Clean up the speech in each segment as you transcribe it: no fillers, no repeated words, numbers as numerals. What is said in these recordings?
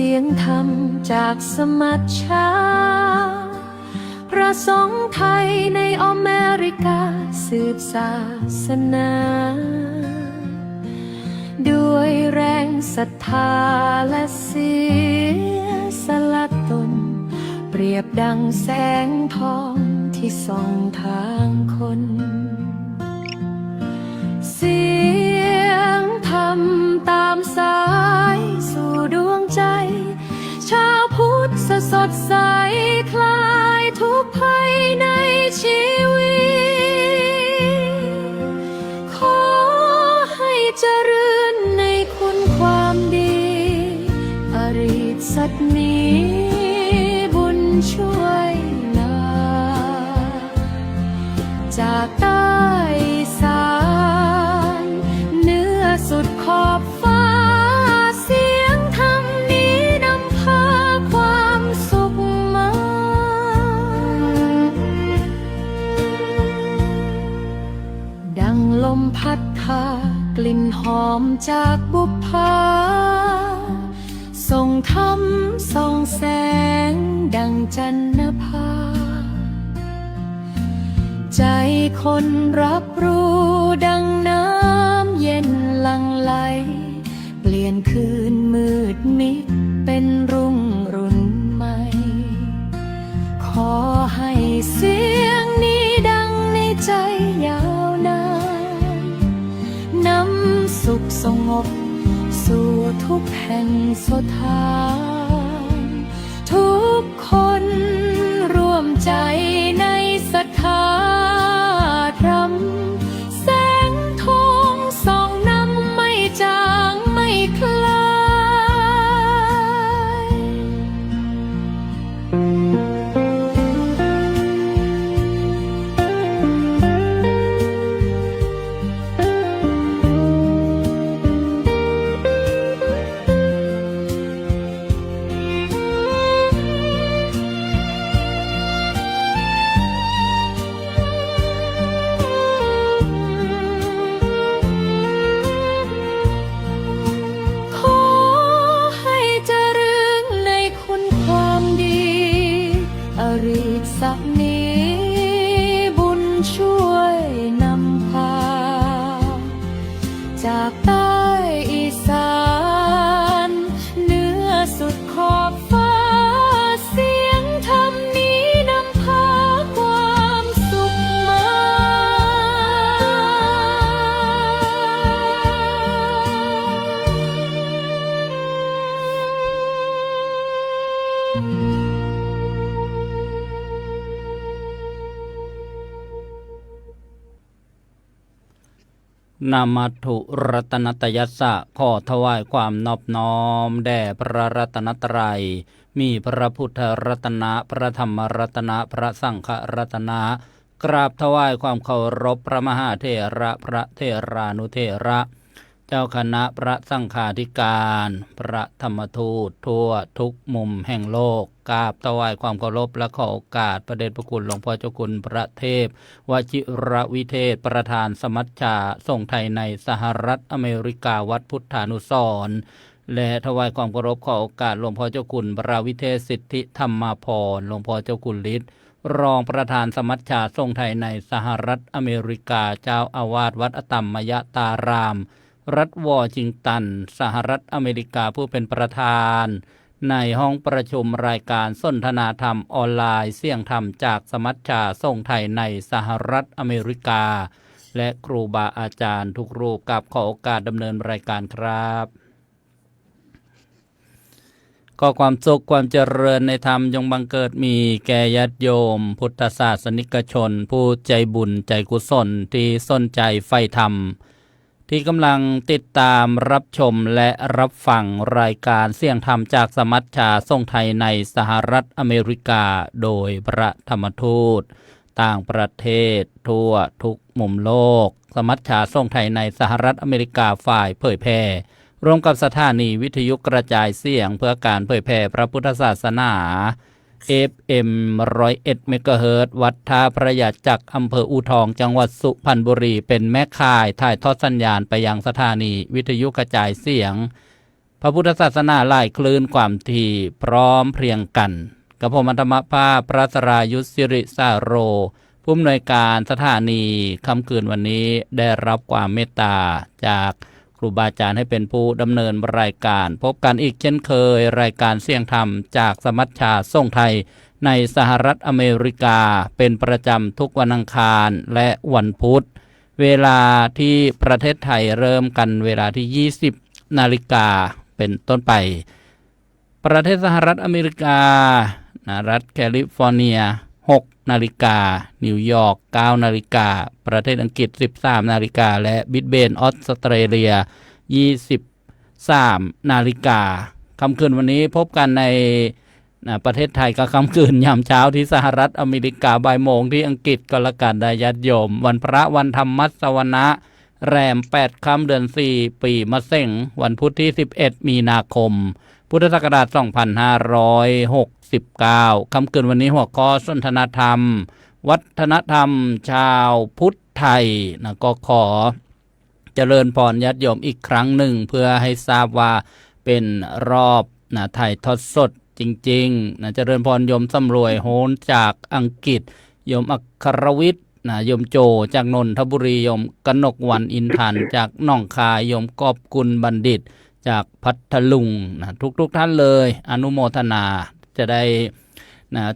สียงธรรมจากสมัชชาพระสงฆ์ไทยในอเมริกาสืบศาสนาด้วยแรงศรัทธาและเสียสละตนเปรียบดังแสงทองที่ส่องทางคนเสียงธรรมตามสายสู่ดวงใจชาวพุทธสดใสคลายทุกภัยในชีวิตขอให้เจริญในคุณความดีอริสัตมีบุญช่วยลาจากใต้สานเหนือสุดขอบฟ้าเสียงธรรมนี้นำพาความสุขมาดังลมพัดพากลิ่นหอมจากบุพภาส่งธรรมส่องแสงดังจันทภาใจคนรับรู้ดังน้ำเย็นหลั่งไหลเปลี่ยนคืนมืดมิดเป็นรุ่งรุ่นใหม่ขอให้เสียงนี้ดังในใจยาวนานนำสุขสงบสู่ทุกแห่งสถานทุกคนร่วมใจในศรัทธาธรรมแสงทองส่องนำไม่จางไม่คลายสักนี้บุญช่วยนำพาจากใต้อีสานเหนือสุดขอบฟ้าเสียงธรรมนี้นำพาความสุขมานามัตถุรัตนตยัสสะขอถวายความนอบน้อมแด่พระรัตนตรัยมีพระพุทธรัตนะพระธรรมรัตนะพระสังฆรัตนะกราบถวายความเคารพพระมหาเถระพระเถรานุเถระเจ้าคณะพระสังฆาธิการพระธรรมทูตทั่วทุกมุมแห่งโลกกราบถวายความเคารพและขอโอกาสพระเดชพระคุณหลวงพ่อเจ้าคุณพระเทพวชิรวิเทศประธานสมัชชาทรงไทยในสหรัฐอเมริกาวัดพุทธานุสรณ์และถวายความเคารพขอโอกาสหลวงพ่อเจ้าคุณพระวิเทศสิทธิธรรมาภรณ์หลวงพ่อเจ้าคุณฤทธิ์รองประธานสมัชชาทรงไทยในสหรัฐอเมริกาเจ้าอาวาสวัดอตัมมยตารามรัฐวอชิงตันสหรัฐอเมริกาผู้เป็นประธานในห้องประชุมรายการสนทนาธรรมออนไลน์เสี่ยงธรรมจากสมัชชาทรงไทยในสหรัฐอเมริกาและครูบาอาจารย์ทุกรูปกับขอโอกาสดำเนินรายการครับก็ความสุขความเจริญในธรรมจงบังเกิดมีแก่ญาติโยมพุทธศาสนิกชนผู้ใจบุญใจกุศลที่สนใจใฝ่ธรรมที่กำลังติดตามรับชมและรับฟังรายการเสียงธรรมจากสมัชชาทรงไทยในสหรัฐอเมริกาโดยพระธรรมทูตต่างประเทศทั่วทุกมุมโลกสมัชชาทรงไทยในสหรัฐอเมริกาฝ่ายเผยแพร่ร่วมกับสถานีวิทยุกระจายเสียงเพื่อการเผยแพร่พระพุทธศาสนา FM 101 เมกะเฮิรตซ์วัดท่าพระยาจักรอำเภออู่ทองจังหวัดสุพรรณบุรีเป็นแม่ข่ายถ่ายทอดสัญญาณไปยังสถานีวิทยุกระจายเสียง พระพุทธศาสนาหลายคลื่นความถี่พร้อมเพรียงกันกับผมอัตมภาพพระสรายุทธสิริสาโรผู้อำนวยการสถานีค่ำคืนวันนี้ได้รับความเมตตาจากครูบาอาจารย์ให้เป็นผู้ดำเนินรายการพบกันอีกเช่นเคยรายการเสียงธรรมจากสมัชชาส่งไทยในสหรัฐอเมริกาเป็นประจำทุกวันอังคารและวันพุธเวลาที่ประเทศไทยเริ่มกันเวลาที่ 20 นาฬิกาเป็นต้นไปประเทศสหรัฐอเมริการัฐแคลิฟอร์เนีย6 นาฬิกานิวยอร์ก9 นาฬิกาประเทศอังกฤษ13 นาฬิกาและบิสเบนออสเตรเลีย23 นาฬิกาค่ำคืนวันนี้พบกันในประเทศไทยก็ค่ำคืนยามเช้าที่สหรัฐอเมริกาบ่ายโมงที่อังกฤษก็แล้วกันได้ญาติโยมวันพระวันธรรมสวนะแรม8 ค่ำเดือน 4 ปีมะเส็งวันพุธที่11 มีนาคมพุทธศักราช 2569 ค่ำคืนวันนี้หัวข้อสนทนาธรรมวัฒนธรรมชาวพุทธไทยก็ขอเจริญพรญาติโยมอีกครั้งหนึ่งเพื่อให้ทราบว่าเป็นรอบถ่ายทอดสดจริงๆเจริญพรโยมสำรวยโหนจากอังกฤษโยมอัครวิทย์โยมโจจากนนทบุรีโยมกนกวรรณอินทันจากหนองคายโยมกอบกุลบัณฑิตจากพัทลุงทุกท่านเลยอนุโมทนาจะได้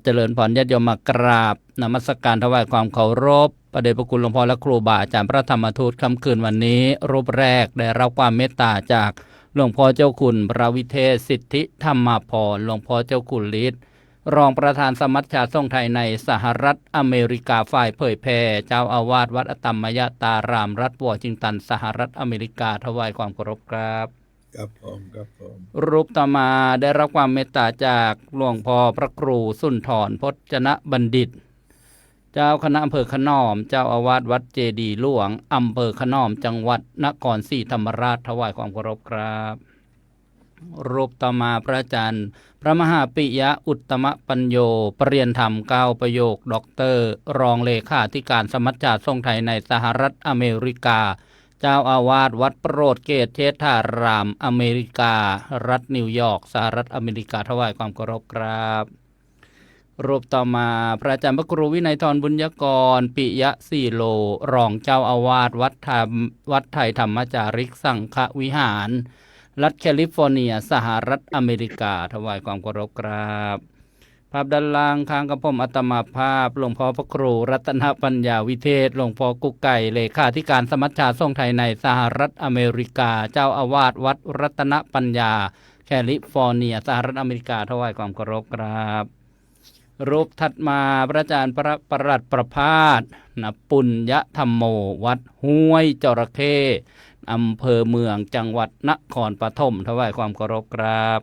เจริญพรญาติโยมมากราบนมัสการถวายความเคารพพระเดชพระคุณหลวงพ่อและครูบาอาจารย์พระธรรมทูตค่ำคืนวันนี้รูปแรกได้รับความเมตตาจากหลวงพ่อเจ้าคุณพระวิเทศสิทธิธรรมพรหลวงพ่อเจ้าคุณฤทธิ์รองประธานสมัชชาส่งไทยในสหรัฐอเมริกาฝ่ายเผยแพร่เจ้าอาวาสวัดอตัมมยตารามรัฐวอชิงตันสหรัฐอเมริกาถวายความเคารพครับครับผมรูปต่อมาได้รับความเมตตาจากหลวงพ่อพระครูสุนทรพจนบัณฑิตเจ้าคณะอำเภอขนอมเจ้าอาวาสวัดเจดีย์หลวงอำเภอขนอมจังหวัดนครศรีธรรมราชถวายความเคารพครับรูปต่อมาพระอาจารย์พระมหาปิยะอุตตมปัญโยปรริญญาธรรม9 ประโยคด็อกเตอร์รองเลขาธิการสมัชชาส่งไทยในสหรัฐอเมริกาเจ้าอาวาสวัดโปรดเกตเทศารามอเมริการัฐนิวยอร์กสหรัฐอเมริกาถวายความเคารพครับรูปต่อมาพระอาจารย์พระครูวินัยธรบุญยกรปิยะสีโลรองเจ้าอาวาสวัดไทยธรรมจาริกสังฆวิหารรัฐแคลิฟอร์เนียสหรัฐอเมริกาถวายความเคารพครับภาพด้านล่างข้างกับผมอัตมาภาพหลวงพ่อพระครูรัตนปัญญาวิเทศหลวงพ่อกุ๊กไก่เลขาธิการสมัชชาส่งไทยในสหรัฐอเมริกาเจ้าอาวาสวัดรัตนปัญญาแคลิฟอร์เนียสหรัฐอเมริกาถวายความเคารพครับรูปถัดมาพระอาจารย์ประหลัดประภาสปุญญธรรมโมวัดห้วยจระเข้อำเภอเมืองจังหวัดนครปฐมถวายความเคารพครับ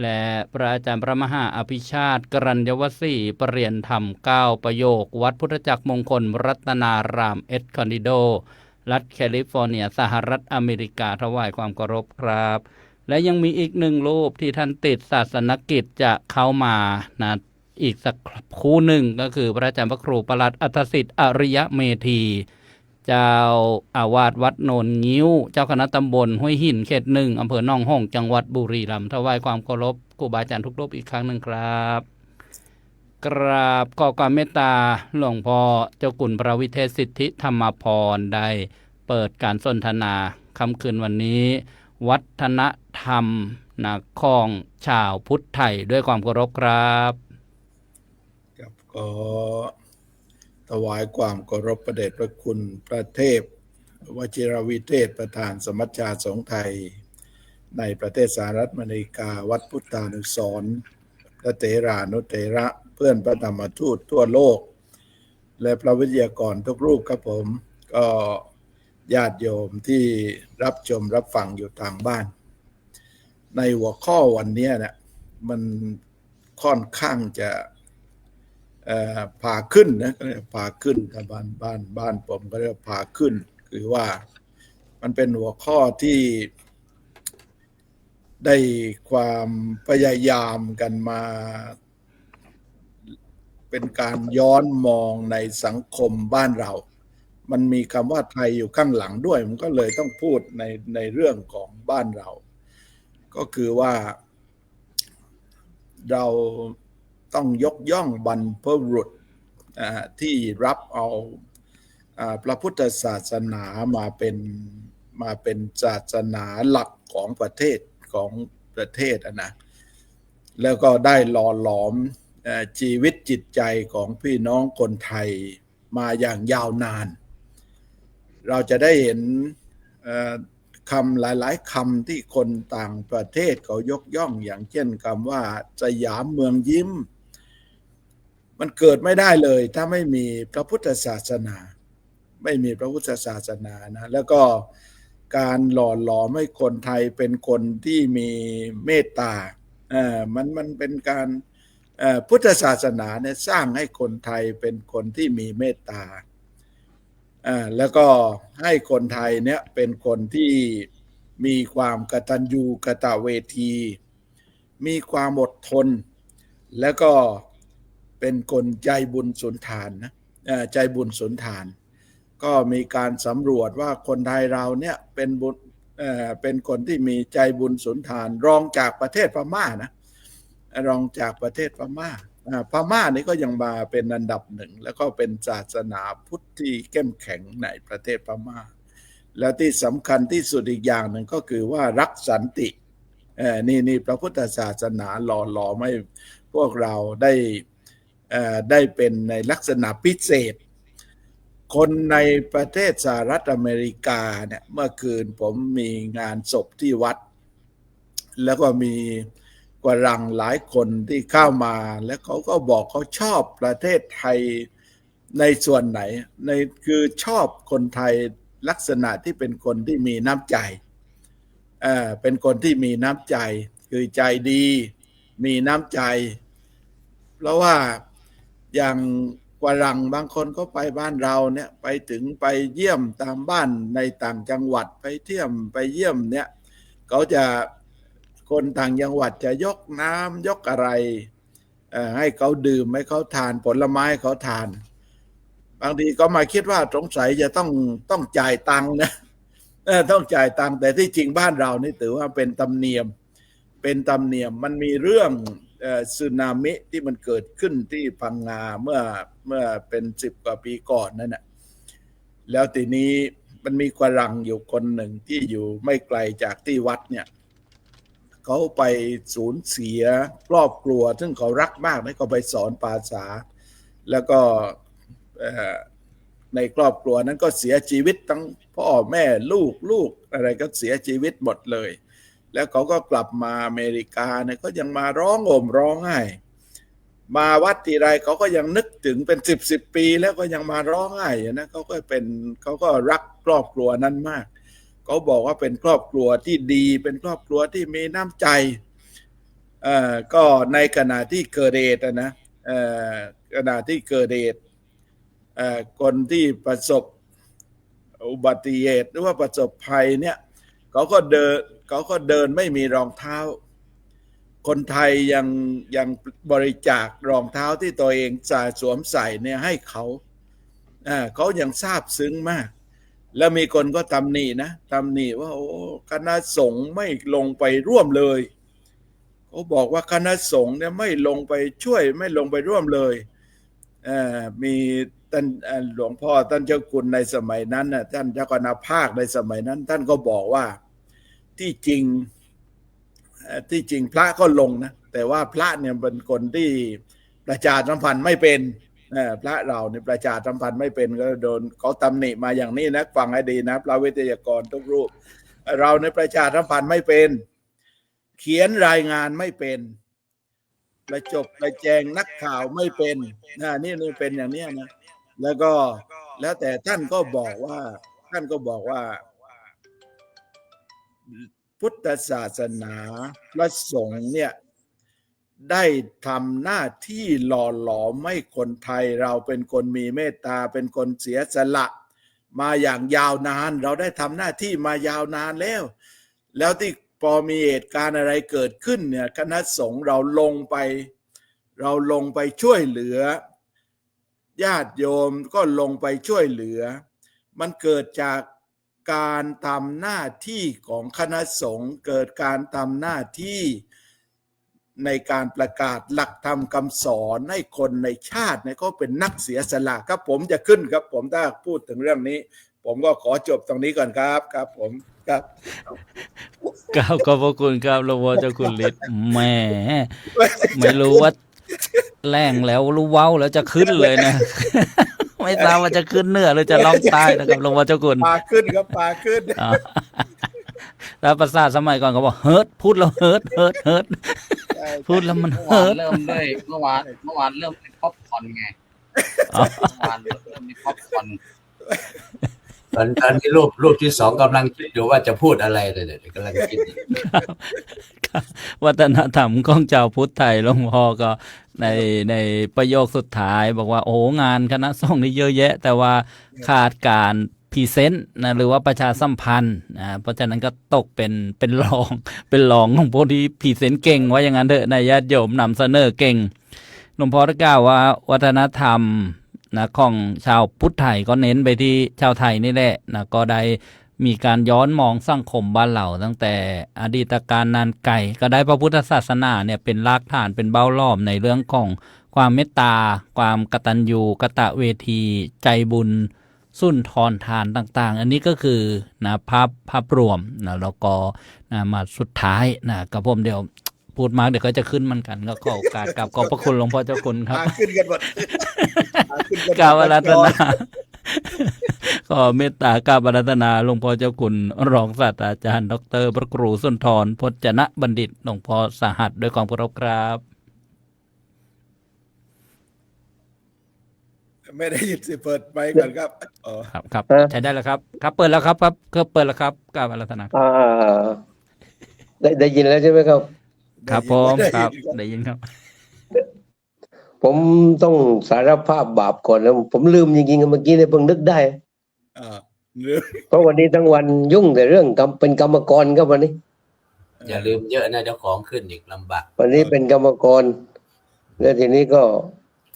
และพระอาจารย์พระมหาอภิชาติกรัญยวสีปรริญญาธรรม9 ประโยควัดพุทธจักรมงคลรัตนารามเอสคอนดิโดรัฐแคลิฟอร์เนียสหรัฐอเมริกาถวายความเคารพครับและยังมีอีก1 รูปที่ท่านติดศาสนกิจจะเข้ามาอีกสักคู่หนึ่งก็คือพระอาจารย์พระครูประหลัดอัฏฐสิทธิ์อริยเมธีเจ้าอาวาสวัดโนนงิ้วเจ้าคณะตำบลห้วยหินเขต 1อำเภอหนองห้องจังหวัดบุรีรัมย์ถวายความเคารพครูบาอาจารย์ทุกรูปอีกครั้งหนึ่งครับกราบขอความเมตตาหลวงพ่อเจ้าคุณพระวิเทศสิทธิธรรมพรได้เปิดการสนทนาค่ำคืนวันนี้วัฒนธรรมของชาวพุทธไทยด้วยความเคารพครับก็ถวายความเคารพพระเดชพระคุณพระเทพวชิรวิเทศประธานสมัชชาสงฆ์ไทยในประเทศสหรัฐอเมริกาวัดพุทธานุสรณ์พระเถรานุเถระเพื่อนพระธรรมทูตทั่วโลกและพระวิทยากรทุกรูปครับผมก็ญาติโยมที่รับชมรับฟังอยู่ทางบ้านในหัวข้อวันนี้เนี่ยมันค่อนข้างจะพาขึ้นนะพาขึ้นกับบ้านผมก็เรียกพาขึ้นคือว่ามันเป็นหัวข้อที่ได้ความพยายามกันมาเป็นการย้อนมองในสังคมบ้านเรามันมีคำว่าไทยอยู่ข้างหลังด้วยมันก็เลยต้องพูดในเรื่องของบ้านเรา ก็คือว่าเราต้องยกย่องบรรพบุรุษที่รับเอาพระพุทธศาสนามาเป็นศาสนาหลักของประเทศนะแล้วก็ได้หล่อหลอมชีวิตจิตใจของพี่น้องคนไทยมาอย่างยาวนานเราจะได้เห็นคำหลายๆคำที่คนต่างประเทศเขายกย่องอย่างเช่นคำว่าสยามเมืองยิ้มมันเกิดไม่ได้เลยถ้าไม่มีพระพุทธศาสนาไม่มีพระพุทธศาสนานะแล้วก็การหล่อหลอมให้คนไทยเป็นคนที่มีเมตตามันเป็นการพุทธศาสนาเนี่ยสร้างให้คนไทยเป็นคนที่มีเมตตาแล้วก็ให้คนไทยเนี่ยเป็นคนที่มีความกตัญญูกตเวทีมีความอดทนแล้วก็เป็นคนใจบุญสุนทานนะใจบุญสุนทานก็มีการสำรวจว่าคนไทยเราเนี่ยเป็นคนที่มีใจบุญสุนทานรองจากประเทศพม่านะรองจากประเทศพม่านี่ก็ยังมาเป็นอันดับหนึ่งแล้วก็เป็นศาสนาพุทธที่เข้มแข็งในประเทศพม่าแล้วที่สำคัญที่สุดอีกอย่างหนึ่งก็คือว่ารักสันตินี่พระพุทธศาสนาหล่อหลอมให้พวกเราได้เป็นในลักษณะพิเศษคนในประเทศสหรัฐอเมริกาเนี่ยเมื่อคืนผมมีงานศพที่วัดแล้วก็มีฝรั่งหลายคนที่เข้ามาแล้วเขาก็บอกเขาชอบประเทศไทยในส่วนไหนคือชอบคนไทยลักษณะที่เป็นคนที่มีน้ำใจเป็นคนที่มีน้ำใจคือใจดีมีน้ำใจเพราะว่าอย่างฝรั่งบางคนก็ไปบ้านเราเนี่ยไปถึงไปเยี่ยมตามบ้านในต่างจังหวัดไปเยี่ยมเนี่ยเขาจะคนต่างจังหวัดจะยกน้ำยกอะไรให้เขาดื่มให้เขาทานผลไม้เขาทานบางทีก็มาคิดว่าสงสัยจะต้องจ่ายตังค์นะต้องจ่ายตังค์แต่ที่จริงบ้านเรานี่ถือว่าเป็นธรรมเนียมมันมีเรื่องสึนามิที่มันเกิดขึ้นที่พังงาเมื่อเป็น10 กว่าปีก่อนนั่นแหละแล้วทีนี้มันมีฝรั่งอยู่คนหนึ่งที่อยู่ไม่ไกลจากที่วัดเนี่ยเขาไปสูญเสียครอบครัวซึ่งเขารักมากนะเขาไปสอนภาษาแล้วก็ในครอบครัวนั้นก็เสียชีวิตทั้งพ่อแม่ลูกอะไรก็เสียชีวิตหมดเลยแล้วเขาก็กลับมาอเมริกาเนี่ยก็ยังมาร้องห่มร้องไห้มาวัดทีไรเขาก็ยังนึกถึงเป็น10 ปีแล้วก็ยังมาร้องไห้นะเขาก็รักครอบครัวนั้นมากเขาบอกว่าเป็นครอบครัวที่ดีเป็นครอบครัวที่มีน้ำใจก็ในขณะที่เกิดเหตุนะขณะที่เกิดเหตุคนที่ประสบอุบัติเหตุหรือว่าประสบภัยเนี่ยเขาก็เดินไม่มีรองเท้าคนไทยยังบริจาครองเท้าที่ตัวเองสวมใส่เนี่ยให้เขายังซาบซึ้งมากแล้วมีคนก็ตำหนิว่าโอ้คณะสงฆ์ไม่ลงไปร่วมเลยเขาบอกว่าคณะสงฆ์เนี่ยไม่ลงไปช่วยไม่ลงไปร่วมเลยมีท่านหลวงพ่อท่านเจ้าคุณในสมัยนั้นน่ะท่านเจ้าคณะภาคในสมัยนั้นท่านก็บอกว่าที่จริงพระก็ลงนะแต่ว่าพระเนี่ยเป็นคนที่ประชาสัมพันธ์ไม่เป็นพระเราเนี่ยประชาสัมพันธ์ไม่เป็นก็โดนเขาตำหนิมาอย่างนี้นะฟังให้ดีนะพระวิทยากรทุกรูปเราในประชาสัมพันธ์ไม่เป็นเขียนรายงานไม่เป็นประแจงนักข่าวไม่เป็นนี่เป็นอย่างนี้นะแล้วแต่ท่านก็บอกว่าพุทธศาสนาพระสงฆ์เนี่ยได้ทำหน้าที่หล่อหลอมให้คนไทยเราเป็นคนมีเมตตาเป็นคนเสียสละมาอย่างยาวนานเราได้ทำหน้าที่มายาวนานแล้วที่พอมีเหตุการณ์อะไรเกิดขึ้นเนี่ยคณะสงฆ์เราลงไปช่วยเหลือญาติโยมก็ลงไปช่วยเหลือมันเกิดจาก การทำหน้าที่ของคณะสงฆ์เกิดการทำหน้าที่ในการประกาศหลักธรรมคำสอนให้คนในชาติเนี่ยเขาเป็นนักเสียสละครับผมจะขึ้นครับผมถ้าพูดถึงเรื่องนี้ ผมก็ขอจบตรงนี้ก่อนครับครับผมครับ กราบขอบพระคุณครับหลวงพ่อเจ้าคุณฤทธิ์แหมไม่รู้ว่าแรงแล้วรู้เว้าแล้วจะขึ้นเลยนะ ไม่ทราบว่าจะขึ้นเหนือหรือจะล่องใต้นะครับหลวงพ่อเจ้าคุณ ปลาขึ้นครับปลาขึ้น อ๋อแล้วภาษาสมัยก่อนเขาบอกเฮิร์ตพูดแล้วเฮิร์ตพูดแล้วมัน เมื่อวา เฮิ น ร์ต เริ่มด้วยเมื่อวานเริ่มด้วยป๊อปคอร์นไง อ๋อ เมื่อวานเริ่มด้วยป๊อปคอร์น ตอนที่รูปที่สองกำลังคิดอยู่ว่าจะพูดอะไรเลยเนี่ยกำลังคิดอยู่ วัฒนธรรมของชาวพุทธไทยหลวงพ่อก็ในประโยคสุดท้ายบอกว่าโอ้งานคณะสงฆ์นี่เยอะแยะ แต่ว่าขาดการพรีเซนต์นะหรือว่าประชาสัมพันธ์เพราะฉะนั้นก็ตกเป็นรองของพวกที่พรีเซนต์เก่งว่าอย่างนั้นเถอะนายญาติโยมนำเสนอเก่งหลวงพ่อได้กล่าวว่าวัฒนธรรมนะของชาวพุทธไทยก็เน้นไปที่ชาวไทยนี่แหละนะก็ได้มีการย้อนมองสังคมบ้านเราตั้งแต่อดีตการนานไกลก็ได้พระพุทธศาสนาเนี่ยเป็นรากฐานเป็นเบ้าล้อมในเรื่องของความเมตตาความกตัญญูกตเวทีใจบุญสุนทรทานต่างๆอันนี้ก็คือนะภาพรวมนะแล้วก็นะมาสุดท้ายนะกับผมเดี๋ยวพูดมากเดี๋ยวก็จะขึ้นมันกันก็ขอโอกาสกับขอบพระคุณหลวงพ่อเจ้าคุณครับ ปลาขึ้นกันหมดปลขึ้นนหมด กราบอาราธนาขอเมตตากราบอาราธนาหลวงพ่อเจ้าคุณรองศาสตราจารย์ดร.พระครูสุนทรพจนบัณฑิตหลวงพ่อสหัสด้วยความเคารพครับ ไม่ได้ยินสิเปิดไปก่อนครับอ๋อ ครับใช้ได้แล้วครับครับเปิดแล้วครับก็เปิดแล้วครับกราบอาราธนา ได้ยินแล้วใช่ไหมครับ ครับผมครับได้ยินครับ ผมต้องสารภาพบาปก่อนแล้วผมลืมจริงๆเมื่อกี้เนี่ยเพิ่งนึกได้ หรือ เพราะวันนี้ทั้งวันยุ่งแต่เรื่องเป็นกรรมกรครับวันนี้ อย่าลืมเยอะนะเจ้าของขึ้นอีกลำบาก วันนี้เป็นกรรมกร แล้วทีนี้ก็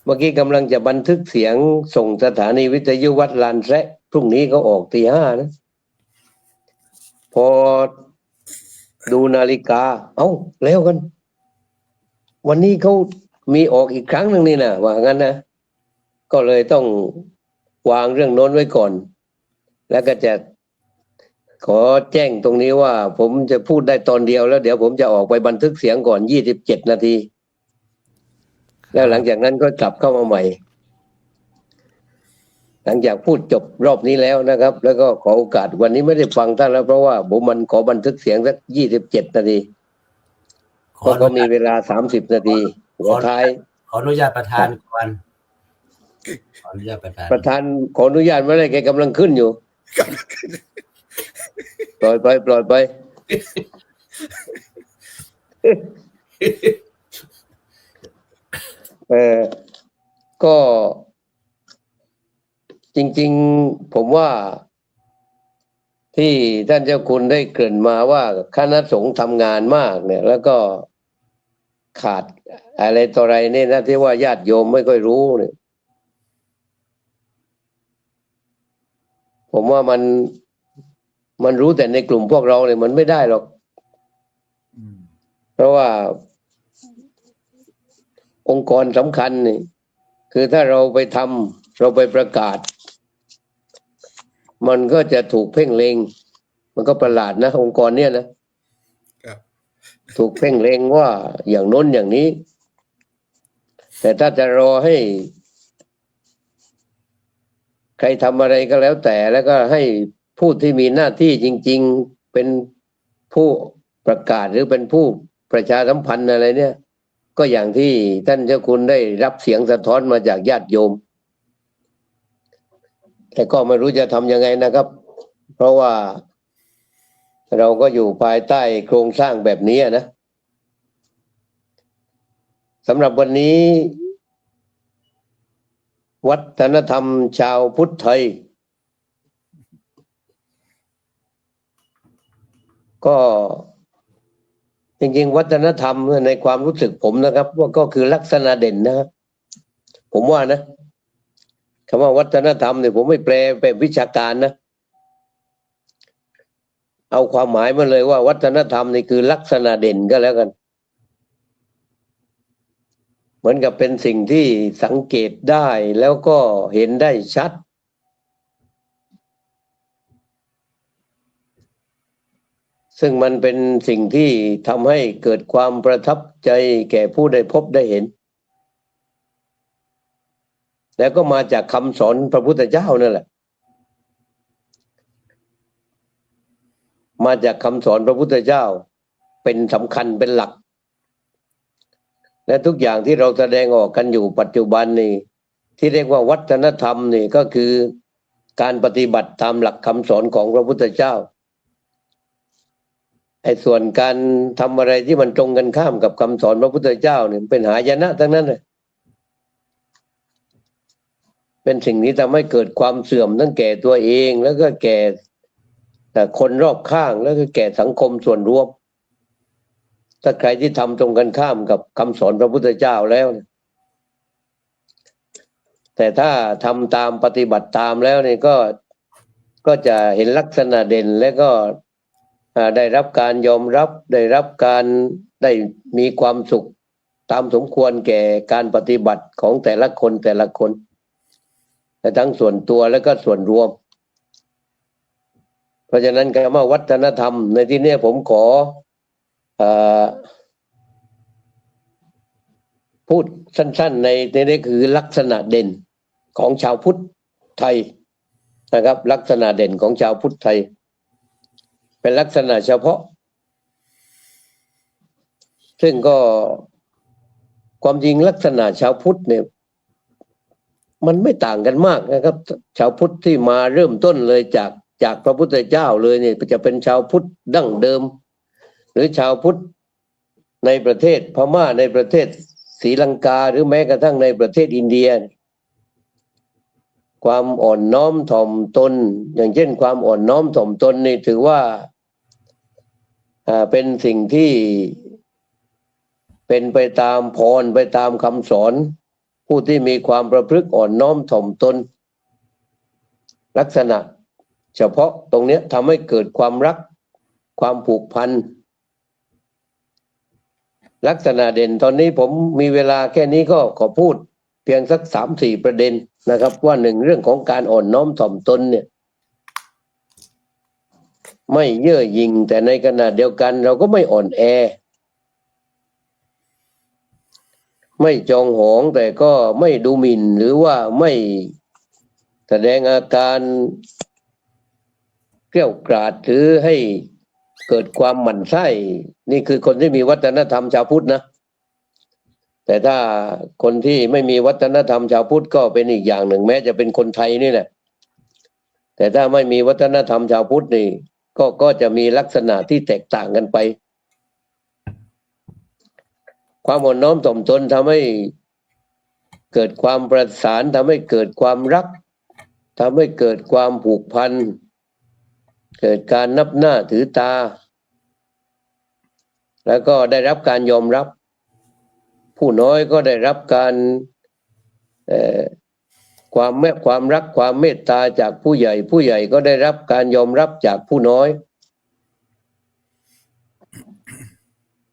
เมื่อกี้กำลังจะบันทึกเสียงส่งสถานีวิทยุวัดลานแซะพรุ่งนี้เขาออกตี 5นะพอดูนาฬิกาเอ้าแล้วกัน วันนี้เขามีออกอีกครั้งหนึ่งนี่นะว่างั้นนะก็เลยต้องวางเรื่องโน้นไว้ก่อน แล้วก็จะขอแจ้งตรงนี้ว่าผมจะพูดได้ตอนเดียวแล้วเดี๋ยวผมจะออกไปบันทึกเสียงก่อน27 นาทีแล้วหลังจากนั้นก็กลับเข้ามาใหม่ หลังจากพูดจบรอบนี้แล้วนะครับ แล้วก็ขอโอกาสวันนี้ไม่ได้ฟังท่านแล้วเพราะว่าผมมันขอบันทึกเสียงสัก27 นาทีเพราะเขามีเวลา30 นาทีหัวท้าย ขออนุญาตประธานก่อนขออนุญาตประธาน ประธานขออนุญาตไม่ได้แกกำลังขึ้นอยู่ ปล่อยไป ก็จริงๆผมว่าที่ท่านเจ้าคุณได้เกริ่นมาว่าคณะสงฆ์ทำงานมากเนี่ย แล้วก็ขาดอะไรต่ออะไรเนี่ยนะที่ว่าญาติโยมไม่ค่อยรู้เนี่ยผมว่ามันรู้แต่ในกลุ่มพวกเราเนี่ยมันไม่ได้หรอกเพราะว่าองค์กรสำคัญนี่คือถ้าเราไปทำเราไปประกาศมันก็จะถูกเพ่งเล็งมันก็ประหลาดนะองค์กรเนี่ยนะครับ ถูกเพ่งเล็งว่าอย่างโน้นอย่างนี้แต่ถ้าจะรอให้ใครทำอะไรก็แล้วแต่แล้วก็ให้ผู้ที่มีหน้าที่จริงๆเป็นผู้ประกาศหรือเป็นผู้ประชาสัมพันธ์อะไรเนี่ยก็อย่างที่ท่านเจ้าคุณได้รับเสียงสะท้อนมาจากญาติโยมแต่ก็ไม่รู้จะทำยังไงนะครับเพราะว่าเราก็อยู่ภายใต้โครงสร้างแบบนี้นะสำหรับวันนี้วัฒนธรรมชาวพุทธไทยก็จริงๆวัฒนธรรมในความรู้สึกผมนะครับว่าก็คือลักษณะเด่นนะครับผมว่านะคำว่าวัฒนธรรมเนี่ยผมไม่แปลเป็นวิชาการนะ เอาความหมายมาเลยว่าวัฒนธรรมนี่คือลักษณะเด่นก็แล้วกัน เหมือนกับเป็นสิ่งที่สังเกตได้แล้วก็เห็นได้ชัด ซึ่งมันเป็นสิ่งที่ทำให้เกิดความประทับใจแก่ผู้ได้พบได้เห็น แล้วก็มาจากคำสอนพระพุทธเจ้านั่นแหละ มาจากคำสอนพระพุทธเจ้าเป็นสำคัญเป็นหลัก และทุกอย่างที่เราแสดงออกกันอยู่ปัจจุบันนี้ที่เรียกว่าวัฒนธรรมนี่ก็คือการปฏิบัติตามหลักคำสอนของพระพุทธเจ้าไอ้ส่วนการทำอะไรที่มันตรงกันข้ามกับคำสอนพระพุทธเจ้าเนี่ยเป็นหายนะทั้งนั้นเลยเป็นสิ่งนี้ทำให้เกิดความเสื่อมทั้งแก่ตัวเองแล้วก็แก่คนรอบข้างแล้วก็แก่สังคมส่วนรวมถ้าใครที่ทำตรงกันข้ามกับคำสอนพระพุทธเจ้าแล้วแต่ถ้าทำตามปฏิบัติตามแล้วนี่ก็จะเห็นลักษณะเด่นและก็ได้รับการยอมรับได้รับการได้มีความสุขตามสมควรแก่การปฏิบัติของแต่ละคนทั้งส่วนตัวและก็ส่วนรวมเพราะฉะนั้นคำว่าวัฒนธรรมในที่นี้ผมขอพูดสั้นๆในนี้คือลักษณะเด่นของชาวพุทธไทยนะครับลักษณะเด่นของชาวพุทธไทยเป็นลักษณะเฉพาะซึ่งก็ความจริงลักษณะชาวพุทธเนี่ยมันไม่ต่างกันมากนะครับชาวพุทธที่มาเริ่มต้นเลยจากพระพุทธเจ้าเลยเนี่ยจะเป็นชาวพุทธดั้งเดิมหรือชาวพุทธในประเทศพม่าในประเทศศรีลังกาหรือแม้กระทั่งในประเทศอินเดียความอ่อนน้อมถ่อมตนอย่างเช่นความอ่อนน้อมถ่อมตนนี่ถือว่าเป็นสิ่งที่เป็นไปตามพรไปตามคำสอนผู้ที่มีความประพฤติอ่อนน้อมถ่อมตนลักษณะเฉพาะตรงนี้ทำให้เกิดความรักความผูกพันลักษณะเด่นตอนนี้ผมมีเวลาแค่นี้ก็ขอพูดเพียงสัก 3-4 ประเด็นนะครับว่าหนึ่งเรื่องของการอ่อนน้อมถ่อมตนเนี่ยไม่เย่อหยิ่งแต่ในขณะเดียวกันเราก็ไม่อ่อนแอไม่จองหองแต่ก็ไม่ดูหมิ่นหรือว่าไม่แสดงอาการเกรี้ยวกราดหรือให้เกิดความหมั่นไส้นี่คือคนที่มีวัฒนธรรมชาวพุทธนะแต่ถ้าคนที่ไม่มีวัฒนธรรมชาวพุทธก็เป็นอีกอย่างหนึ่งแม้จะเป็นคนไทยนี่แหละแต่ถ้าไม่มีวัฒนธรรมชาวพุทธนี่ก็จะมีลักษณะที่แตกต่างกันไปความอ่อนน้อมถ่อมตนทำให้เกิดความประสานทำให้เกิดความรักทำให้เกิดความผูกพันเกิดการนับหน้าถือตาแล้วก็ได้รับการยอมรับผู้น้อยก็ได้รับการความรักความเมตตาจากผู้ใหญ่ผู้ใหญ่ก็ได้รับการยอมรับจากผู้น้อย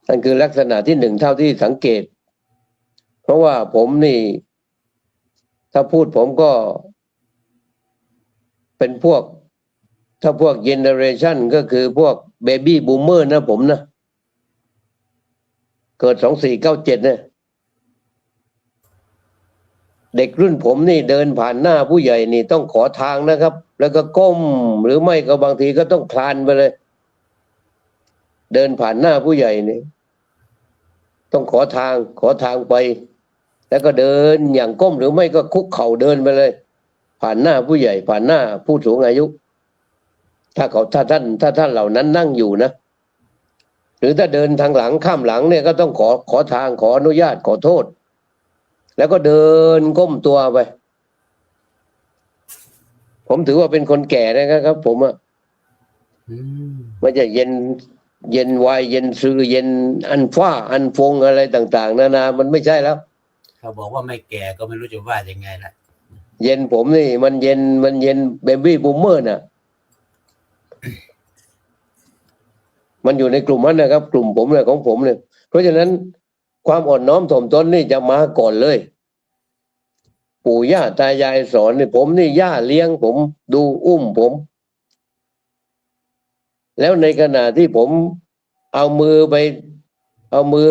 นั่นคือลักษณะที่หนึ่งเท่าที่สังเกตเพราะว่าผมนี่ถ้าพูดผมก็เป็นพวกถ้าพวกเจเนอเรชันก็คือพวกเบบี้บูมเมอร์นะผมนะเกิด2497เนี่ยเด็กรุ่นผมนี่เดินผ่านหน้าผู้ใหญ่นี่ต้องขอทางนะครับแล้วก็ก้มหรือไม่ก็บางทีก็ต้องคลานไปเลยเดินผ่านหน้าผู้ใหญ่นี่ต้องขอทางไปแล้วก็เดินอย่างก้มหรือไม่ก็คุกเข่าเดินไปเลยผ่านหน้าผู้ใหญ่ผ่านหน้าผู้สูงอายุถ้าท่านเหล่านั้นนั่งอยู่นะหรือถ้าเดินทางหลังข้ามหลังเนี่ยก็ต้องขอทางขออนุญาตขอโทษแล้วก็เดินก้มตัวไปผมถือว่าเป็นคนแก่นะครับผมอ่ะไม่ใช่เย็นวายเย็นซื้อเย็นอันฟ้าอันฟงอะไรต่างๆนานามันไม่ใช่แล้วเขาบอกว่าไม่แก่ก็ไม่รู้จะว่ายังไงล่ะเย็นผมนี่มันเย็นเบบี้บูมเมอร์น่ะ มันอยู่ในกลุ่มนั้นนะครับ กลุ่มผมเนี่ยของผมเนี่ยเพราะฉะนั้นความอ่อนน้อมถ่อมตนนี่จะมาก่อนเลย ปู่ย่าตายายสอนนี่ผมนี่ย่าเลี้ยงผมดูอุ้มผม แล้วในขณะที่ผมเอามือ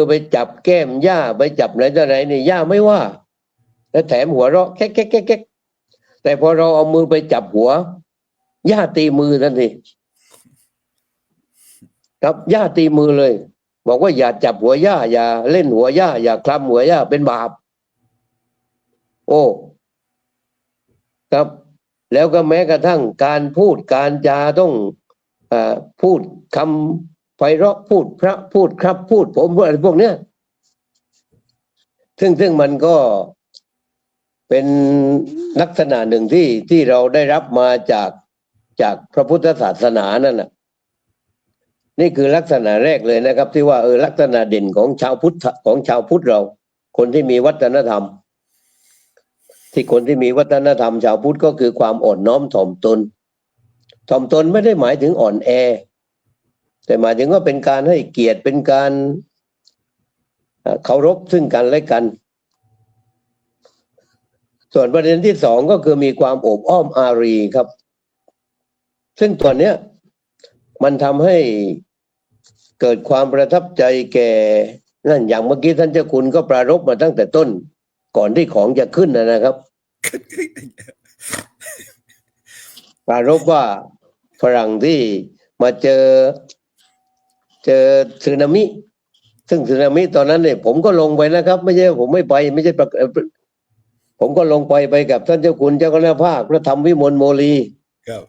ไปจับแก้มย่าไปจับไหนต่อไหนนี่ย่าไม่ว่าแล้วแถมหัวเราะแก๊กแต่พอเราเอามือไปจับหัวย่าตีมือทันทีครับย่าตีมือเลยบอกว่าอย่าจับหัวย่าอย่าเล่นหัวย่าอย่าคลำหัวย่าเป็นบาปโอ้ครับแล้วก็แม้กระทั่งการพูดการจาต้องพูดคำไพเราะพูดพระพูดครับพูดผมอะไรพวกเนี้ยซึ่งมันก็เป็นลักษณะหนึ่งที่เราได้รับมาจากพระพุทธศาสนานั่นน่ะนี่คือลักษณะแรกเลยนะครับที่ว่าลักษณะเด่นของชาวพุทธเราคนที่มีวัฒนธรรมที่คนที่มีวัฒนธรรมชาวพุทธก็คือความอ่อนน้อมถ่อมตนถ่อมตนไม่ได้หมายถึงอ่อนแอแต่หมายถึงว่าเป็นการให้เกียรติเป็นการเคารพซึ่งกันและกันส่วนประเด็นที่สองก็คือมีความโอบอ้อมอารีครับซึ่งตัวเนี้ยมันทำให้เกิดความประทับใจแก่นั่นอย่างเมื่อกี้ท่านเจ้าคุณก็ปรารภมาตั้งแต่ต้นก่อนที่ของจะขึ้นนะครับปรารภว่าฝรั่งที่มาเจอสึนามิซึ่งสึนามิตอนนั้นเนี่ยผมก็ลงไปนะครับไม่ใช่ผมไม่ไปไม่ใช่ผมก็ลงไปกับท่านเจ้าคุณเจ้าคณะภาคพระธรรมวิมลโมลีครับ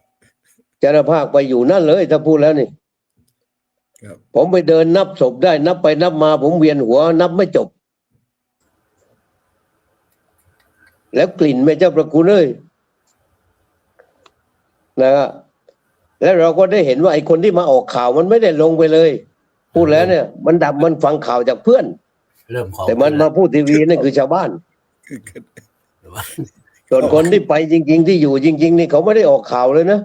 เจ้าคณะภาคไปอยู่นั่นเลยถ้าพูดแล้วนี่ครับผมไปเดินนับศพได้นับไปนับมาผมเวียนหัวนับไม่จบแล้วกลิ่นแม่เจ้าประคุณเลยนะครับแล้วเราก็ได้เห็นว่าไอ้คนที่มาออกข่าวมันไม่ได้ลงไปเลยพูดแล้วเนี่ยมันฟังข่าวจากเพื่อนแต่มันมาพูดทีวีนั่นคือชาวบ้านส่วนคนที่ไปจริงๆที่อยู่จริงๆนี่เขาไม่ได้ออกข่าวเลยนะ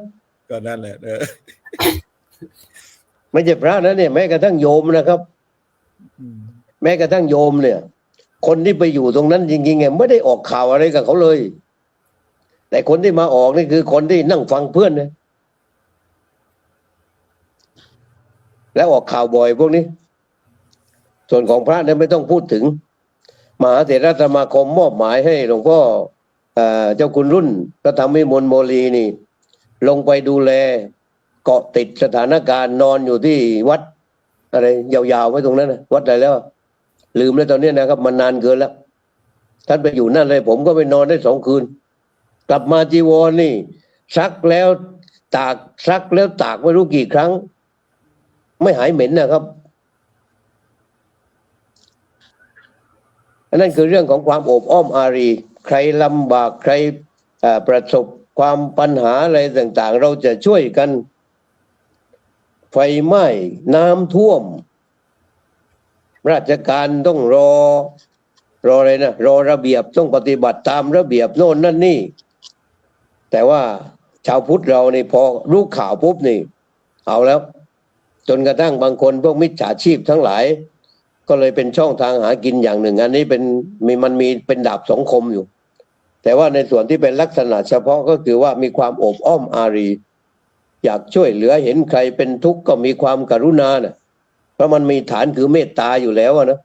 ก็นั่นแหละไม่ใช่พระนะเนี่ยแม้กระทั่งโยมนะครับแม้กระทั่งโยมเนี่ยคนที่ไปอยู่ตรงนั้นจริงๆเนี่ยไม่ได้ออกข่าวอะไรกับเขาเลยแต่คนที่มาออกนี่คือคนที่นั่งฟังเพื่อนนะแล้วออกข่าวบ่อยพวกนี้ส่วนของพระเนี่ยไม่ต้องพูดถึงมหาเถรสมาคมมอบหมายให้หลวงพ่อเจ้าคุณรุ่นพระธรรมวิมลโมลีนี่ลงไปดูแลเกาะติดสถานการณ์นอนอยู่ที่วัดอะไรยาวๆไว้ตรงนั้นนะวัดอะไรแล้วลืมแล้วตอนนี้นะครับมันนานเกินแล้วท่านไปอยู่นั่นเลยผมก็ไปนอนได้2 คืนกลับมาจีวรนี่ซักแล้วตากซักแล้วตากไม่รู้กี่ครั้งไม่หายเหม็นนะครับอันนั้นคือเรื่องของความโอบอ้อมอารีใครลำบากใครประสบความปัญหาอะไรต่างๆเราจะช่วยกันไฟไหม้น้ำท่วมราชการต้องรออะไรนะรอระเบียบต้องปฏิบัติตามระเบียบโน่นนั่นนี่แต่ว่าชาวพุทธเรานี่พอรู้ข่าวปุ๊บนี่เอาแล้วจนกระทั่งบางคนพวกมิจฉาชีพทั้งหลายก็เลยเป็นช่องทางหากินอย่างหนึ่งอันนี้มันมีเป็นดาบ2 คมอยู่แต่ว่าในส่วนที่เป็นลักษณะเฉพาะก็คือว่ามีความโอบอ้อมอารีอยากช่วยเหลือเห็นใครเป็นทุกข์ก็มีความกรุณานะเพราะมันมีฐานคือเมตตาอยู่แล้วนะ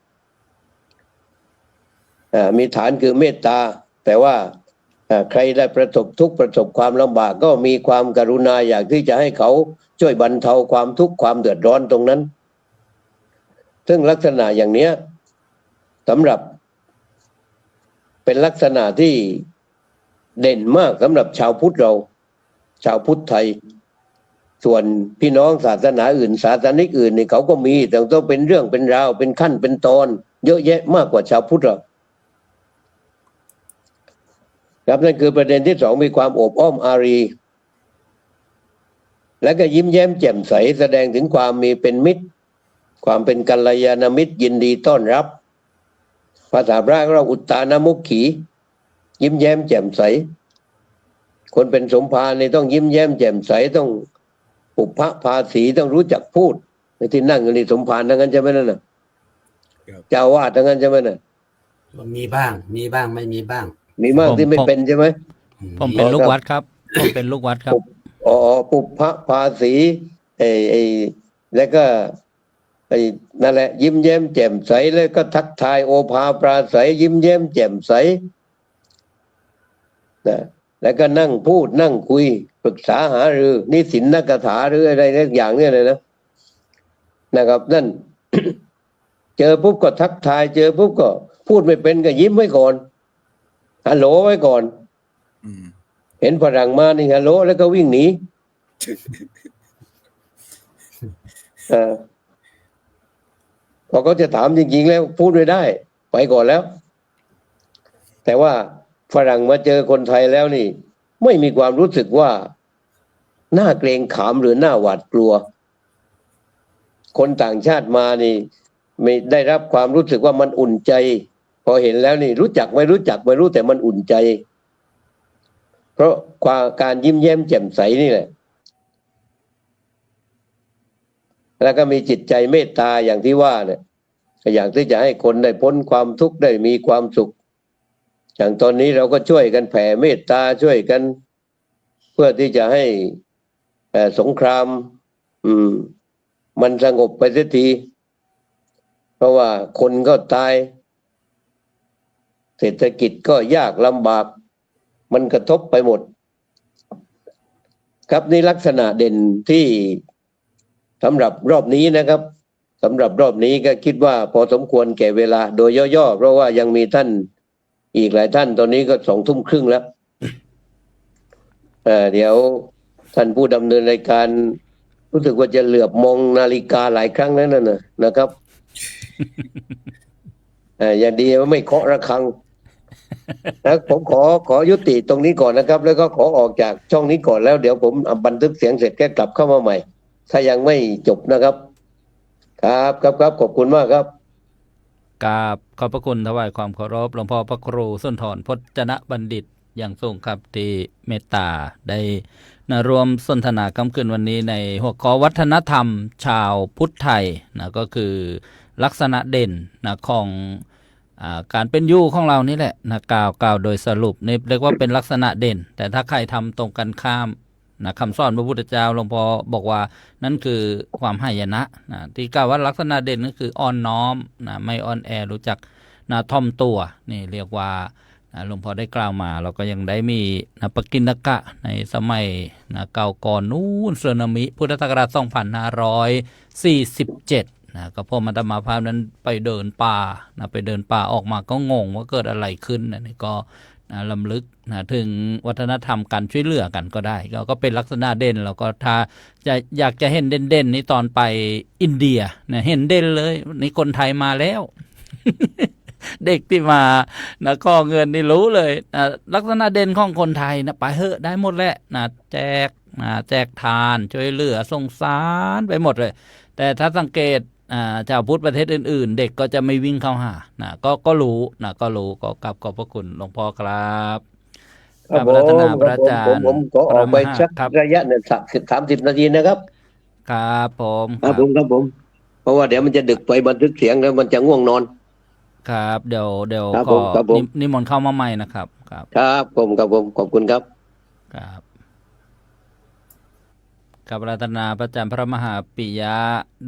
มีฐานคือเมตตาแต่ว่าใครได้ประสบทุกข์ประสบความลำบากก็มีความกรุณาอยากที่จะให้เขาช่วยบรรเทาความทุกข์ความเดือดร้อนตรงนั้นซึ่งลักษณะอย่างเนี้ยสำหรับเป็นลักษณะที่เด่นมากสำหรับชาวพุทธเราชาวพุทธไทยส่วนพี่น้องศาสนาอื่นศาสนิกอื่นนี่เขาก็มีแต่ต้องเป็นเรื่องเป็นราวเป็นขั้นเป็นตอนเยอะแยะมากกว่าชาวพุทธเราครับนั่นคือประเด็นที่2มีความโอบอ้อมอารีและก็ยิ้มแย้มแจ่มใสแสดงถึงความมีเป็นมิตรความเป็นกัลยาณมิตรยินดีต้อนรับภาษาพระเราอุตตานมุขขียิ้มแย้มแจ่มใสคนเป็นสมภารนี่ต้องยิ้มแย้มแจ่มใสต้องปุพพภาษีต้องรู้จักพูด ไอ้ที่นั่งอยู่นี่สมภารทั้งนั้นใช่ไหมนั่นน่ะ ครับ เจ้าอาวาสทั้งนั้นใช่ไหมน่ะ มีบ้างไม่มีบ้าง มีมากที่ไม่เป็นใช่ไหม ผมเป็นลูกวัดครับ ผมเป็นลูกวัดครับ อ๋อปุพพะภาษีไอ้แล้วก็ไอ้นั่นแหละ ยิ้มแย้มแจ่มใสแล้วก็ทักทายโอภาปราศัยยิ้มแย้มแจ่มใสนะแล้วก็นั่งพูดนั่งคุยปรึกษาหารือนิสินนักกถาหรืออะไรสักอย่างเนี่ยเลยนะครับนั่น เจอปุ๊บก็ทักทายเจอปุ๊บก็พูดไม่เป็นก็ยิ้มไว้ก่อนฮัลโหลไว้ก่อน อืม เห็นฝรั่งมานี่ฮัลโหลแล้วก็วิ่งหนีพอเขาจะถามจริงๆแล้วพูดไม่ได้ไปก่อนแล้ว แต่ว่าฝรั่งมาเจอคนไทยแล้วนี่ ไม่มีความรู้สึกว่าน่าเกรงขามหรือน่าหวาดกลัว คนต่างชาติมานี่ไม่ได้รับความรู้สึกว่ามันอุ่นใจ พอเห็นแล้วนี่รู้จักไม่รู้จักไม่รู้แต่มันอุ่นใจ เพราะการยิ้มแย้มแจ่มใสนี่แหละ แล้วก็มีจิตใจเมตตาอย่างที่ว่าเนี่ยอยากที่จะให้คนได้พ้นความทุกข์ได้มีความสุข อย่างตอนนี้เราก็ช่วยกันแผ่เมตตาช่วยกัน เพื่อที่จะให้สงคราม มันสงบไปสักที เพราะว่าคนก็ตาย เศรษฐกิจก็ยากลำบาก มันกระทบไปหมด ครับนี่ลักษณะเด่นที่สำหรับรอบนี้นะครับสำหรับรอบนี้ก็คิดว่าพอสมควรแก่เวลาโดยย่อๆเพราะว่ายังมีท่านอีกหลายท่านตอนนี้ก็20:30แล้วเดี๋ยวท่านผู้ดำเนินรายการรู้สึกว่าจะเหลือบมองนาฬิกาหลายครั้งแล้วนะครับอย่างดีว่าไม่เคาะระฆังนะผมขอยุติตรงนี้ก่อนนะครับแล้วก็ขอออกจากช่องนี้ก่อนแล้วเดี๋ยวผมบันทึกเสียงเสร็จแก้กลับเข้ามาใหม่ถ้ายังไม่จบนะครับครับขอบคุณมากครับ กราบขอบพระคุณถวายความเคารพหลวงพ่อพระครูสุนทรพจนบัณฑิตอย่างสูงครับที่เมตตาได้รวมสนทนาค่ำคืนวันนี้ในหัวข้อวัฒนธรรมชาวพุทธไทยก็คือลักษณะเด่นของการเป็นอยู่ของเรานี่แหละกล่าวโดยสรุปนี่เรียกว่าเป็นลักษณะเด่นแต่ถ้าใครทำตรงกันข้ามคำสอนพระพุทธเจ้าหลวงพ่อบอกว่านั่นคือความหายนะที่กล่าวว่าลักษณะเด่นก็คืออ่อนน้อมไม่อ่อนแอรู้จักท่อมตัวนี่เรียกว่าหลวงพ่อได้กล่าวมาเราก็ยังได้มีปกิณกะในสมัยเก่าก่อนนู้นสึนามิพุทธศักราช2547ก็พ่อมาตมาภาพนั้นไปเดินป่าออกมาก็งงว่าเกิดอะไรขึ้นนี่ก็ลำลึกถึงวัฒนธรรมการช่วยเหลือกันก็ได้ก็เป็นลักษณะเด่นแล้วก็ถ้าอยากจะเห็นเด่นๆนี่ตอนไปอินเดียเห็นเด่นเลยนี่คนไทยมาแล้ว เด็กที่มาก็เงินนี่รู้เลยลักษณะเด่นของคนไทยไปเหอะได้หมดแหละแจกทานช่วยเหลือสงสารไปหมดเลยแต่ถ้าสังเกตชาวพุทธประเทศอื่นๆเด็กก็จะไม่วิ่งเข้าหาก็รู้ก็กลับขอบพระคุณหลวงพ่อครับครับรัตนาพระอาจารย์ผมขอออกไปสักระยะเนี่ย30 นาทีนะครับครับผม ครับผมเพราะว่าเดี๋ยวมันจะดึกไปบันทึกเสียงแล้วมันจะง่วงนอนครับเดี๋ยวขอนิมนต์เข้ามาใหม่นะครับครับผมขอบคุณครับครับรัตนาพระอาจารย์พระมหาปิยะ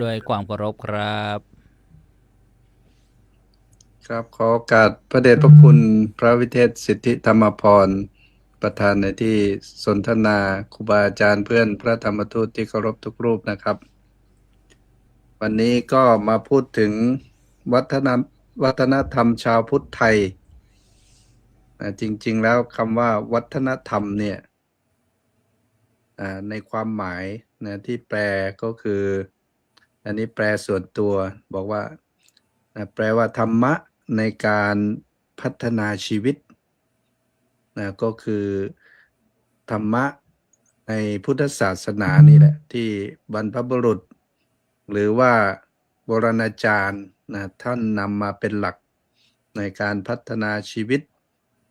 ด้วยความเคารพครับครับขอโอกาสพระเดชพระคุณพระวิเทศสิทธิธรรมพรประธานในที่สนทนาครูบาอาจารย์เพื่อนพระธรรมทูตที่เคารพทุกรูปนะครับวันนี้ก็มาพูดถึงวัฒนธรรมชาวพุทธไทยจริงๆแล้วคำว่าวัฒนธรรมเนี่ยในความหมายที่แปลก็คืออันนี้แปลส่วนตัวบอกว่าแปลว่าธรรมะในการพัฒนาชีวิตก็คือธรรมะในพุทธศาสนานี่แหละที่บรรพบุรุษหรือว่าโบราณอาจารย์ท่านนำมาเป็นหลักในการพัฒนาชีวิต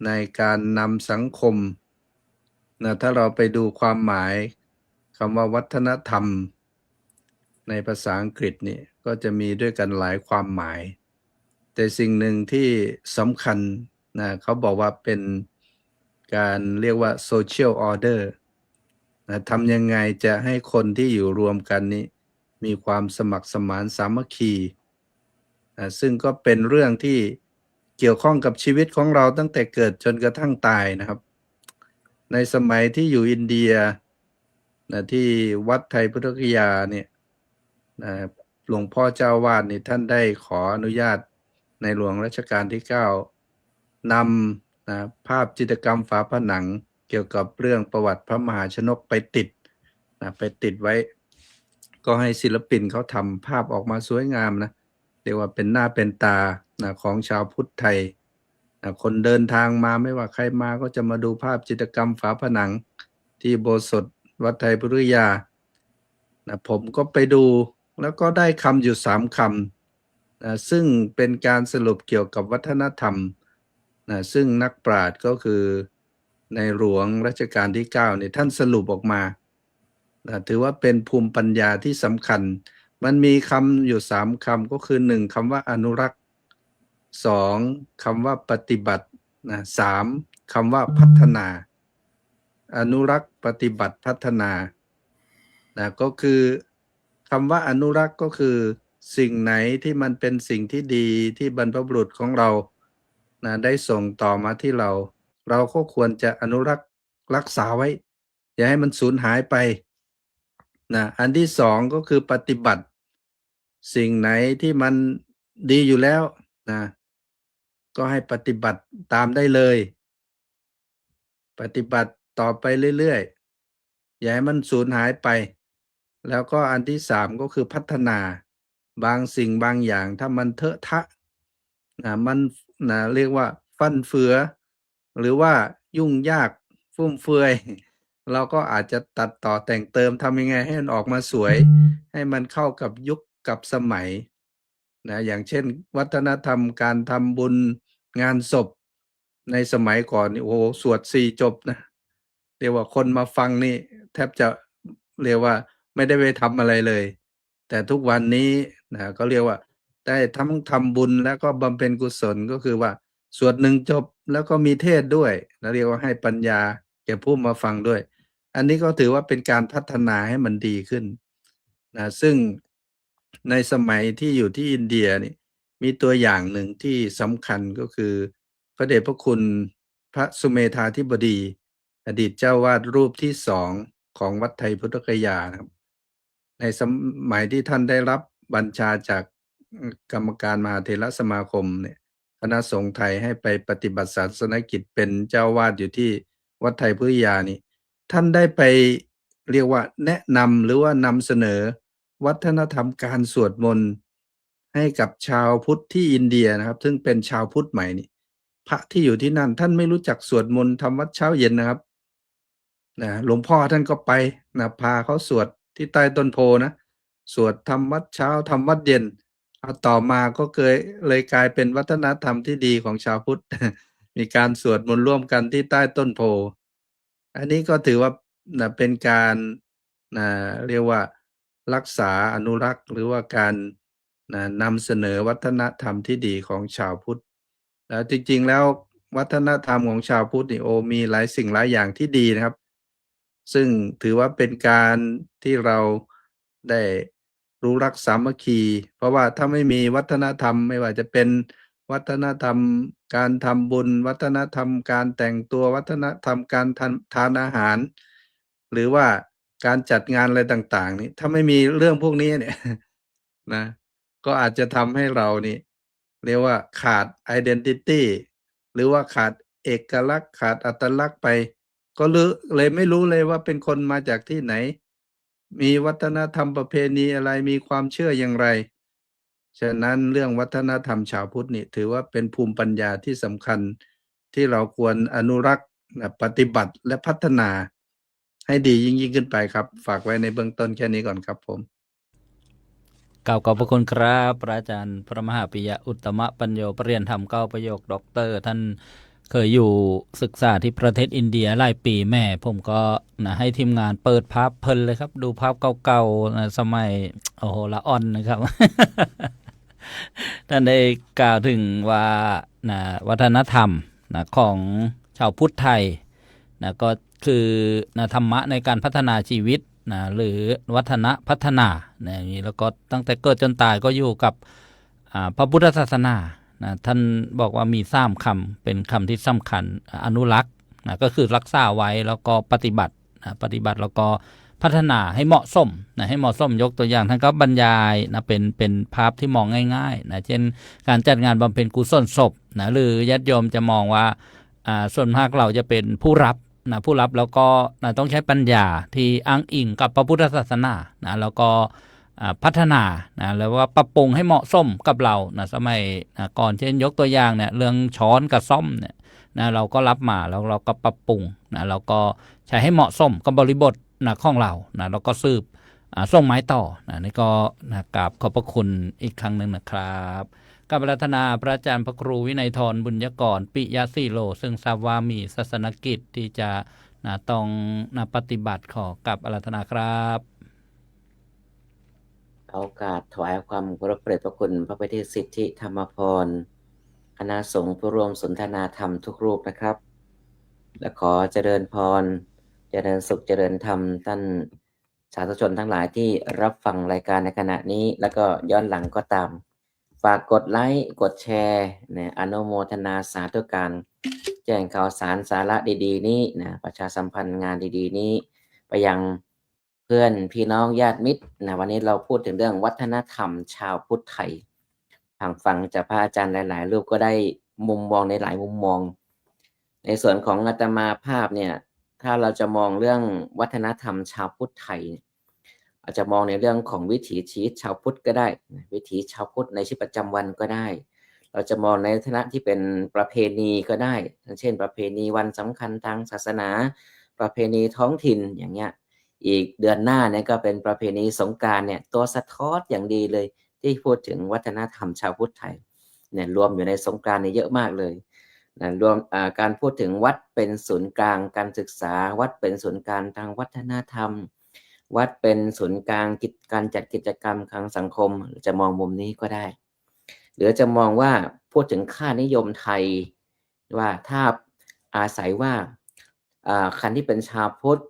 ในการนำสังคมถ้าเราไปดูความหมายคำว่าวัฒนธรรม ในภาษาอังกฤษนี่ก็จะมีด้วยกันหลายความหมาย แต่สิ่งหนึ่งที่สำคัญนะเขาบอกว่าเป็นการเรียกว่า social order นะทำยังไงจะให้คนที่อยู่รวมกันนี้มีความสมัครสมานสามัคคีซึ่งก็เป็นเรื่องที่เกี่ยวข้องกับชีวิตของเราตั้งแต่เกิดจนกระทั่งตายนะครับ ในสมัยที่อยู่อินเดียนะที่วัดไทยพุทธคยาเนี่ยนะหลวงพ่อเจ้าวาดนี่ท่านได้ขออนุญาตในหลวงรัชกาลที่ 9นำนะภาพจิตรกรรมฝาผนังเกี่ยวกับเรื่องประวัติพระมหาชนกไปติดไว้ ก็ให้ศิลปินเขาทำภาพออกมาสวยงามนะเรียกว่าเป็นหน้าเป็นตานะของชาวพุทธไทยนะคนเดินทางมาไม่ว่าใครมาก็จะมาดูภาพจิตรกรรมฝาผนังที่โบสถ์วัดไทยพุทธคยานะผมก็ไปดูแล้วก็ได้คำอยู่3คำนะซึ่งเป็นการสรุปเกี่ยวกับวัฒนธรรมนะซึ่งนักปราชญ์ก็คือในหลวงรัชกาลที่ 9เนี่ยท่านสรุปออกมาถือว่าเป็นภูมิปัญญาที่สำคัญมันมีคำอยู่3คำก็คือ1คำว่าอนุรักษ์2คำว่าปฏิบัตินะ3คำว่าพัฒนาอนุรักษ์ปฏิบัติพัฒนานะก็คือคำว่าอนุรักษ์ก็คือสิ่งไหนที่มันเป็นสิ่งที่ดีที่บรรพบุรุษของเรานะได้ส่งต่อมาที่เราก็ควรจะอนุรักษ์รักษาไว้อย่าให้มันสูญหายไปนะอันที่2ก็คือปฏิบัติสิ่งไหนที่มันดีอยู่แล้วนะก็ให้ปฏิบัติตามได้เลยปฏิบัติต่อไปเรื่อยๆอย่าให้มันสูญหายไปแล้วก็อันที่3ก็คือพัฒนาบางสิ่งบางอย่างถ้ามันเถอะทะนะมันนะเรียกว่าฟั่นเฟือหรือว่ายุ่งยากฟุ่มเฟือยเราก็อาจจะตัดต่อแต่งเติมทำยังไงให้มันออกมาสวยให้มันเข้ากับยุคกับสมัยนะอย่างเช่นวัฒนธรรมการทำบุญงานศพในสมัยก่อนนี่โอ้โหสวด4จบนะเรียกว่าคนมาฟังนี่แทบจะเรียกว่าไม่ได้ไปทำอะไรเลยแต่ทุกวันนี้นะก็เรียกว่าได้ทั้งทำบุญแล้วก็บำเพ็ญกุศลก็คือว่าสวด1จบแล้วก็มีเทศด้วยแล้วเรียกว่าให้ปัญญาแก่ผู้มาฟังด้วยอันนี้ก็ถือว่าเป็นการพัฒนาให้มันดีขึ้นนะซึ่งในสมัยที่อยู่ที่อินเดียนี่มีตัวอย่างหนึ่งที่สำคัญก็คือพระเดชพระคุณพระสุเมธาธิบดีอดีตเจ้าวาดรูปที่2ของวัดไทยพุทธคยานะครับในสมัยที่ท่านได้รับบัญชาจากกรรมการมหาเถรสมาคมเนี่ยคณะสงฆ์ไทยให้ไปปฏิบัติศาสนกิจเป็นเจ้าวาดอยู่ที่วัดไทยพุทธคยานี่ท่านได้ไปเรียกว่าแนะนำหรือว่านำเสนอวัฒนธรรมการสวดมนต์ให้กับชาวพุทธที่อินเดียนะครับซึ่งเป็นชาวพุทธใหม่นี่พระที่อยู่ที่นั่นท่านไม่รู้จักสวดมนต์ทำวัดเช้าเย็นนะครับนะหลวงพ่อท่านก็ไปนะพาเขาสวดที่ใต้ต้นโพนะสวดทำวัดเช้าทำวัดเย็นต่อมาก็เลยกลายเป็นวัฒนธรรมที่ดีของชาวพุทธ มีการสวดมนต์ร่วมกันที่ใต้ต้นโพอันนี้ก็ถือว่าเป็นการเรียกว่ารักษาอนุรักษ์หรือว่าการนำเสนอวัฒนธรรมที่ดีของชาวพุทธจริงๆแล้ววัฒนธรรมของชาวพุทธนี่มีหลายสิ่งหลายอย่างที่ดีนะครับซึ่งถือว่าเป็นการที่เราได้รู้รักสามัคคีเพราะว่าถ้าไม่มีวัฒนธรรมไม่ว่าจะเป็นวัฒนธรรมการทำบุญวัฒนธรรมการแต่งตัววัฒนธรรมการทานอาหารหรือว่าการจัดงานอะไรต่างๆนี่ถ้าไม่มีเรื่องพวกนี้เนี่ยนะก็อาจจะทำให้เรานี่เรียกว่าขาด identity หรือว่าขาดเอกลักษณ์ขาดอัตลักษณ์ไปก็เลยไม่รู้เลยว่าเป็นคนมาจากที่ไหนมีวัฒนธรรมประเพณีอะไรมีความเชื่ออย่างไรฉะนั้นเรื่องวัฒนธรรมชาวพุทธนี่ถือว่าเป็นภูมิปัญญาที่สำคัญที่เราควรอนุรักษ์ปฏิบัติและพัฒนาให้ดียิ่งขึ้นไปครับฝากไว้ในเบื้องต้นแค่นี้ก่อนครับผมกล่าวขอบพระคุณครับพระอาจารย์พระมหาปิยะอุตตมะปัญโยปรริยนธรรม9ประโยคด็อกเตอร์ท่าน เคยอยู่ศึกษาที่ประเทศอินเดียหลายปีแม่ผมก็ให้ทีมงานเปิดภาพเพลินเลยครับ ดูภาพเก่าๆนะสมัยโอ้โหละอ่อนนะครับ ท่านได้กล่าวถึงว่าวัฒนธรรมของชาวพุทธไทยก็คือธรรมะในการพัฒนาชีวิตหรือวัฒนพัฒนาอย่างนี้แล้วก็ตั้งแต่เกิดจนตายก็อยู่กับพระพุทธศาสนาท่านบอกว่ามี3คำเป็นคำที่สำคัญอนุรักษ์ก็คือรักษาไว้แล้วก็ปฏิบัติแล้วก็พัฒนาให้เหมาะสมให้เหมาะสมยกตัวอย่างท่านก็บรรยายเป็นภาพที่มองง่ายๆเช่นการจัดงานบำเพ็ญกุศลศพหรือญาติโยมจะมองว่าส่วนมากเราจะเป็นผู้รับแล้วก็ต้องใช้ปัญญาที่อ้างอิงกับพระพุทธศาสนาแล้วก็พัฒนาแล้วว่าปรับปรุงให้เหมาะสมกับเราสมัยก่อนเช่นยกตัวอย่างเรื่องช้อนกับซ่อมเนี่ยเราก็รับมาแล้วเราก็ปรับปรุงเราก็ใช้ให้เหมาะสมกับบริบทของเราแล้วก็สืบส่งไม้ต่อนี่ก็กราบขอบพระคุณอีกครั้งหนึ่งนะครับกับรัตนาพระอาจารย์พระครูวินัยธรบุญยกรปิยสีโลซึ่งทราบว่ามีศาสนกิจที่จะต้องปฏิบัติขอกับอาราธนาครับโอกาสถวายความเคารพพระคุณพระพุทธสิทธิธรรมพรคณะสงฆ์ผู้ร่วมสนทนาธรรมทุกรูปนะครับและขอเจริญพรเจริญสุขเจริญธรรมท่านสาธุชนทั้งหลายที่รับฟังรายการในขณะนี้แล้วก็ย้อนหลังก็ตามฝากกดไลค์กดแชร์อนุโมทนาสาธุการแจ้งข่าวสารสาระดีๆนี้ประชาสัมพันธ์งานดีๆนี้ไปยังเพื่อนพี่น้องญาติมิตรวันนี้เราพูดถึงเรื่องวัฒนธรรมชาวพุทธไทยฟังจากพระอาจารย์หลายๆรูปก็ได้มุมมองในหลายมุมมองในส่วนของอาตมาภาพเนี่ยถ้าเราจะมองเรื่องวัฒนธรรมชาวพุทธไทยอาจจะมองในเรื่องของวิถีชีวิตชาวพุทธก็ได้วิถีชาวพุทธในชีวิตประจำวันก็ได้เราจะมองในฐานะที่เป็นประเพณีก็ได้เช่นประเพณีวันสำคัญทางศาสนาประเพณีท้องถิ่นอย่างเงี้ยอีกเดือนหน้าเนี่ยก็เป็นประเพณีสงกรานต์เนี่ยตัวสะท้อนอย่างดีเลยที่พูดถึงวัฒนธรรมชาวพุทธไทยเนี่ยรวมอยู่ในสงกรานต์เนี่ยเยอะมากเลยรวมการพูดถึงวัดเป็นศูนย์กลางการศึกษาวัดเป็นศูนย์กลางทางวัฒนธรรมวัดเป็นศูนย์กลางการจัดกิจกรรมทางสังคมจะมองมุมนี้ก็ได้หรือจะมองว่าพูดถึงค่านิยมไทยว่าถ้าอาศัยว่าคันที่เป็นชาวพุทธ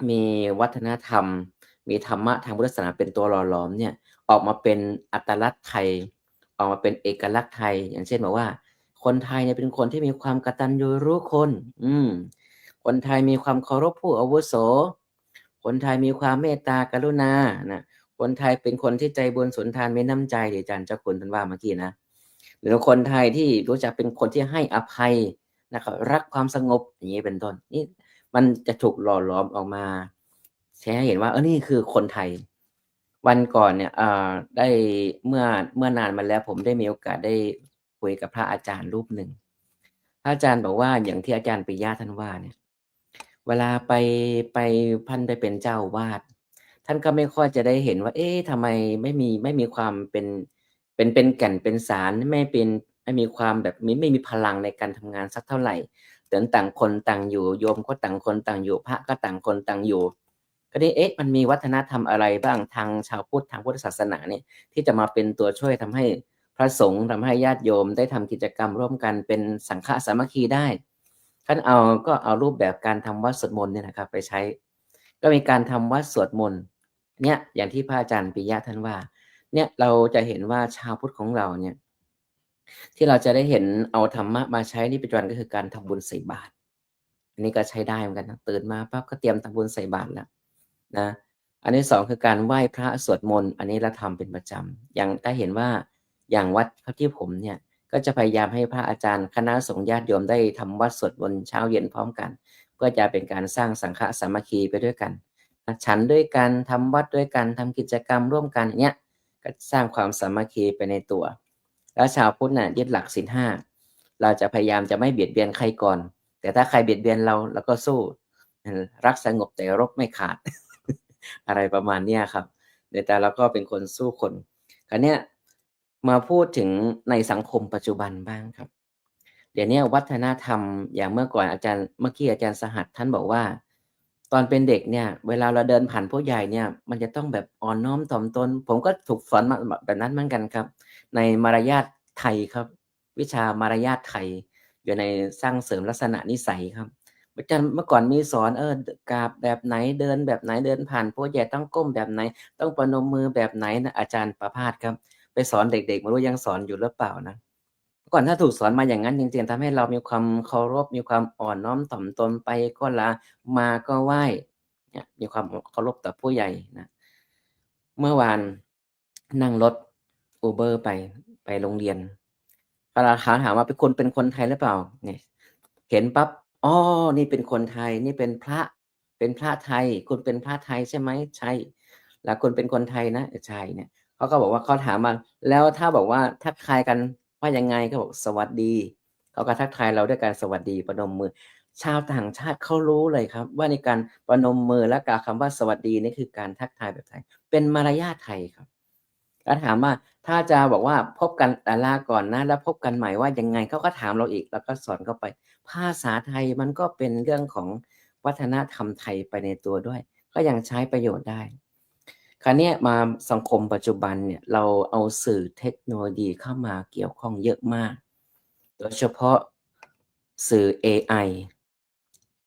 มีวัฒนธรรมมีธรรมะทางพุทธศาสนาเป็นตัวหล่อหลอมเนี่ยออกมาเป็นอัตลักษณ์ไทยออกมาเป็นเอกลักษณ์ไทยอย่างเช่นบอกว่าคนไทยเนี่ยเป็นคนที่มีความกตัญญูรู้คนคนไทยมีความเคารพผู้อาวุโสคนไทยมีความเมตตากรุณาคนไทยเป็นคนที่ใจบุญสุนทานมีน้ำใจที่อาจารย์เจ้าคุณท่านว่าเมื่อกี้นะหรือคนไทยที่รู้จักเป็นคนที่ให้อภัยนะครับรักความสงบอย่างนี้เป็นต้นนี่มันจะถูกหล่อหลอมออกมาแสดงให้เห็นว่านี่คือคนไทยวันก่อนเนี่ยได้เมื่อนานมาแล้วผมได้มีโอกาสได้คุยกับพระอาจารย์รูปหนึ่งพระอาจารย์บอกว่าอย่างที่อาจารย์ปิยะท่านว่าเนี่ยเวลาไปท่านได้เป็นเจ้าวาดท่านก็ไม่ค่อยจะได้เห็นว่าทำไมไม่มีความเป็นแก่นเป็นสารไม่มีความแบบไม่มีพลังในการทำงานสักเท่าไหร่ต่างคนต่างอยู่โยมก็ต่างคนต่างอยู่พระก็ต่างคนต่างอยู่ก็นี่มันมีวัฒนธรรมอะไรบ้างทางชาวพุทธทางพุทธศาสนาเนี่ยที่จะมาเป็นตัวช่วยทำให้พระสงฆ์ทำให้ญาติโยมได้ทำกิจกรรมร่วมกันเป็นสังฆสามัคคีได้ท่านก็เอารูปแบบการทำวัดสวดมนต์เนี่ยนะครับไปใช้ก็มีการทำวัดสวดมนต์เนี่ยอย่างที่พระอาจารย์ปิยะท่านว่าเนี่ยเราจะเห็นว่าชาวพุทธของเราเนี่ยที่เราจะได้เห็นเอาธรรมะมาใช้ในปัจจุบันก็คือการทำบุญใส่บาตรอันนี้ก็ใช้ได้เหมือนกันตื่นมาปั๊บก็เตรียมทำบุญใส่บาตรแล้วนะอันที่2คือการไหว้พระสวดมนต์อันนี้เราทำเป็นประจำอย่างถ้าเห็นว่าอย่างวัดที่ผมเนี่ยก็จะพยายามให้พระอาจารย์คณะสงฆ์ญาติโยมได้ทำวัดสวดมนต์เช้าเย็นพร้อมกันเพื่อจะเป็นการสร้างสังฆสามัคคีไปด้วยกันฉันด้วยกันทำวัดด้วยกันทำกิจกรรมร่วมกันเนี่ยก็สร้างความสามัคคีไปในตัวแล้วชาวพุทธเนี่ยยึดหลักศีล 5เราจะพยายามจะไม่เบียดเบียนใครก่อนแต่ถ้าใครเบียดเบียนเราก็สู้รักสงบแต่รบไม่ขาด อะไรประมาณนี้ครับแต่เราก็เป็นคนสู้คนคราวนี้มาพูดถึงในสังคมปัจจุบันบ้างครับ เดี๋ยวนี้วัฒนธรรมอย่างเมื่อก่อนเมื่อกี้อาจารย์สหัสท่านบอกว่า ตอนเป็นเด็กเนี่ยเวลาเราเดินผ่านผู้ใหญ่เนี่ยมันจะต้องแบบอ่อนน้อมถ่อมตนผมก็ถูกสอนมาแบบนั้นเหมือนกันครับในมารยาทไทยครับวิชามารยาทไทยอยู่ในสร้างเสริมลักษณะนิสัยครับอาจารย์เมื่อก่อนมีสอนกราบแบบไหนเดินแบบไหนเดินผ่านผู้ใหญ่ต้องก้มแบบไหนต้องประนมมือแบบไหนนะอาจารย์ประภาสครับไปสอนเด็กๆไม่รู้ยังสอนอยู่หรือเปล่านะก่อนถ้าถูกสอนมาอย่างนั้นจริงๆทำให้เรามีความเคารพมีความอ่อนน้อมถ่อมตนไปก็ลามาก็ไหว้เนี่ยมีความเคารพต่อผู้ใหญ่นะเมื่อวานนั่งรถอูเบอร์ไปโรงเรียนเวลาถามว่าเป็นคนไทยหรือเปล่าเนี่ยเห็นปั๊บอ๋อนี่เป็นคนไทยนี่เป็นพระไทยคุณเป็นพระไทยใช่ไหมใช่แล้วคุณเป็นคนไทยนะใช่เนี่ยเขาก็บอกว่าเขาถามมาแล้วถ้าบอกว่าทักทายกันว่ายังไงเขาบอกสวัสดีเขาก็ทักทายเราด้วยการสวัสดีประนมมือชาวต่างชาติเขารู้เลยครับว่าในการประนมมือและกล่าวคำว่าสวัสดีนี่คือการทักทายแบบไทยเป็นมารยาทไทยครับแล้วถามว่าถ้าจะบอกว่าพบกันลาก่อนนะแล้วพบกันใหม่ว่ายังไงเขาก็ถามเราอีกแล้วก็สอนเข้าไปภาษาไทยมันก็เป็นเรื่องของวัฒนธรรมไทยไปในตัวด้วยก็ยังใช้ประโยชน์ได้คราวนี้มาสังคมปัจจุบันเนี่ยเราเอาสื่อเทคโนโลยีเข้ามาเกี่ยวข้องเยอะมากโดยเฉพาะสื่อ AI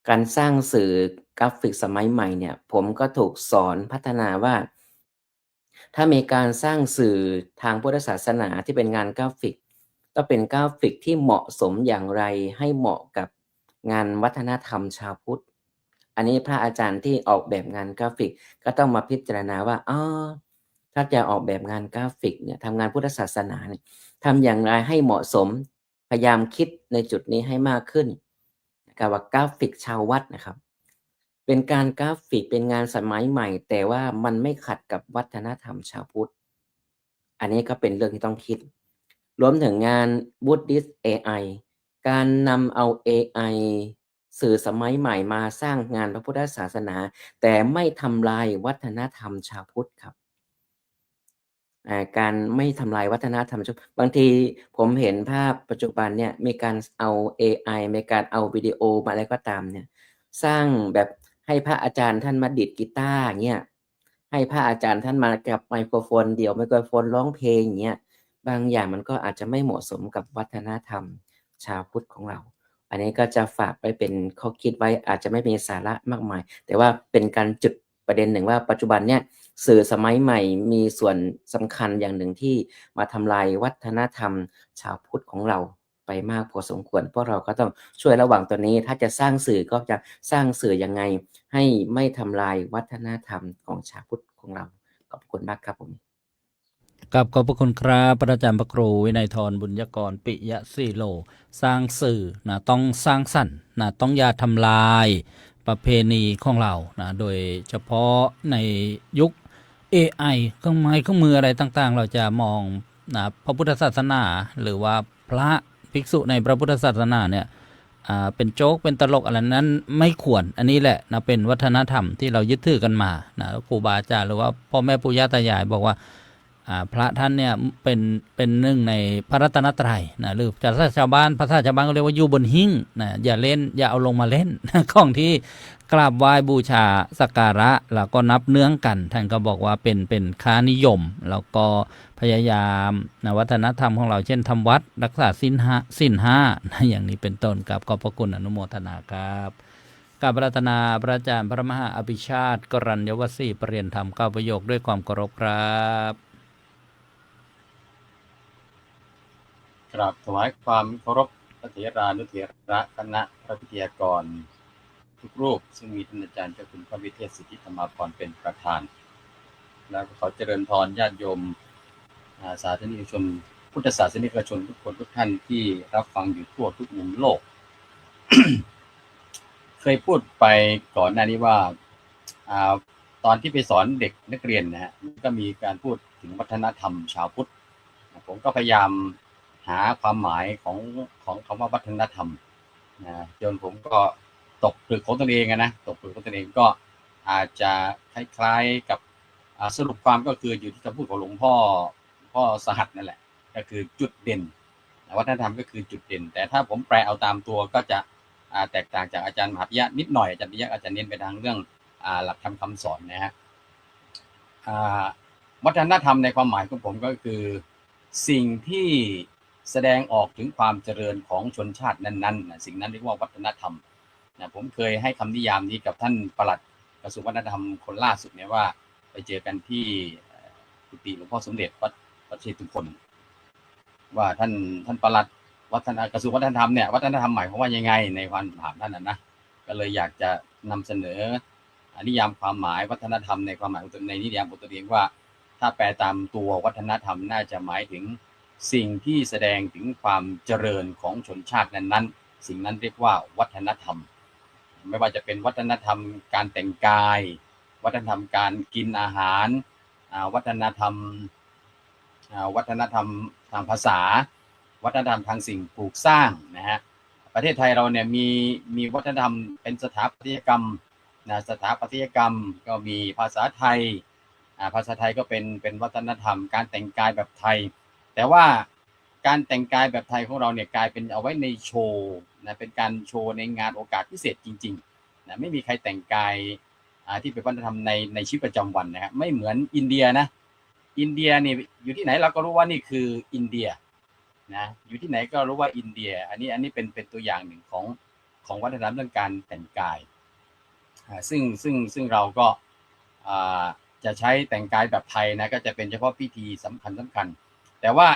การสร้างสื่อกราฟิกสมัยใหม่เนี่ยผมก็ถูกสอนพัฒนาว่าถ้ามีการสร้างสื่อทางพุทธศาสนาที่เป็นงานกราฟิกก็เป็นกราฟิกที่เหมาะสมอย่างไรให้เหมาะกับงานวัฒนธรรมชาวพุทธอันนี้พระอาจารย์ที่ออกแบบงานกราฟิกก็ต้องมาพิจารณาว่าถ้าจะออกแบบงานกราฟิกเนี่ยทำงานพุทธศาสนาเนี่ยทำอย่างไรให้เหมาะสมพยายามคิดในจุดนี้ให้มากขึ้นกับว่ากราฟิกชาววัดนะครับเป็นการกราฟิกเป็นงานสมัยใหม่แต่ว่ามันไม่ขัดกับวัฒนธรรมชาวพุทธอันนี้ก็เป็นเรื่องที่ต้องคิดรวมถึงงาน Buddhist AI การนำเอา AI สื่อสมัยใหม่มาสร้างงานพระพุทธศาสนาแต่ไม่ทำลายวัฒนธรรมชาวพุทธครับการไม่ทำลายวัฒนธรรมบางทีผมเห็นภาพปัจจุบันเนี่ยมีการเอา AI มีการเอาวิดีโอมาอะไรก็ตามเนี่ยสร้างแบบให้พระอาจารย์ท่านมาดีดกีตาร์เงี้ยให้พระอาจารย์ท่านมากับไมโครโฟนเดี่ยวไมโครโฟนร้องเพลงอย่างเงี้ยบางอย่างมันก็อาจจะไม่เหมาะสมกับวัฒนธรรมชาวพุทธของเราอันนี้ก็จะฝากไว้เป็นข้อคิดไว้อาจจะไม่มีสาระมากมายแต่ว่าเป็นการจุดประเด็นหนึ่งว่าปัจจุบันเนี่ยสื่อสมัยใหม่มีส่วนสำคัญอย่างหนึ่งที่มาทำลายวัฒนธรรมชาวพุทธของเราไปมากพอสมควรเพราะเราก็ต้องช่วยระหว่างตัวนี้ถ้าจะสร้างสื่อก็จะสร้างสื่อยังไงให้ไม่ทำลายวัฒนธรรมของชาวพุทธของเราขอบคุณมากครับผมกับขอบพระคุณครับพระอาจารย์พระครูวินัยธรบุญยกรปิยะสีโลสร้างสื่อนะต้องสร้างสรรค์นะต้องอย่าทำลายประเพณีของเรานะโดยเฉพาะในยุค AI เครื่องไม้เครื่องมืออะไรต่างๆเราจะมองนะพระพุทธศาสนาหรือว่าพระภิกษุในพระพุทธศาสนาเนี่ยเป็นโจ๊กเป็นตลกอะไรนั้นไม่ควรอันนี้แหละนะเป็นวัฒนธรรมที่เรายึดถือกันมานะครูบาอาจารย์หรือว่าพ่อแม่ปู่ย่าตายายบอกว่าพระท่านเนี่ยเป็นหนึ่งในพระรัตนตรัยนะหรือภาษาชาวบ้านก็เรียกว่าอยู่บนหิ้งนะอย่าเล่นอย่าเอาลงมาเล่น ของที่กราบไหว้บูชาสักการะแล้วก็นับเนื่องกันท่านก็บอกว่าเป็นค่านิยมแล้วก็พยายามนะวัฒนธรรมของเราเช่นทำวัดรักษาศีลห้านะอย่างนี้เป็นต้นกับขอบพระคุณอนุโมทนาครับกราบรัตนาพระอาจารย์พระมหาอภิชาติกรัญยวสีเปลี่ยนธรรม9ประโยคด้วยความเคารพครับกราบถวายความเคารพพระเถรานุเถระคณะพระวิทยากรทุกรูปซึ่งมีท่านอาจารย์เจ้าคุณพระวิเทศสิทธิธรรมาภรณ์เป็นประธานแล้วก็ขอเจริญพรญาติโยมสาธนิกชนพุทธศาสนิกชนทุกคนทุกท่านที่รับฟังอยู่ทั่วทุกมุมโลก เคยพูดไปก่อนหน้านี้ว่าตอนที่ไปสอนเด็กนักเรียนนะฮะก็มีการพูดถึงวัฒนธรรมชาวพุทธผมก็พยายามหาความหมายของคำว่าวัฒนธรรมจนผมก็ตกผลึกของตัวเองนะตกผลึกของตัวเองก็อาจจะคล้ายๆกับสรุปความก็คืออยู่ที่คำพูดของหลวงพ่อสหัสนั่นแหละก็คือจุดเด่น วัฒนธรรมก็คือจุดเด่นแต่ถ้าผมแปลเอาตามตัวก็จะแตกต่างจากอาจารย์มหาปิยะนิดหน่อยอาจารย์ปิยะอาจจะเน้นไปทางเรื่องหลักธรรมคำสอนนะฮะวัฒนธรรมในความหมายของผมก็คือสิ่งที่แสดงออกถึงความเจริญของชนชาตินั้นๆสิ่งนั้นเรียกว่าวัฒนธรรมผมเคยให้คำนิยามนี้กับท่านปลัดกระทรวงวัฒนธรรมคนล่าสุดเนี่ยว่าไปเจอกันที่กุฏิหลวงพ่อสมเด็จวัดเชตุพนว่าท่านปลัดกระทรวงวัฒนธรรมเนี่ยวัฒนธรรมหมายความว่ายังไงในความถามท่านนะก็เลยอยากจะนำเสนอนิยามความหมายวัฒนธรรมในความหมายในนิยามของตัวเองว่าถ้าแปลตามตัววัฒนธรรมน่าจะหมายถึงสิ่งที่แสดงถึงความเจริญของชนชาตินั้นๆสิ่งนั้นเรียกว่าวัฒนธรรมไม่ว่าจะเป็นวัฒนธรรมการแต่งกายวัฒนธรรมการกินอาหารวัฒนธรรมทางภาษาวัฒนธรรมทางสิ่งปลูกสร้างนะฮะประเทศไทยเราเนี่ยมีวัฒนธรรมเป็นสถาปัตยกรรมสถาปัตยกรรมก็มีภาษาไทยภาษาไทยก็เป็นวัฒนธรรมการแต่งกายแบบไทยแต่ว่าการแต่งกายแบบไทยของเราเนี่ยกลายเป็นเอาไว้ในโชว์เป็นการโชว์ในงานโอกาสพิเศษจริงๆไม่มีใครแต่งกายที่เป็นวัฒนธรรมในชีวิตประจำวันนะครับไม่เหมือนอินเดียนะอินเดียนี่อยู่ที่ไหนเราก็รู้ว่านี่คืออินเดียนะอยู่ที่ไหนก็รู้ว่าอินเดียอันนี้เป็นตัวอย่างหนึ่งของวัฒนธรรมเรื่องการแต่งกายซึ่งเราก็จะใช้แต่งกายแบบไทยนะก็จะเป็นเฉพาะพิธีสำคัญแต่ว่า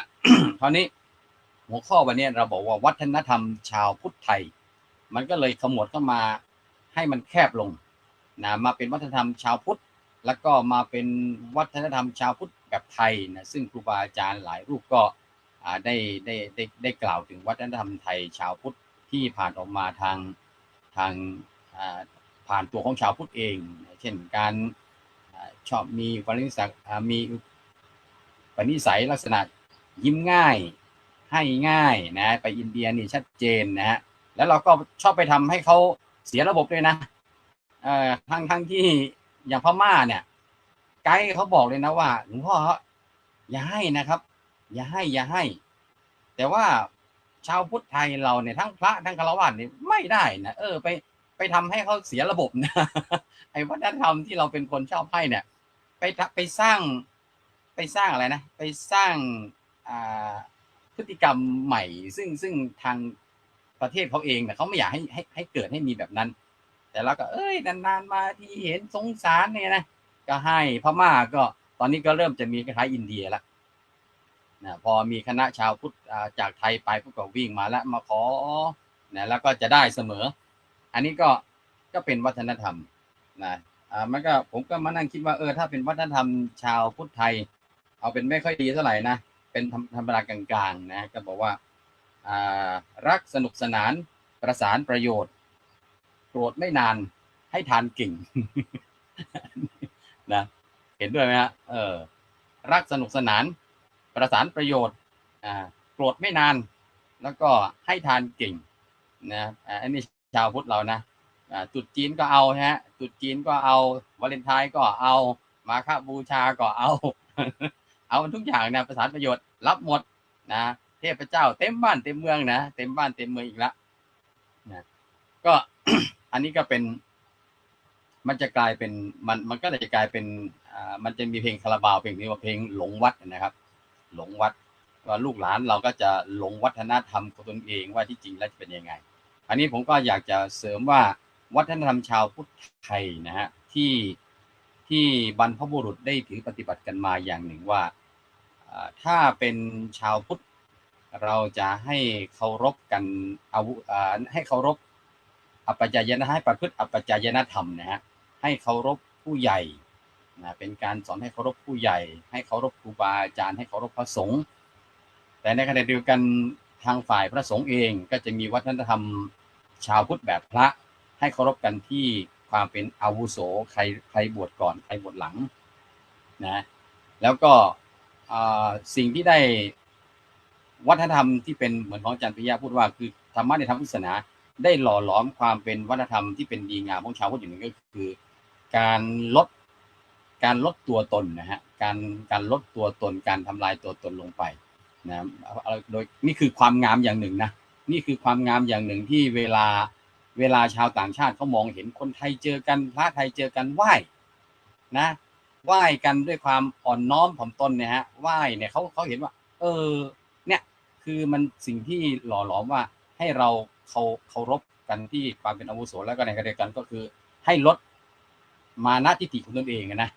คราวนี้หัวข้อวันนี้เราบอกว่าวัฒนธรรมชาวพุทธไทยมันก็เลยขมวดเข้ามาให้มันแคบลงนะมาเป็นวัฒนธรรมชาวพุทธแล้วก็มาเป็นวัฒนธรรมชาวพุทธแบบไทยนะซึ่งครูบาอาจารย์หลายรูปก็ได้กล่าวถึงวัฒนธรรมไทยชาวพุทธที่ผ่านออกมาทางผ่านตัวของชาวพุทธเองเช่นการชอบมีปณิสัยลักษณะยิ้มง่ายให้ง่ายนะไปอินเดียนี่ชัดเจนนะฮะแล้วเราก็ชอบไปทำให้เขาเสียระบบด้วยนะทั้งที่อย่างพม่าเนี่ยไกด์เขาบอกเลยนะว่าหลวงพ่ออย่าให้นะครับอย่าให้แต่ว่าชาวพุทธไทยเราเนี่ยทั้งพระทั้งฆราวาสเนี่ยไม่ได้นะไปทำให้เขาเสียระบบนะไอ้วัฒนธรรมที่เราเป็นคนชอบให้เนี่ยไปสร้างอะไรนะไปสร้างพฤติกรรมใหม่ซึ่งทางประเทศเขาเองเนี่ยเขาไม่อยากให้เกิดให้มีแบบนั้นแต่เราก็นานๆมาที่เห็นสงสารเนี่ยนะก็ให้พม่าก็ตอนนี้ก็เริ่มจะมีคล้ายอินเดียแล้วนะพอมีคณะชาวพุทธจากไทยไปพวกก็วิ่งมาแล้วมาขอนะแล้วก็จะได้เสมออันนี้ก็เป็นวัฒนธรรมนะมันก็ผมก็มานั่งคิดว่าถ้าเป็นวัฒนธรรมชาวพุทธไทยเอาเป็นไม่ค่อยดีเท่าไหร่นะเป็นธรรมดากลางๆนะก็บอกว่ารักสนุกสนานประสานประโยชน์โกรธไม่นานให้ทานเก่ง นะเห็นด้วยไหมฮะรักสนุกสนานประสานประโยชน์โกรธไม่นานแล้วก็ให้ทานเก่งนะอันนี้ชาวพุทธเรานะตรุษจีนก็เอาฮะตรุษจีนก็เอาวาเลนไทน์ก็เอามาฆบูชาก็เอา เอาทุกอย่างนะประสานประโยชน์รับหมดนะเทพเจ้าเต็มบ้านเต็มเมืองนะเต็มบ้านเต็มเมืองอีกแล้วนะก็ อันนี้ก็เป็นมันจะกลายเป็นมันก็จะกลายเป็นมันจะมีเพลงคาราบาวเพลงนี้ว่าเพลงหลงวัดนะครับหลงวัดว่าลูกหลานเราก็จะหลงวัฒนธรรมของตนเองว่าที่จริงแล้วจะเป็นยังไงอันนี้ผมก็อยากจะเสริมว่าวัฒนธรรมชาวพุทธไทยนะฮะที่บรรพบุรุษได้ถือปฏิบัติกันมาอย่างหนึ่งว่าถ้าเป็นชาวพุทธเราจะให้เคารพกันให้เคารพอัปปจายนะให้ประพฤติอัปปจายนธรรมนะฮะให้เคารพผู้ใหญ่นะเป็นการสอนให้เคารพผู้ใหญ่ให้เคารพครูบาอาจารย์ให้เคารพพระสงฆ์แต่ในขณะเดียวกันทางฝ่ายพระสงฆ์เองก็จะมีวัฒนธรรมชาวพุทธแบบพระให้เคารพกันที่ความเป็นอาวุโสใครบวชก่อนใครบวชหลังนะแล้วก็สิ่งที่ได้วัฒนธรรมที่เป็นเหมือนของอาจารย์ปิยะพูดว่าคือธรรมะในทางพุทธศาสนาได้หล่อหลอมความเป็นวัฒนธรรมที่เป็นดีงามของชาวพุทธอย่างหนึ่งก็คือการลดตัวตนนะฮะการลดตัวตนการทำลายตัวตนลงไป นะโดยนี่คือความงามอย่างหนึ่งนะนี่คือความงามอย่างหนึ่งที่เวลาชาวต่างชาติเขามองเห็นคนไทยเจอกันพระไทยเจอกันไหว้นะไหว้กันด้วยความอ่อนน้อมถ่อมตนเนี่ยฮะไหว้เนี่ยเขาเห็นว่าเนี่ยคือมันสิ่งที่หล่อหลอมว่าให้เราเคารพกันที่ความเป็นอาวุโสแล้วก็ในขณะเดียวกันก็คือให้ลดมานะทิฏฐิของตนเองนะ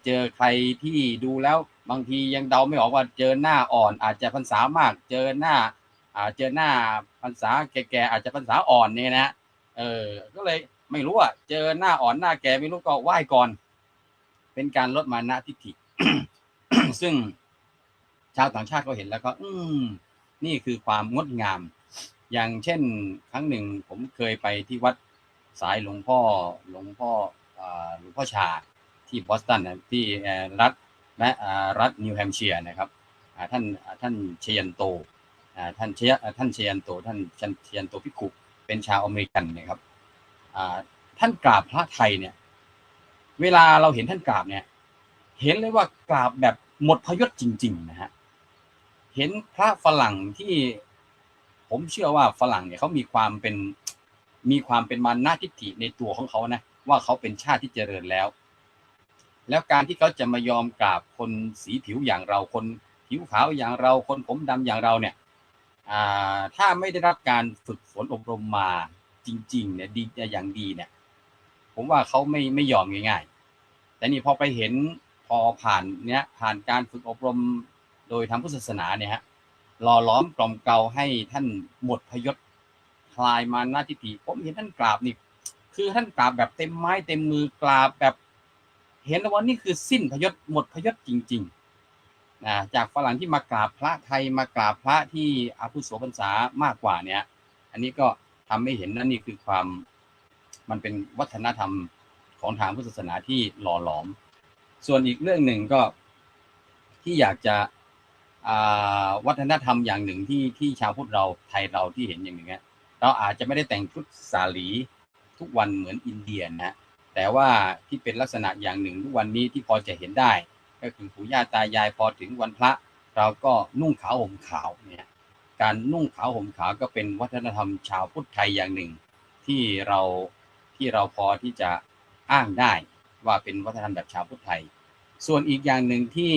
เจอใครที่ดูแล้วบางทียังเดาไม่ออกว่าเจอหน้าอ่อนอาจจะพรรษามากเจอหน้าพรรษาแก่ๆอาจจะพรรษาอ่อนเนี่ยนะก็เลยไม่รู้ว่าเจอหน้าอ่อนหน้าแก่ไม่รู้ก็ไหว้ก่อนเป็นการลดมานะทิฏฐิ ซึ่งชาวต่างชาติเขาเห็นแล้วก็นี่คือความงดงามอย่างเช่นครั้งหนึ่งผมเคยไปที่วัดสายหลวงพ่อชาที่บอสตันนะที่รัฐนิวแฮมป์เชียร์นะครับท่านเชยันโตท่านเชยันโตภิกขุเป็นชาวอเมริกันนะครับท่านกราบพระไทยเนี่ยเวลาเราเห็นท่านกราบเนี่ยเห็นเลยว่ากราบแบบหมดพยศจริงๆนะฮะเห็นพระฝรั่งที่ผมเชื่อว่าฝรั่งเนี่ยเขามีความเป็นมานะทิฏฐิในตัวของเขานะว่าเขาเป็นชาติที่เจริญแล้วการที่เขาจะมายอมกราบคนสีผิวอย่างเราคนผิวขาวอย่างเราคนผมดำอย่างเราเนี่ยถ้าไม่ได้รับการฝึกฝนอบรมมาจริงๆเนี่ยดีอย่างดีเนี่ยผมว่าเขาไม่ยอมง่ายๆแต่นี่พอไปเห็นพอผ่านการฝึกอบรมโดยทางพุทธศาสนาเนี่ยฮะหล่อหลอมกล่อมเกลาให้ท่านหมดพยศคลายมานะทิฏฐิผมเห็นท่านกราบนี่คือท่านกราบแบบเต็มไม้เต็มมือกราบแบบเห็นว่านี่คือสิ้นพยศหมดพยศจริงๆจากฝรั่งที่มากราบพระไทยมากราบพระที่อาวุโสพรรษามากกว่าเนี่ยอันนี้ก็ทำให้เห็นนั่นนี่คือความมันเป็นวัฒนธรรมของทางพุทธศาสนาที่หล่อหลอมส่วนอีกเรื่องหนึ่งก็ที่อยากจะวัฒนธรรมอย่างหนึ่งที่ชาวพุทธเราไทยเราที่เห็นอย่างหนึ่งเราอาจจะไม่ได้แต่งชุดสาลีทุกวันเหมือนอินเดียนะแต่ว่าที่เป็นลักษณะอย่างหนึ่งทุกวันนี้ที่พอจะเห็นได้ก็คือปู่ย่าตายายพอถึงวันพระเราก็นุ่งขาวห่มขาวเนี่ยการนุ่งขาวห่มขาวก็เป็นวัฒนธรรมชาวพุทธไทยอย่างหนึ่งที่เราพอที่จะอ้างได้ว่าเป็นวัฒนธรรมแบบชาวพุทธไทยส่วนอีกอย่างหนึ่งที่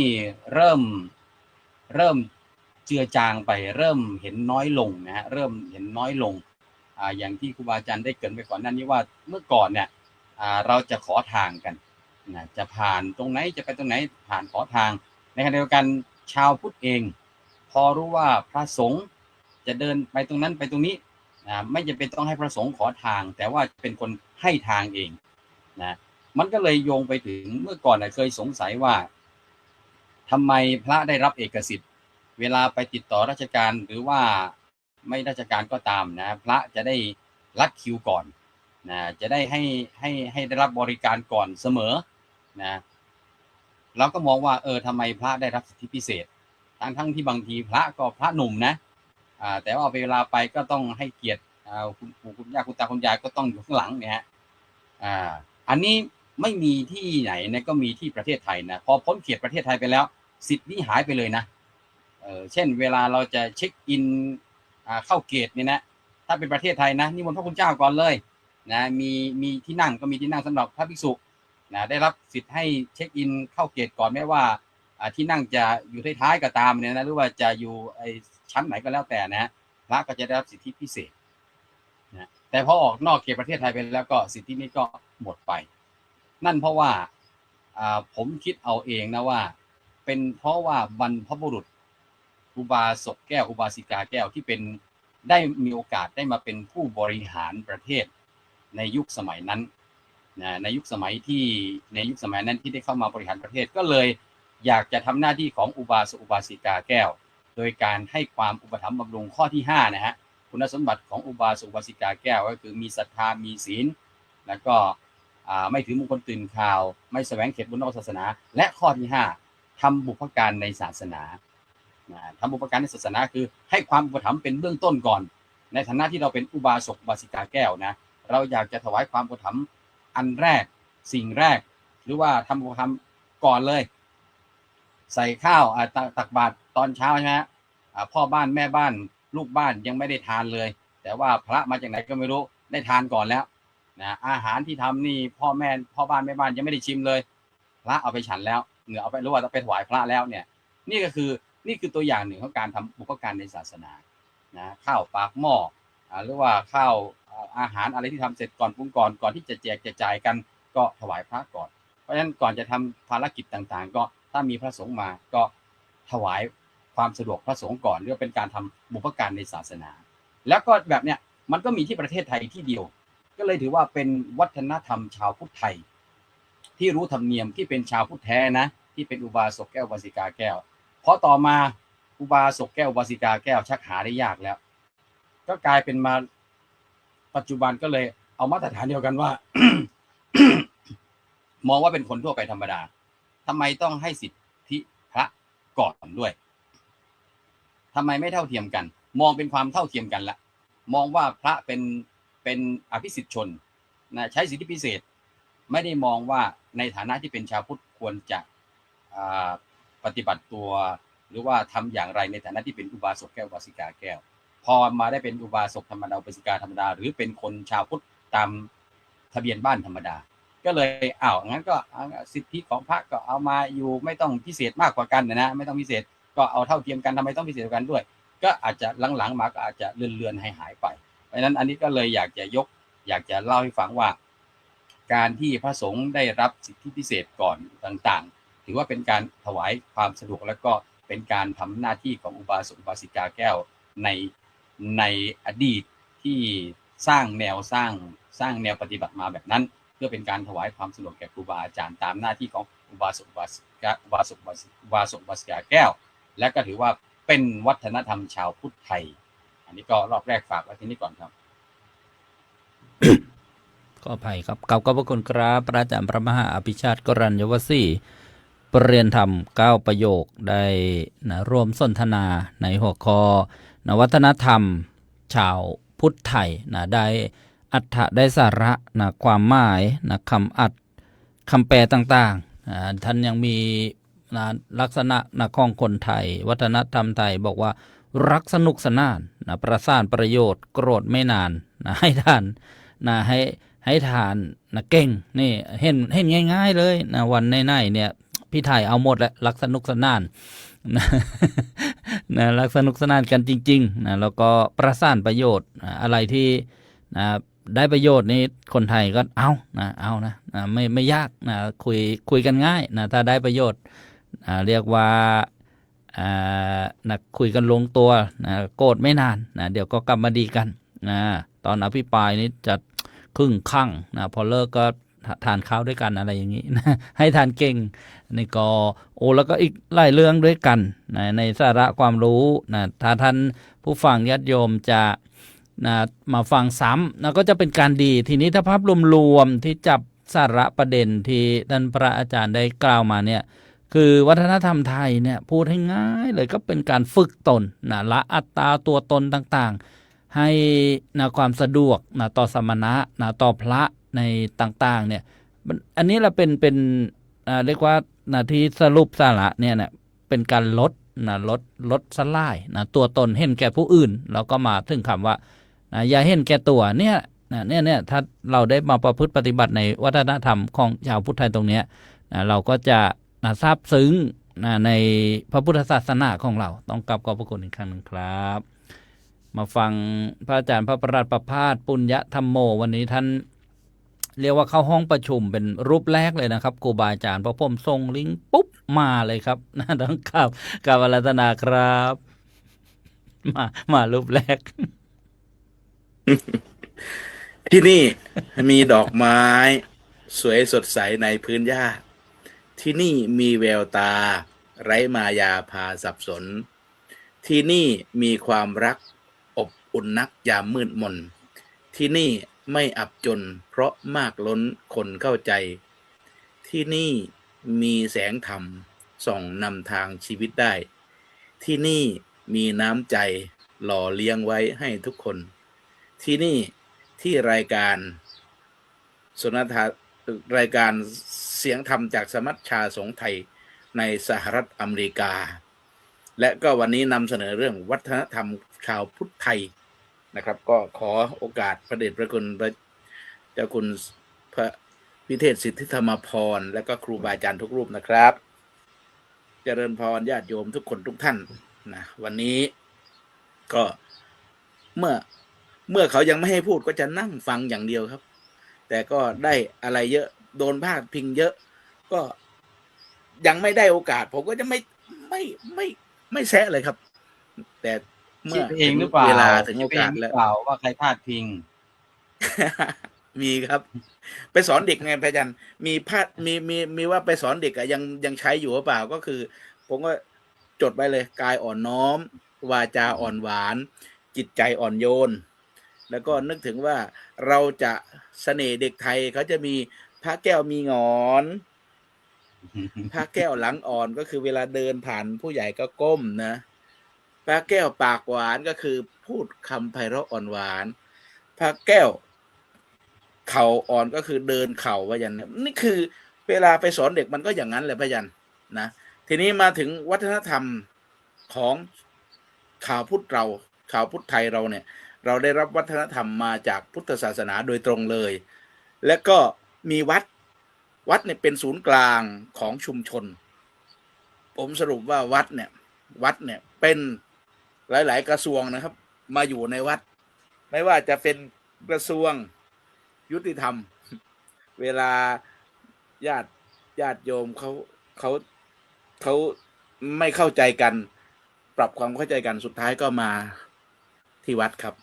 เริ่มเจือจางไปเริ่มเห็นน้อยลงนะฮะเริ่มเห็นน้อยลงอย่างที่ครูบาอาจารย์ได้เกริ่นไปก่อนหน้านี้ว่าเมื่อก่อนเนี่ยเราจะขอทางกันนะจะผ่านตรงไหนจะไปตรงไหนผ่านขอทางในขณะเดียวกันชาวพุทธเองพอรู้ว่าพระสงฆ์จะเดินไปตรงนั้นไปตรงนี้ไม่จำเป็นต้องให้พระสงฆ์ขอทางแต่ว่าเป็นคนให้ทางเองนะมันก็เลยโยงไปถึงเมื่อก่อนเคยสงสัยว่าทำไมพระได้รับเอกสิทธิ์เวลาไปติดต่อราชการหรือว่าไม่ราชการก็ตามนะพระจะได้รัดคิวก่อนนะจะได้ให้ได้รับบริการก่อนเสมอนะเราก็มองว่าทำไมพระได้รับสิทธิพิเศษทั้งที่บางทีพระก็พระหนุ่มนะแต่ว่าเวลาไปก็ต้องให้เกียรติคุณปู่คุณย่าคุณตาคุณยายก็ต้องอยู่ข้างหลังเนี่ยฮะอันนี้ไม่มีที่ไหนนะก็มีที่ประเทศไทยนะพอพ้นเขตประเทศไทยไปแล้วสิทธิ์นี้หายไปเลยนะเช่นเวลาเราจะเช็คอินเข้าเกตเนี่ยนะถ้าเป็นประเทศไทยนะนิมนต์พระคุณเจ้าก่อนเลยนะมีที่นั่งก็มีที่นั่งสำหรับพระภิกษุนะได้รับสิทธิ์ให้เช็คอินเข้าเกตก่อนไม่ว่าที่นั่งจะอยู่ท้ายๆก็ตามเนี่ยนะหรือว่าจะอยู่ชั้นไหนก็แล้วแต่นะพระก็จะได้รับสิทธิพิเศษนะแต่พอออกนอกเขตประเทศไทยไปแล้วก็สิทธินี้ก็หมดไปนั่นเพราะว่าผมคิดเอาเองนะว่าเป็นเพราะว่าบรรพบุรุษอุบาสกแก้วอุบาสิกาแก้วที่เป็นได้มีโอกาสได้มาเป็นผู้บริหารประเทศในยุคสมัยนั้นนะในยุคสมัยนั้นที่ได้เข้ามาบริหารประเทศก็เลยอยากจะทำหน้าที่ของอุบาสกอุบาสิกาแก้วโดยการให้ความอุปถัมภ์บำรุงข้อที่5นะฮะคุณสมบัติของอุบาสกอุบาสิกาแก้วก็คือมีศรัทธามีศีลแล้วก็ไม่ถือมงคลตื่นข่าวไม่แสวงเขตบุญนอกศาสนาและข้อที่5ทำบุพการในศาสนาทำบุพการในศาสนาคือให้ความอุปถัมภ์เป็นเบื้องต้นก่อนในฐานะที่เราเป็นอุบาสกอุบาสิกาแก้วนะเราอยากจะถวายความอุปถัมภ์อันแรกสิ่งแรกหรือว่าทำบุพการก่อนเลยใส่ข้าวตักบาตรตอนเช้าใช่ไหม พ่อบ้านแม่บ้านลูกบ้านยังไม่ได้ทานเลย แต่ว่าพระมาจากไหนก็ไม่รู้ได้ทานก่อนแล้วนะอาหารที่ทำนี่พ่อบ้านแม่บ้านยังไม่ได้ชิมเลยพระเอาไปฉันแล้วเหนือเอาไปรู้ว่าเอาไปถวายพระแล้วเนี่ยนี่คือตัวอย่างหนึ่งของการทำบุพการในศาสนานะข้าวปากหม้อหรือว่าข้าวอาหารอะไรที่ทำเสร็จก่อนปรุงก่อนที่จะแจกจะจ่ายกันก็ถวายพระก่อนเพราะฉะนั้นก่อนจะทำภารกิจต่างๆก็ถ้ามีพระสงฆ์มาก็ถวายความสะดวกพระสงฆ์ก่อนเรียกว่าเป็นการทำบุพการในศาสนาแล้วก็แบบเนี้ยมันก็มีที่ประเทศไทยที่เดียวก็เลยถือว่าเป็นวัฒนธรรมชาวพุทธไทยที่รู้ธรรมเนียมที่เป็นชาวพุทธแท้นะที่เป็นอุบาสกแก้วอุบาสิกาแก้วเพราะต่อมาอุบาสกแก้วอุบาสิกาแก้วชักหาได้ยากแล้วก็กลายเป็นมาปัจจุบันก็เลยเอามาตรฐานเดียวกันว่า มองว่าเป็นคนทั่วไปธรรมดาทำไมต้องให้สิทธิพระก่อนด้วยทำไมไม่เท่าเทียมกันมองเป็นความเท่าเทียมกันละมองว่าพระเป็นอภิสิทธิชนนะใช้สิทธิพิเศษไม่ได้มองว่าในฐานะที่เป็นชาวพุทธควรจะปฏิบัติตัวหรือว่าทำอย่างไรในฐานะที่เป็นอุบาสกแก้วอุบาสิกาแก้วพอมาได้เป็นอุบาสกธรรมดาอุบาสิกาธรรมดาหรือเป็นคนชาวพุทธตามทะเบียนบ้านธรรมดาก็เลยงั้นก็สิทธิของพระก็เอามาอยู่ไม่ต้องพิเศษมากกว่ากันนะไม่ต้องพิเศษก็เอาเท่าเทียมกันทำไมต้องพิเศษกันด้วยก็อาจจะหลังๆมาก็อาจจะเลือนหายไปเพราะฉะนั้นอันนี้ก็เลยอยากจะเล่าให้ฟังว่าการที่พระสงฆ์ได้รับสิทธิพิเศษก่อนต่างๆถือว่าเป็นการถวายความสะดวกแล้วก็เป็นการทำหน้าที่ของอุบาสกอุบาสิกาแก้วในอดีตที่สร้างแนวปฏิบัติมาแบบนั้นเพื่อเป็นการถวายความสะดวกแก่ครูบาอาจารย์ตามหน้าที่ของอุบาสกอุบาสิกาแก้วและก็ถือว่าเป็นวัฒนธรรมชาวพุทธไทยอันนี้ก็รอบแรกฝากไว้ที่นี่ก่อนครับ ก็อภัยครับขอบพระคุณครับพระอาจารย์พระมหาอภิชาติกรัญยวสีปรริญญาธรรม9ประโยคได้ร่วมสนทนาในหัวข้อนวัฒนธรรมชาวพุทธไทยได้อัตถะได้สาระความหมายคำแปลต่างๆท่านยังมีลักษณะของคนไทยวัฒนธรรมไทยบอกว่ารักสนุกสนานประสานประโยชน์โกรธไม่นานให้ทานให้ทานเก่งนี่เห็นง่ายๆเลยวันในเนี่ยพี่ไทยเอาหมดแล้วรักสนุกสนานรักสนุกสนานกันจริงๆแล้วก็ประสานประโยชน์อะไรที่ได้ประโยชน์นี่คนไทยก็เอานะไม่ยากคุยกันง่ายถ้าได้ประโยชน์เรียกว่าคุยกันลงตัวโกรธไม่นานเดี๋ยวก็กลับมาดีกันตอนอภิปรายนี้จะครึ่งข้างพอเลิกก็ทานข้าวด้วยกันอะไรอย่างนี้ให้ทานเก่งนี่ก็แล้วก็อีกหลายเรื่องด้วยกันในสาระความรู้ถ้าท่านผู้ฟังญาติโยมจะมาฟังซ้ำก็จะเป็นการดีทีนี้ถ้าภาพรวมๆที่จับสาระประเด็นที่ท่านพระอาจารย์ได้กล่าวมาเนี่ยคือวัฒนธรรมไทยเนี่ยพูดให้ง่ายเลยก็เป็นการฝึกตนละอัตตาตัวตนต่างๆให้ความสะดวกต่อสมณะต่อพระในต่างๆเนี่ยอันนี้เราเป็นเรียกว่าที่สรุปสาระเนี่ยเป็นการลดสลายตัวตนเห็นแก่ผู้อื่นแล้วก็มาถึงคำว่าอย่าเห็นแก่ตัวเนี่ยถ้าเราได้มาประพฤติปฏิบัติในวัฒนธรรมของชาวพุทธไทยตรงนี้เราก็จะซาบซึ้งในพระพุทธศาสนาของเราต้องกราบขอบพระคุณอีกครั้งนึงครับมาฟังพระอาจารย์พระประหลัดประภาสปุญญธรรมโมวันนี้ท่านเรียกว่าเข้าห้องประชุมเป็นรูปแรกเลยนะครับครูบาอาจารย์พอผมส่งลิงก์ปุ๊บมาเลยครับต้องกราบอาราธนาครับมารูปแรก ที่นี่มีดอกไม้สวยสดใสในพื้นหญ้าที่นี่มีแววตาไร้มายาพาสับสนที่นี่มีความรักอบอุ่นนักยามมืดมนที่นี่ไม่อับจนเพราะมากล้นคนเข้าใจที่นี่มีแสงธรรมส่องนำทางชีวิตได้ที่นี่มีน้ำใจหล่อเลี้ยงไว้ให้ทุกคนที่นี่ที่รายการเสียงธรรมจากสมัชชาสงฆ์ไทยในสหรัฐอเมริกา และก็วันนี้นำเสนอเรื่องวัฒนธรรมชาวพุทธไทยนะครับ ก็ขอโอกาสพระเดชพระคุณพระเจ้าคุณพระวิเทศสิทธิธรรมพรและก็ครูบาอาจารย์ทุกรูปนะครับเจริญพรญาติโยมทุกคนทุกท่านนะวันนี้ก็เมื่อเขายังไม่ให้พูดก็จะนั่งฟังอย่างเดียวครับ แต่ก็ได้อะไรเยอะโดนพาดพิงเยอะ ก็ยังไม่ได้โอกาส ผมก็จะไม่แซะเลยครับ แต่เมื่ คิ อ ดเองหรือเปล่า เวลาถึงโอกาส คิดเงหรื แล้ว เปล่าว่าใครพลาดพิง มีครับ ไปสอนเด็กไงพระอาจารย์มีพาดมีว่าไปสอนเด็กอะยังใช้อยู่หรือเปล่าก็คือ ผมก็จดไว้เลยกายอ่อนน้อม วาจาอ่อนหวาน จิตใจอ่อนโยน แล้วก็นึกถึงว่าเราจะเสน่ห์เด็กไทยเขาจะมีพระแก้วมีหงอนพระแก้วหลังอ่อนก็คือเวลาเดินผ่านผู้ใหญ่ก็ก้มนะพระแก้วปากหวานก็คือพูดคำไพเราะอ่อนหวานพระแก้วเข่าอ่อนก็คือเดินเข่าพยันนี่คือเวลาไปสอนเด็กมันก็อย่างนั้นแหละพยันนะทีนี้มาถึงวัฒนธรรมของชาวพุทธชาวพุทธไทยเราเนี่ยเราได้รับวัฒนธรรมมาจากพุทธศาสนาโดยตรงเลยและก็มีวัดเนี่ยเป็นศูนย์กลางของชุมชนผมสรุปว่าวัดเนี่ยเป็นหลายๆกระทรวงนะครับมาอยู่ในวัดไม่ว่าจะเป็นกระทรวงยุติธรรมเวลาญาติโยมเขาไม่เข้าใจกันปรับความเข้าใจกันสุดท้ายก็มาที่วัดครับ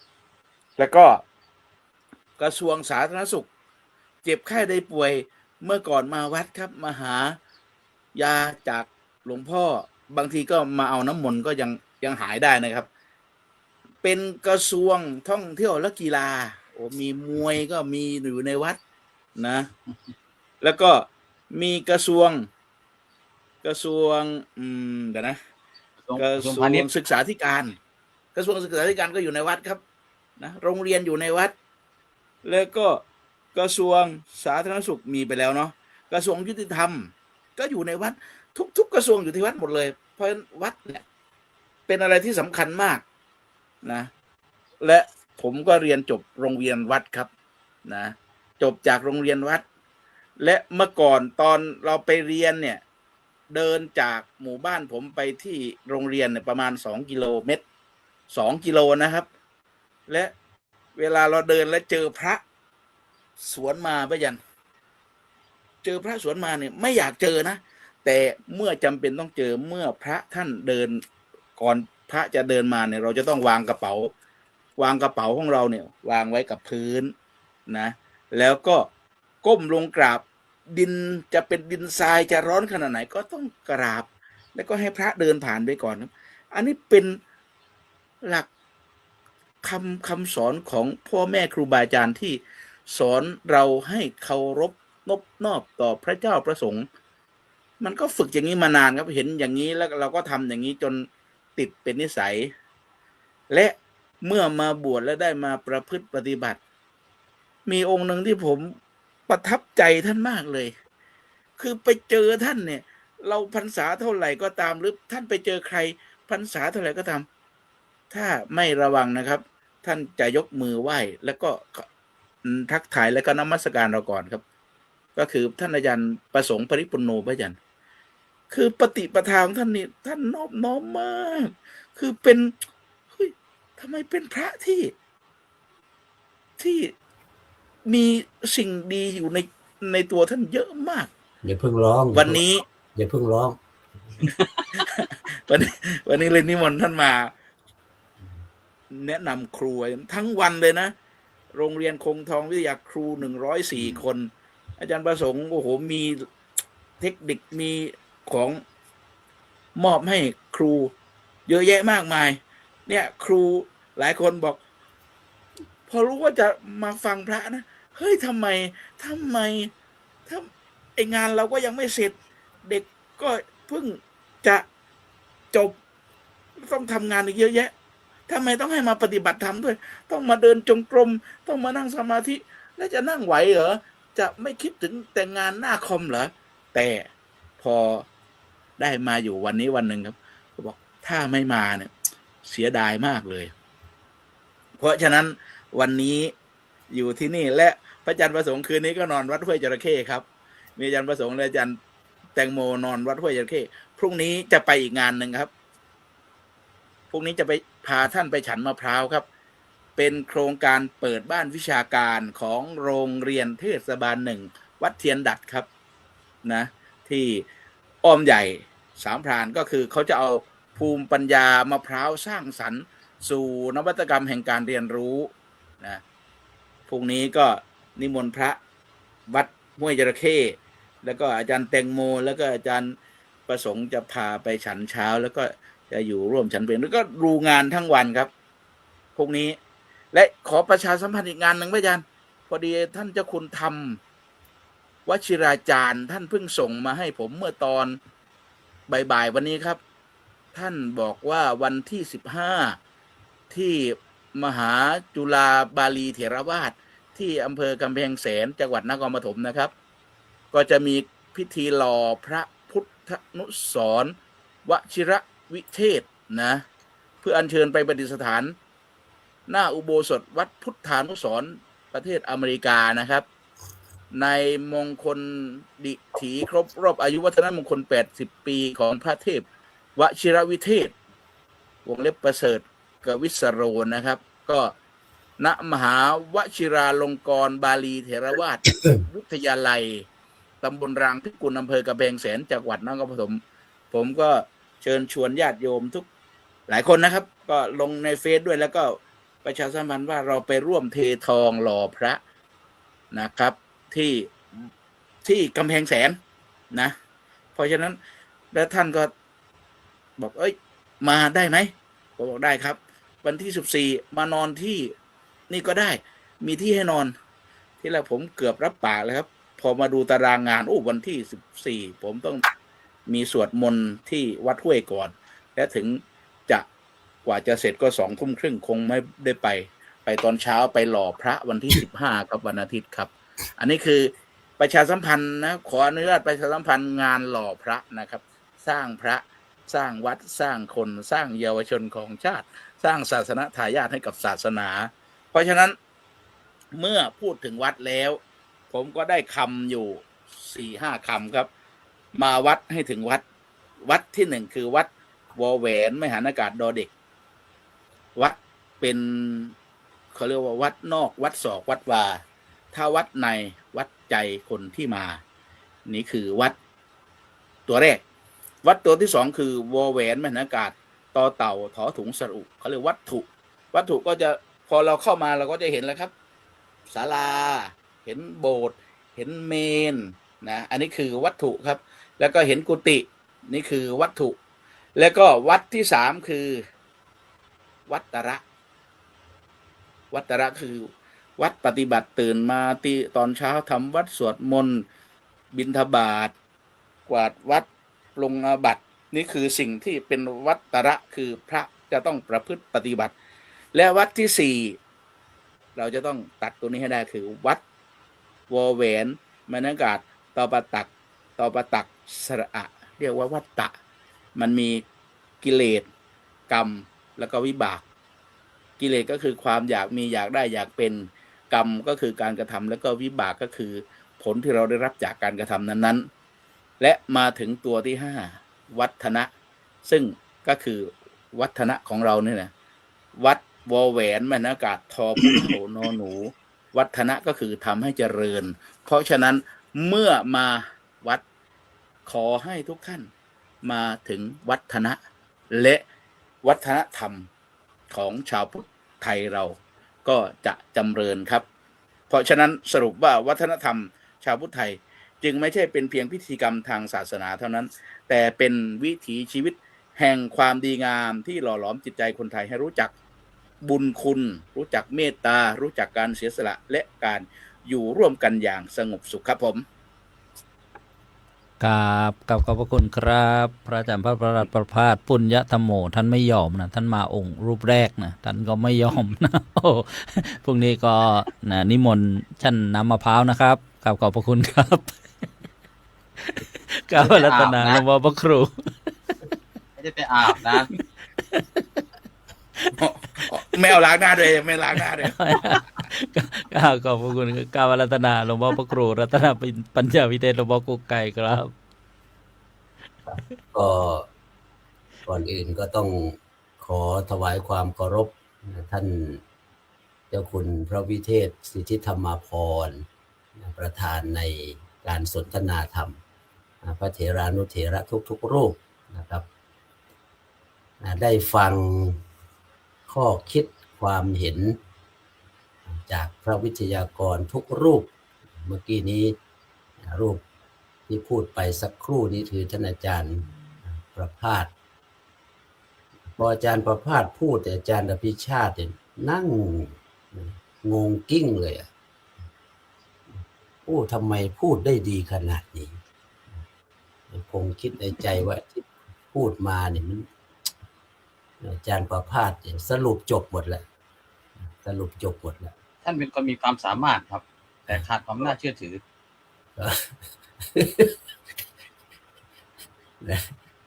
แล้วก็กระทรวงสาธารณสุขเจ็บไข้ได้ป่วยเมื่อก่อนมาวัดครับมาหายาจากหลวงพ่อบางทีก็มาเอาน้ำมนต์ก็ยังหายได้นะครับเป็นกระทรวงท่องเที่ยวและกีฬาโอ้มีมวยก็มีอยู่ในวัดนะแล้วก็มีกระทรวงเดี๋ยวนะกระทรวงศึกษาธิการกระทรวงศึกษาธิการก็อยู่ในวัดครับนะโรงเรียนอยู่ในวัดแล้วก็กระทรวงสาธารณสุขมีไปแล้วเนาะกระทรวงยุติธรรมก็อยู่ในวัดทุกกระทรวงอยู่ที่วัดหมดเลยเพราะฉะนั้นวัดเนี่ยเป็นอะไรที่สำคัญมากนะและผมก็เรียนจบโรงเรียนวัดครับนะจบจากโรงเรียนวัดและเมื่อก่อนตอนเราไปเรียนเนี่ยเดินจากหมู่บ้านผมไปที่โรงเรียนเนี่ยประมาณ2 กิโลเมตร2 กิโลนะครับและเวลาเราเดินและเจอพระสวนมาพยันเจอพระสวนมาเนี่ยไม่อยากเจอนะแต่เมื่อจำเป็นต้องเจอเมื่อพระท่านเดินก่อนพระจะเดินมาเนี่ยเราจะต้องวางกระเป๋าของเราเนี่ยวางไว้กับพื้นนะแล้วก็ก้มลงกราบดินจะเป็นดินทรายจะร้อนขนาดไหนก็ต้องกราบแล้วก็ให้พระเดินผ่านไปก่อนครับอันนี้เป็นหลักคำสอนของพ่อแม่ครูบาอาจารย์ที่สอนเราให้เคารพนบนอบต่อพระเจ้าพระสงฆ์มันก็ฝึกอย่างนี้มานานครับเห็นอย่างนี้แล้วเราก็ทำอย่างนี้จนติดเป็นนิสัยและเมื่อมาบวชและได้มาประพฤติปฏิบัติมีองค์หนึ่งที่ผมประทับใจท่านมากเลยคือไปเจอท่านเนี่ยเราพรรษาเท่าไหร่ก็ตามหรือท่านไปเจอใครพรรษาเท่าไหร่ก็ตามถ้าไม่ระวังนะครับท่านจะยกมือไหว้แล้วก็ทักทายแล้วก็นมัสการเราก่อนครับก็คือท่านอาจารย์ประสงค์ปริปุณโญพระอาจารย์คือปฏิปทาของท่านนี่ท่านนอบน้อมมากคือเป็นเฮ้ยทำไมเป็นพระที่มีสิ่งดีอยู่ในตัวท่านเยอะมากอย่าเพิ่งร้อง วันนี้อย่าเพิ่งร้อง วันนี้เลยนิมนต์ท่านมาแนะนำครูทั้งวันเลยนะโรงเรียนคงทองวิทยาครู104 คนอาจารย์ประสงค์โอ้โหมีเทคนิคมีของมอบให้ครูเยอะแยะมากมายเนี่ยครูหลายคนบอกพอรู้ว่าจะมาฟังพระนะเฮ้ยทำไมไองานเราก็ยังไม่เสร็จเด็กก็เพิ่งจะจบต้องทำงานอีกเยอะแยะทำไมต้องให้มาปฏิบัติธรรมด้วยต้องมาเดินจงกรมต้องมานั่งสมาธิแล้วจะนั่งไหวเหรอจะไม่คิดถึงแต่งานหน้าคอมเหรอแต่พอได้มาอยู่วันนี้วันหนึ่งครับเขาบอกท ถ้าไม่มาเนี่ยเสียดายมากเลย เพราะฉะนั้นวันนี้อยู่ที่นี่และพระอาจารย์ประสงค์คืนนี้ก็นอนวัดห้วยจระเข้ครับมีอาจารย์ประสงค์และอาจารย์แตงโมนอนวัดห้วยจระเข้พรุ่งนี้จะไปอีกงานหนึ่งครับพรุ่งนี้จะไปพาท่านไปฉันมะพร้าวครับเป็นโครงการเปิดบ้านวิชาการของโรงเรียนเทศบาล1วัดเทียนดัดครับนะที่อ้อมใหญ่สามพรานก็คือเขาจะเอาภูมิปัญญามะพร้าวสร้างสรรค์สู่นวัตกรรมแห่งการเรียนรู้นะพรุ่งนี้ก็นิมนต์พระวัดห้วยจระเข้แล้วก็อาจารย์แตงโมแล้วก็อาจารย์ประสงค์จะพาไปฉันเช้าแล้วก็จะอยู่ร่วมฉันเพลแล้วก็ดูงานทั้งวันครับพรุ่งนี้และขอประชาสัมพันธ์อีกงานหนึ่งพระอาจารย์พอดีท่านเจ้าคุณธรรมวชิราจารย์ท่านเพิ่งส่งมาให้ผมเมื่อตอนบ่ายๆวันนี้ครับท่านบอกว่าวันที่15ที่มหาจุฬาบาลีเถรวาทที่อำเภอกำแพงแสนจังหวัดนครปฐมนะครับก็จะมีพิธีหล่อพระพุทธนุสรณ์วชิรวิเทศนะเพื่ออัญเชิญไปประดิษฐานหน้าอุโบสถวัดพุทธานุสรณ์ประเทศอเมริกานะครับในมงคลดิถีครบรอบอายุวัฒนมงคล80ปีของพระเทพวชิรวิเทศวงเล็บประเสริฐกวิสโรนะครับก็ณมหาวชิราลงกรณ์บาลีเถรวาท วิทยาลัยตำบลรางพิกุลอำเภอกำแพงแสนจังหวัดนครปฐมผมก็เชิญชวนญาติโยมทุกหลายคนนะครับก็ลงในเฟซด้วยแล้วก็ประชาสัมพันธ์ว่าเราไปร่วมเททองหล่อพระนะครับที่กำแพงแสนนะเพราะฉะนั้นแล้วท่านก็บอกเอ้ยมาได้ไหมผมบอกได้ครับวันที่14มานอนที่นี่ก็ได้มีที่ให้นอนที่แรกผมเกือบรับปากเลยครับพอมาดูตารางงานวันที่14ผมต้องมีสวดมนต์ที่วัดห้วยก่อนและถึงจะกว่าจะเสร็จก็20:30คงไม่ได้ไปตอนเช้าไปหล่อพระวันที่15กับวันอาทิตย์ครับอันนี้คือประชาสัมพันธ์นะขออนุญาตประชาสัมพันธ์งานหล่อพระนะครับสร้างพระสร้างวัดสร้างคนสร้างเยาวชนของชาติสร้างศาสนทายาทให้กับศาสนาเพราะฉะนั้นเมื่อพูดถึงวัดแล้วผมก็ได้คำอยู่ 4-5 คำครับมาวัดให้ถึงวัดที่1คือวัดวอแหวนมหานากาศดอเด็กวัดเป็นเขาเรียกว่าวัดนอกวัดศอกวัดวาถ้าวัดในวัดใจคนที่มานี่คือวัดตัวแรกวัดตัวที่2คือวอแหวนมหานากาศต่อเต่าถอถุงสระอุเขาเรียกวัตถุก็จะพอเราเข้ามาเราก็จะเห็นแล้วครับศาลาเห็นโบสถ์เห็นเมนนะอันนี้คือวัตถุครับแล้วก็เห็นกุฏินี่คือวัตถุแล้วก็วัดที่3คือวัตระคือวัดปฏิบัติตื่นมาตอนเช้าทำวัดสวดมนต์บิณฑบาตกวาดวัดลงอาบัตินี่คือสิ่งที่เป็นวัตระคือพระจะต้องประพฤติปฏิบัติและวัดที่4เราจะต้องตัดตัวนี้ให้ได้คือวัดวอแหวนมหานากาศตอปตักสระอะเรียกว่าวัตตะมันมีกิเลสกรรมแล้วก็วิบากกิเลสก็คือความอยากมีอยากได้อยากเป็นกรรมก็คือการกระทำแล้วก็วิบากก็คือผลที่เราได้รับจากการกระทำนั้นๆและมาถึงตัวที่5วัฒนะซึ่งก็คือวัฒนะของเราเนี่ยนะวัดวอแหวนมหานากาศทอพุโธนอหนูวัฒนะก็คือทำให้เจริญเพราะฉะนั้นเมื่อมาวัดขอให้ทุกท่านมาถึงวัฒนะและวัฒนธรรมของชาวพุทธไทยเราก็จะจำเริญครับเพราะฉะนั้นสรุปว่าวัฒนธรรมชาวพุทธไทยจึงไม่ใช่เป็นเพียงพิธีกรรมทางศาสนาเท่านั้นแต่เป็นวิถีชีวิตแห่งความดีงามที่หล่อหลอมจิตใจคนไทยให้รู้จักบุญคุณรู้จักเมตตารู้จักการเสียสละและการอยู่ร่วมกันอย่างสงบสุขครับผมกับขอบพระคุณครับพระอาจารย์พระประหลัดประภาสปุญญธรรมโมท่านไม่ยอมนะท่านมาองค์รูปแรกนะท่านก็ไม่ยอมนะโอ้พรุ่งนี้ก็นะนิมนต์ท่านน้ำมะพร้าวนะครับกับขอบพระคุณครับกราบรัตนาหลวงพ่อพระครู ไม่ได้ไปอาบนะ ไม่เอาล้างหน้าด้วยไม่ล้างหน้าด้วย กราบขอบพระคุณกราบอารัตนาหลวงพ่อพระครูรัตนปัญญาวิเทศหลวงพ่อกุ๊กไก่ครับ ก็ก่อนอื่นก็ต้องขอถวายความเคารพท่านเจ้าคุณพระวิเทศสิทธิธรรมาภรณ์ประธานในการสนทนาธรรมพระเถรานุเถระทุกๆรูปนะครับได้ฟังข้อคิดความเห็นจากพระวิทยากรทุกรูปเมื่อกี้นี้รูปที่พูดไปสักครู่นี้คือท่านอาจารย์ประภาสพออาจารย์ประภาสพูดแต่อาจารย์อภิชาตินั่งงงกิ้งเลยโอ้ทำไมพูดได้ดีขนาดนี้คงคิดในใจว่าที่พูดมาเนี่ยมันอาจารย์ประภาสสรุปจบหมดแล้วท่านเป็นคนมีความสามารถครับ แต่ขาดความน่าเชื่อถือ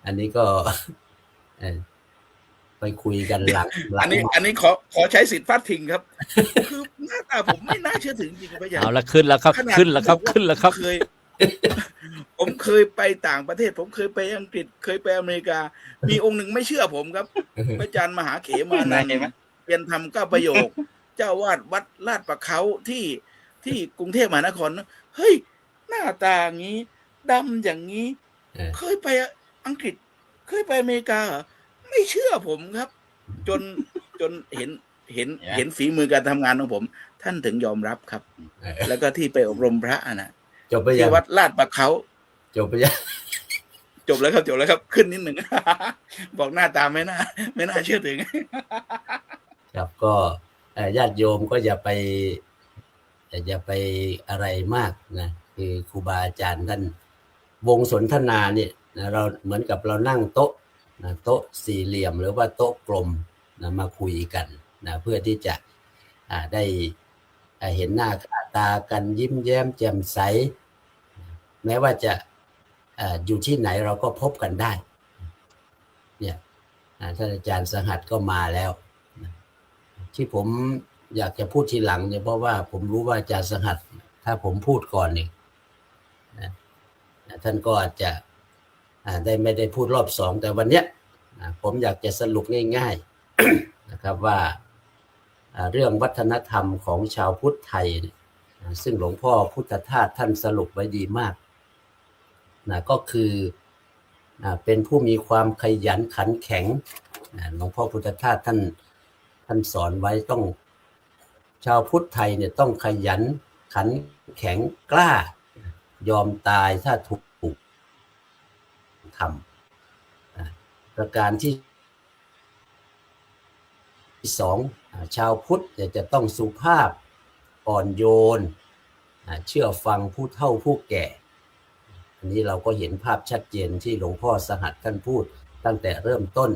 อันนี้ก็ไปคุยกันหลัง อันนี้ขอใช้สิทธิ์ฟาดทิ้งครับ คือหน้าตาผมไม่น่าเชื่อถือจริงๆครับอาจารย์ เอาละขึ้นแล้วครับขึ้นแล้วครับ ผมเคยไปต่างประเทศ ผมเคยไปอังกฤษเคยไปอเมริกา มีองค์หนึ่งไม่เชื่อผมครับ อาจารย์มหาเขมานันท์เรียนทำ9 ประโยค เจ้าวาดวัดลาดประเขาที่กรุงเทพมหานครเฮ้ยหน้าตาอย่างนี้ดำอย่างนี้ เคยไปอังกฤษเคยไปอเมริกาเหรอไม่เชื่อผมครับ จนเห็นฝีมือการทำงานของผม ท่านถึงยอมรับครับ แล้วก็ที่ไปอบรมพระนะ จบไปยัง ที่วัดลาดประเขา จบไปยัง จบแล้วครับขึ้นนิดหนึ่ง บอกหน้าตาไม่น่าเชื่อถือ ครับก็ญาติโยมก็อย่าไปอะไรมากนะคือครูบาอาจารย์ท่านวงสนทนาเนี่ยนะเราเหมือนกับเรานั่งโต๊ะนะโต๊ะสี่เหลี่ยมหรือว่าโต๊ะกลมนะมาคุยกันนะเพื่อที่จะได้เห็นหน้าค่าตากันยิ้มแย้มแจ่มใสแม้ว่าจะอยู่ที่ไหนเราก็พบกันได้เนี่ยท่านอาจารย์สหัสก็มาแล้วที่ผมอยากจะพูดทีหลังเนี่ยเพราะว่าผมรู้ว่าอาจารย์สหัสถ้าผมพูดก่อนนี่ท่านก็อาจจะได้ไม่ได้พูดรอบ2แต่วันเนี้ยผมอยากจะสรุปง่ายๆ นะครับว่าเรื่องวัฒนธรรมของชาวพุทธไทยซึ่งหลวงพ่อพุทธทาสท่านสรุปไว้ดีมากก็คือเป็นผู้มีความขยันขันแข็งหลวงพ่อพุทธทาสท่านสอนไว้ต้องชาวพุทธไทยเนี่ยต้องขยันขันแข็งกล้ายอมตายถ้าถูกทำประการที่2ชาวพุทธจะต้องสุภาพอ่อนโยนเชื่อฟังผู้เฒ่าผู้แก่อันนี้เราก็เห็นภาพชัดเจนที่หลวงพ่อสหัสท่านพูดตั้งแต่เริ่มต้น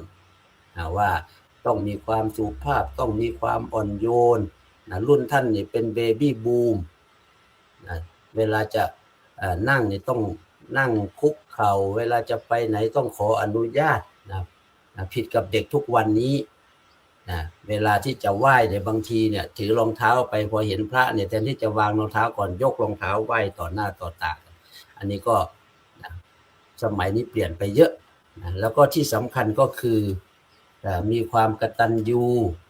ว่าต้องมีความสุภาพต้องมีความอ่อนโยนรุ่นท่านนี่เป็นเบบี้บูมเวลาจะนั่งนี่ต้องนั่งคุกเข่าเวลาจะไปไหนต้องขออนุญาตผิดกับเด็กทุกวันนี้เวลาที่จะไหว้เนี่ยบางทีเนี่ยถือรองเท้าไปพอเห็นพระเนี่ยแทนที่จะวางรองเท้าก่อนยกรองเท้าไหว้ต่อหน้าต่อตาอันนี้ก็สมัยนี้เปลี่ยนไปเยอะแล้วก็ที่สำคัญก็คือมีความกตัญญู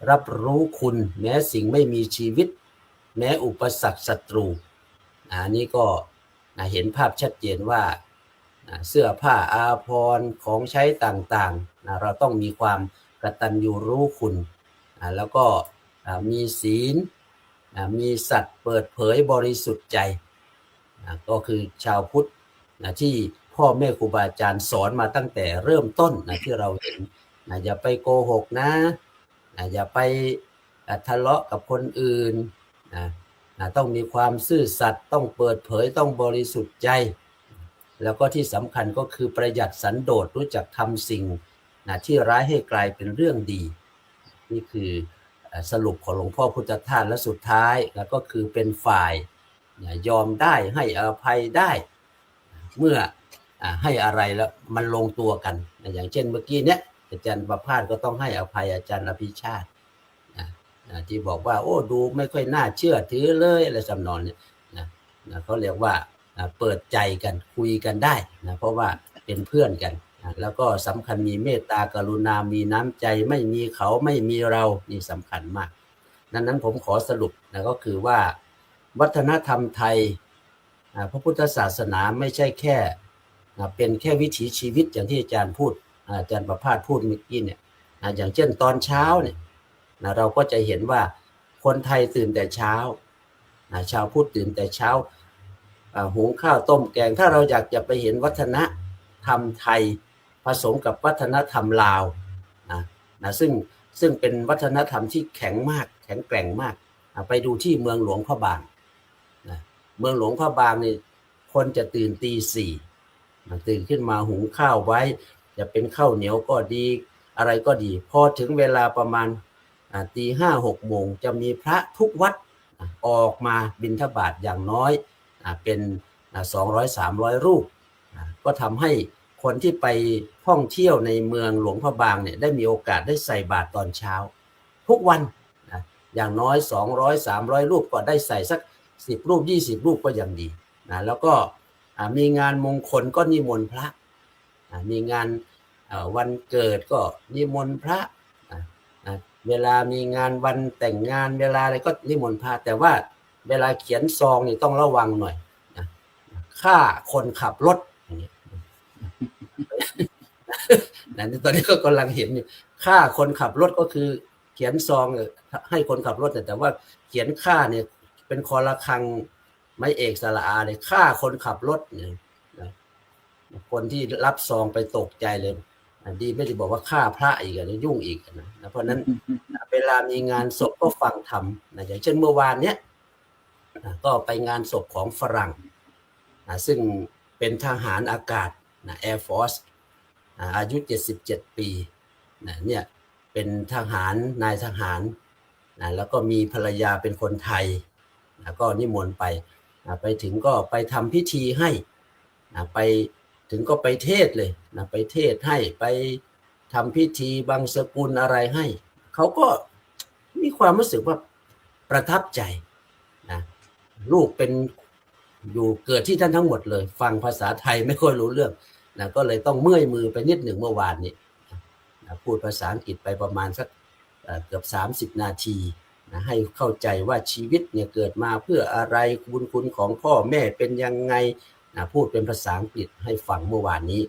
รับรู้คุณแม้สิ่งไม่มีชีวิตแม้อุปสรรคศัตรูอันนี้ก็เห็นภาพชัดเจนว่าเสื้อผ้าอาภรณ์ของใช้ต่างๆเราต้องมีความกตัญญูรู้คุณแล้วก็มีศีลมีสัตย์เปิดเผยบริสุทธิ์ใจก็คือชาวพุทธที่พ่อแม่ครูบาอาจารย์สอนมาตั้งแต่เริ่มต้นที่เราเห็นอย่าไปโกหกนะอย่าไปทะเลาะกับคนอื่นต้องมีความซื่อสัตย์ต้องเปิดเผยต้องบริสุทธิ์ใจแล้วก็ที่สำคัญก็คือประหยัดสันโดษรู้จักทำสิ่งที่ร้ายให้กลายเป็นเรื่องดีนี่คือสรุปของหลวงพ่อพุทธทาสและสุดท้ายแล้วก็คือเป็นฝ่ายยอมได้ให้อภัยได้เมื่อให้อะไรแล้วมันลงตัวกันอย่างเช่นเมื่อกี้เนี้ย อาจารย์ประภาสก็ต้องให้อภัยอาจารย์อภิชาติที่บอกว่าโอ้ดูไม่ค่อยน่าเชื่อถือเลยอะไรสำนองเนี่ยเขาเรียกว่าเปิดใจกันคุยกันได้เพราะว่าเป็นเพื่อนกันแล้วก็สำคัญมีเมตตากรุณามีน้ำใจไม่มีเขาไม่มีเรานี่สำคัญมากนั้นผมขอสรุปก็คือว่าวัฒนธรรมไทยพระพุทธศาสนาไม่ใช่แค่เป็นแค่วิถีชีวิตอย่างที่อาจารย์พูดอาจารย์ประภาสพูดเมื่อกี้เนี่ยอย่างเช่นตอนเช้าเนี่ยเราก็จะเห็นว่าคนไทยตื่นแต่เช้าชาวพุทธตื่นแต่เช้าหุงข้าวต้มแกงถ้าเราอยากจะไปเห็นวัฒนธรรมไทยผสมกับวัฒนธรรมลาวซึ่งเป็นวัฒนธรรมที่แข็งมากแข็งแกร่งมากไปดูที่เมืองหลวงพระบางเมืองหลวงพระบางนี่คนจะตื่นตี 4ตื่นขึ้นมาหุงข้าวไว้จะเป็นข้าวเหนียวก็ดีอะไรก็ดีพอถึงเวลาประมาณตี 5-6 โมงจะมีพระทุกวัดออกมาบิณฑบาตอย่างน้อยเป็น200-300 รูปก็ทำให้คนที่ไปท่องเที่ยวในเมืองหลวงพระบางเนี่ยได้มีโอกาสได้ใส่บาตรตอนเช้าทุกวันอย่างน้อย200-300 รูปก็ได้ใส่สัก10 รูป20 รูปก็ยังดีแล้วก็มีงานมงคลก็นิมนต์พระมีงานวันเกิดก็นิมนต์พระเวลามีงานวันแต่งงานเวลาอะไรก็นิมนต์พระแต่ว่าเวลาเขียนซองนี่ต้องระวังหน่อยค่าคนขับรถอย่างนี้ตอนนี้ก็กำลังเห็นอยู่ค่าคนขับรถก็คือเขียนซองให้คนขับรถแต่ว่าเขียนค่าเนี่ยเป็นคอละครังไม้เอกสระอาเลยค่าคนขับรถเนี่ยคนที่รับซองไปตกใจเลยดีไม่ได้บอกว่าฆ่าพระอีกนะยุ่งอีกนะเพราะนั้นเวลามีงานศพก็ฟังธรรมอย่างเช่นเมื่อวานเนี้ยก็ไปงานศพของฝรั่งซึ่งเป็นทหารอากาศAir Force อายุ77 ปีเนี่ยเป็นทหารนายทหารแล้วก็มีภรรยาเป็นคนไทยก็นิมนต์ไปถึงก็ไปทำพิธีให้ไปถึงก็ไปเทศเลยไปเทศให้ไปทำพิธีบังสกุลอะไรให้เขาก็มีความรู้สึกว่าประทับใจลูกเป็นอยู่เกิดที่ท่านทั้งหมดเลยฟังภาษาไทยไม่ค่อยรู้เรื่องก็เลยต้องเมื่อยมือไปนิดหนึ่งเมื่อวานนี้พูดภาษาอังกฤษไปประมาณสักเกือบ30 นาทีให้เข้าใจว่าชีวิตเนี่ยเกิดมาเพื่ออะไรบุญคุณของพ่อแม่เป็นยังไงพูดเป็นภาษาอังกฤษให้ฟังเมื่อวานนี้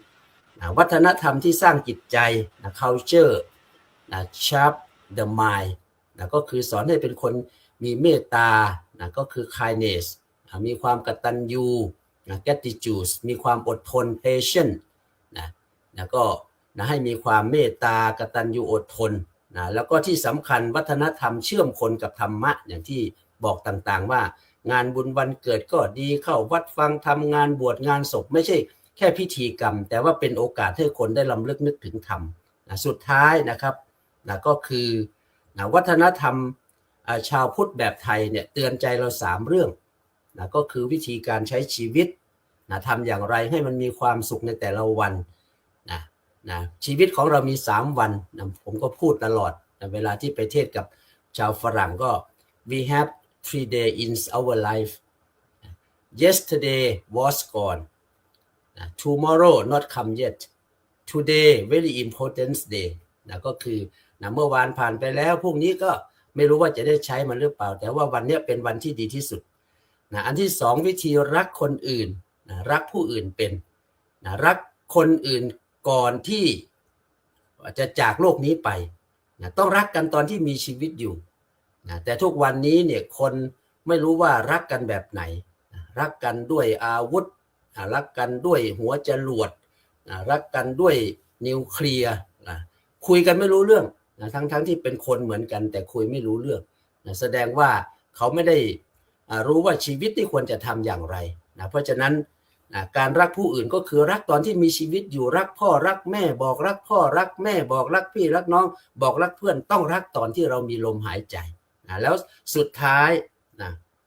วัฒนธรรมที่สร้างจิตใจculture sharp the mind ก็คือสอนให้เป็นคนมีเมตตาก็คือ kindness มีความกตัญญู gratitude มีความอดทน patience ก็ให้มีความเมตตากตัญญูอดทนแล้วก็ที่สำคัญวัฒนธรรมเชื่อมคนกับธรรมะอย่างที่บอกต่างๆว่างานบุญวันเกิดก็ดีเข้าวัดฟังทำงานบวชงานศพไม่ใช่แค่พิธีกรรมแต่ว่าเป็นโอกาสให้คนได้รำลึกนึกถึงธรรมสุดท้ายนะครับก็คือวัฒนธรรมชาวพุทธแบบไทยเนี่ยเตือนใจเรา3 เรื่องก็คือวิธีการใช้ชีวิตทำอย่างไรให้มันมีความสุขในแต่ละวันชีวิตของเรามี3 วันผมก็พูดตลอดเวลาที่ไปเทศกับชาวฝรั่งก็ we have 3 days in our life yesterday was gone tomorrow not come yet today very important day ก็คือเมื่อวานผ่านไปแล้วพรุ่งนี้ก็ไม่รู้ว่าจะได้ใช้มันหรือเปล่าแต่ว่าวันนี้เป็นวันที่ดีที่สุดอันที่2วิธีรักคนอื่นรักผู้อื่นเป็นรักคนอื่นก่อนที่จะจากโลกนี้ไปต้องรักกันตอนที่มีชีวิตอยู่แต่ทุกวันนี้เนี่ยคนไม่รู้ว่ารักกันแบบไหนรักกันด้วยอาวุธรักกันด้วยหัวจรวดรักกันด้วยนิวเคลียร์คุยกันไม่รู้เรื่องทั้งที่เป็นคนเหมือนกันแต่คุยไม่รู้เรื่องแสดงว่าเขาไม่ได้รู้ว่าชีวิตที่ควรจะทำอย่างไรเพราะฉะนั้นการรักผู้อื่นก็คือรักตอนที่มีชีวิตอยู่รักพ่อรักแม่บอกรักพ่อรักแม่บอกรักพี่รักน้องบอกรักเพื่อนต้องรักตอนที่เรามีลมหายใจแล้วสุดท้าย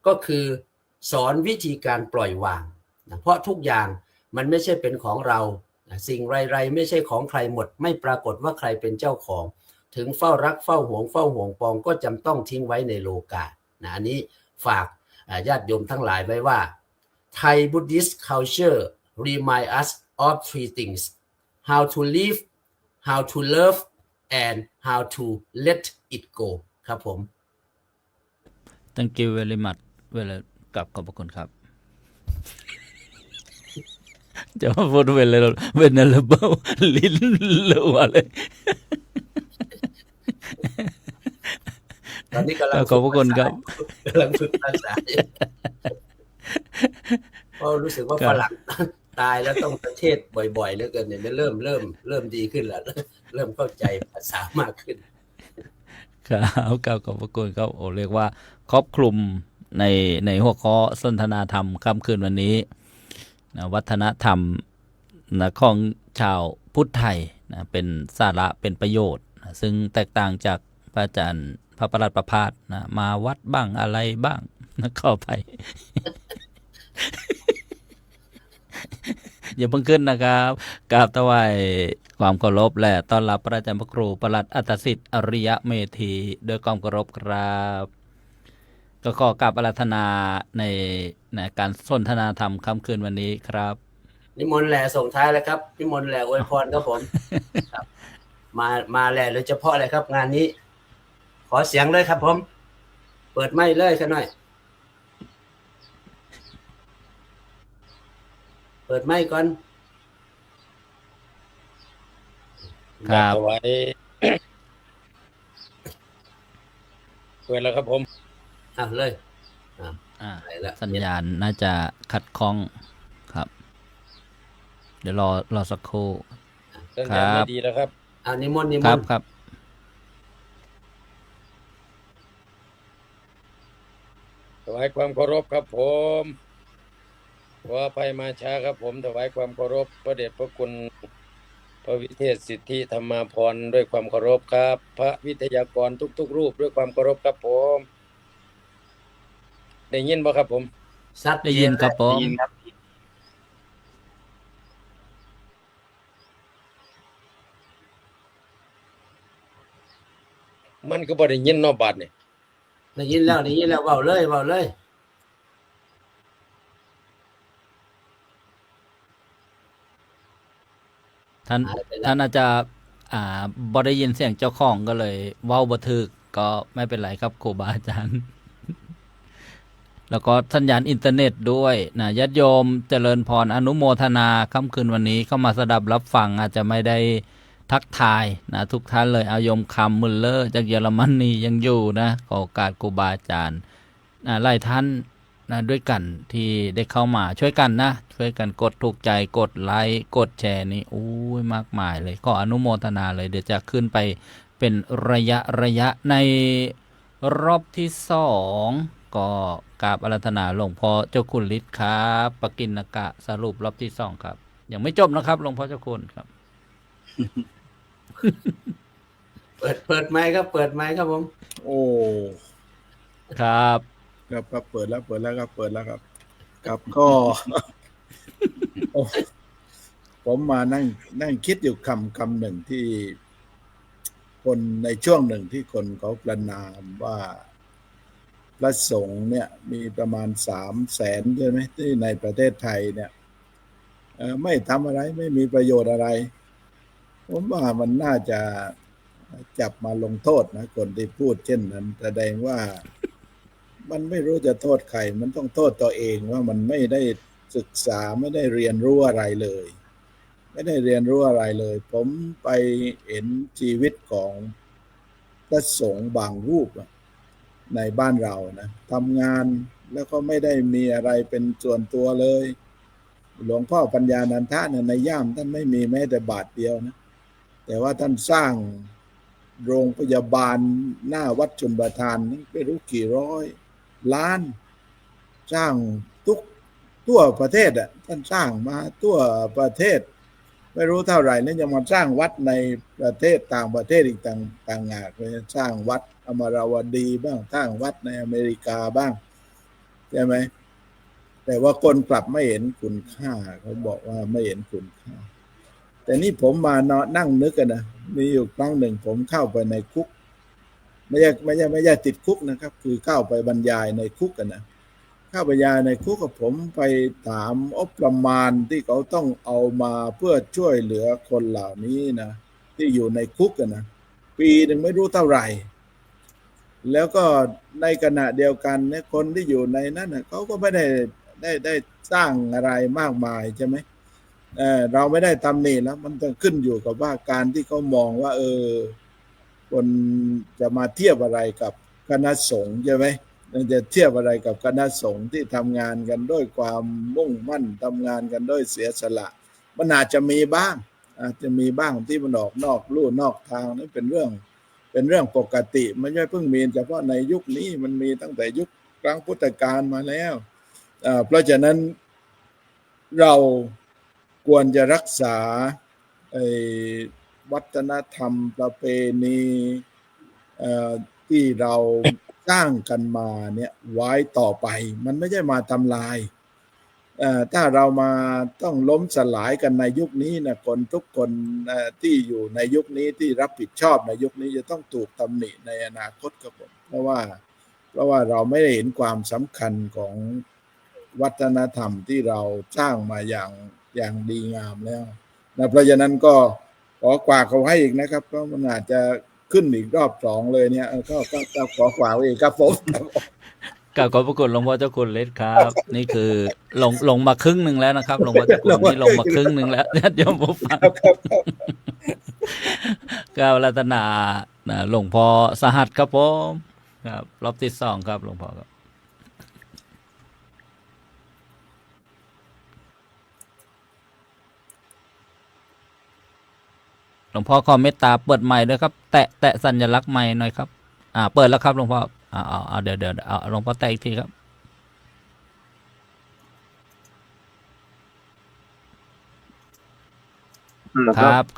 ก็คือสอนวิธีการปล่อยวางเพราะทุกอย่างมันไม่ใช่เป็นของเรา สิ่งไรๆไม่ใช่ของใครหมดไม่ปรากฏว่าใครเป็นเจ้าของถึงเฝ้ารักเฝ้าหวงเฝ้าห่วงปองก็จำต้องทิ้งไว้ในโลกาอันนี้ฝากญาติโยมทั้งหลายไว้ว่า Thai Buddhist culture remind us of three things: how to live, how to love, and how to let it go ครับผม Thank you very much กับขอบพระคุณครับ จะมาพูดเวลาลิ้นเลอะเลย ตอนนี้กำลัง ขอบพระคุณครับ กำลังฝึกภาษาเพราะรู้สึกว่าฝรั่งตายแล้วต้องประเทศบ่อยๆแล้วเกินเนี่ยเริ่มดีขึ้นแล้วเริ่มเข้าใจภาษามากขึ้นครับขอบพระคุณครับโอ้เรียกว่าครอบคลุมในหัวข้อสนทนาธรรมค่ำคืนวันนี้นะวัฒนธรรมนะของชาวพุทธไทยนะเป็นสาระเป็นประโยชน์นะซึ่งแตกต่างจากพระอาจารย์พระประหลัดประภาสนะมาวัดบ้างอะไรบ้างนะเข้าไป อย่าเพิ่งขึ้นนะครับกราบถวายความเคารพและต้อนรับพระอาจารย์พระครูประหลัดอัตสิทธิ์อริยเมธีโดยความเคารพครับก็ขอกราบอาราธนาในการสนทนาธรรมค่ำคืนวันนี้ครับนิมนต์แหล่ส่งท้ายแล้วครับนิมนต์แหล่อวยพรครับผม ครับมาแหล่โดยเฉพาะเลยครับงานนี้ขอเสียงเลยครับผมเปิดไมค์เลยกันหน่อยเปิดไมค์ก่อนครับไว้ เปิดแล้วครับผมเลยสัญญาณน่าจะขัดข้องครับเดี๋ยวรอสักครู่สัญญาณไม่ดีแล้วครับนิมนต์ครับถวายความเคารพครับผมว่าไปมาช้าครับผมถวายความเคารพพระเดชพระคุณพระวิเทศสิทธิธรรมาภรณ์ด้วยความเคารพครับพระวิทยากรทุกๆรูปด้วยความเคารพครับผมได้ยินบ่ครับผมได้ยินครับผมมันก็บ่ได้ยินเนาะบัดนี่ได้ยินแล้วเว้าเลยท่านอาจจะบ่ได้ยินเสียงเจ้าของก็เลยเว้าบ่ถูกก็ไม่เป็นไรครับครูบาอาจารย์ แล้วก็สัญญาณอินเทอร์เน็ตด้วยนะญาติโยมเจริญพรอนุโมทนาค่ำคืนวันนี้เข้ามาสดับรับฟังอาจจะไม่ได้ทักทายนะทุกท่านเลยอายมคำมุลเลอร์จากเยอรมนียังอยู่นะขอโอกาสครูบาอาจารย์หลายท่านนะด้วยกันที่ได้เข้ามาช่วยกันกดถูกใจกดไลค์กดแชร์นี่โอ้ยมากมายเลยขออนุโมทนาเลยเดี๋ยวจะขึ้นไปเป็นระยะในรอบที่2ก็กราบอาราธนาหลวงพ่อเจ้าคุณฤทธิ์ครับปกิณกะสรุปรอบที่2ครับยังไม่จบนะครับหลวงพ่อเจ้าคุณครับ เปิดไมค์ครับเปิดไมค์ครับผมโอ้ครับเปิดแล้วครับครับก็ ผมมานั่งคิดอยู่คำหนึ่งที่คนในช่วงหนึ่งที่คนเขาประนามว่าพระสงฆ์เนี่ยมีประมาณ300,000ใช่ไหมที่ในประเทศไทยเนี่ยไม่ทำอะไรไม่มีประโยชน์อะไรผมว่ามันน่าจะจับมาลงโทษนะคนที่พูดเช่นนั้นแสดงว่ามันไม่รู้จะโทษใครมันต้องโทษตัวเองว่ามันไม่ได้ศึกษาไม่ได้เรียนรู้อะไรเลยผมไปเห็นชีวิตของพระสงฆ์บางรูปในบ้านเรานะทำงานแล้วก็ไม่ได้มีอะไรเป็นส่วนตัวเลยหลวงพ่อปัญญานันทะในย่ามท่านไม่มีแม้แต่บาทเดียวนะแต่ว่าท่านสร้างโรงพยาบาลหน้าวัดชลประทานนี่ไม่รู้กี่ร้อยล้านสร้างทั่วประเทศท่านสร้างมาทั่วประเทศไม่รู้เท่าไหร่นี่ยังมาสร้างวัดในประเทศต่างประเทศอีกต่างหากเลยสร้างวัดอมรวดีบ้างสร้างวัดในอเมริกาบ้างใช่ไหมแต่ว่าคนกลับไม่เห็นคุณค่าเขาบอกว่าไม่เห็นคุณค่า แต่นี่ผมมานอนนั่งนึกกันนะมีอยู่ครั้งหนึ่งผมเข้าไปในคุกไม่ใช่ติดคุกนะครับ คือเข้าไปบรรยายในคุกกันนะเข้าบรรยายในคุกกับผมไปถามประมาณที่เขาต้องเอามาเพื่อช่วยเหลือคนเหล่านี้นะที่อยู่ในคุกกันนะปีหนึ่งไม่รู้เท่าไหร่ แล้วก็ในขณะเดียวกันเนี่ยคนที่อยู่ในนั้นนะเขาก็ไม่ได้สร้างอะไรมากมายใช่ไหมเราไม่ได้ตำหนิแล้วมันต้องขึ้นอยู่กับว่าการที่เขามองว่าคนจะมาเทียบอะไรกับคณะสงฆ์ใช่ไหมมันจะเทียบอะไรกับคณะสงฆ์ที่ทำงานกันด้วยความมุ่งมั่นทำงานกันด้วยเสียสละมันอาจจะมีบ้างที่มันออกนอกลู่นอกทางนี่เป็นเรื่องปกติไม่ใช่เพิ่งมีเฉพาะในยุคนี้มันมีตั้งแต่ยุคครั้งพุทธกาลมาแล้วเพราะฉะนั้นเราควรจะรักษาวัฒนธรรมประเพณีที่เราสร้างกันมาเนี่ยไว้ต่อไปมันไม่ใช่มาทำลายถ้าเรามาต้องล้มสลายกันในยุคนี้นะคนทุกคนที่อยู่ในยุคนี้ที่รับผิดชอบในยุคนี้จะต้องถูกตำหนิในอนาคตครับผมเพราะว่าเราไม่ได้เห็นความสำคัญของวัฒนธรรมที่เราสร้างมาอย่างดีงามแล้วนะเพราะฉะนั้นก็ขอกว่าเขาให้อีกนะครับเพราะมันอาจจะขึ้นอีกรอบ2เลยเนี่ยก็ขอกว่าอีกครับผม กราบขอบพระคุณหลวงพ่อเจ้าคุณฤทธิ์ครับ นี่คือลงมาครึ่งหนึ่งแล้วนะครับหลวงพ่อเจ้าคุณนี่ลงมาครึ่งหนึ่งแล้วญาติโยมผู้ฟังก้าวรัตนาหลวงพ่อสหัสครับผมครับรอบที่2ครับหลวงพ่อครับหลวงพ่อขอเมตตาเปิดไมค์ด้วยครับแตะสัญลักษณ์ไมค์หน่อยครับเปิดแล้วครับหลวงพ่อเดี๋ยวหลวงพ่อแตะอีกทีครับ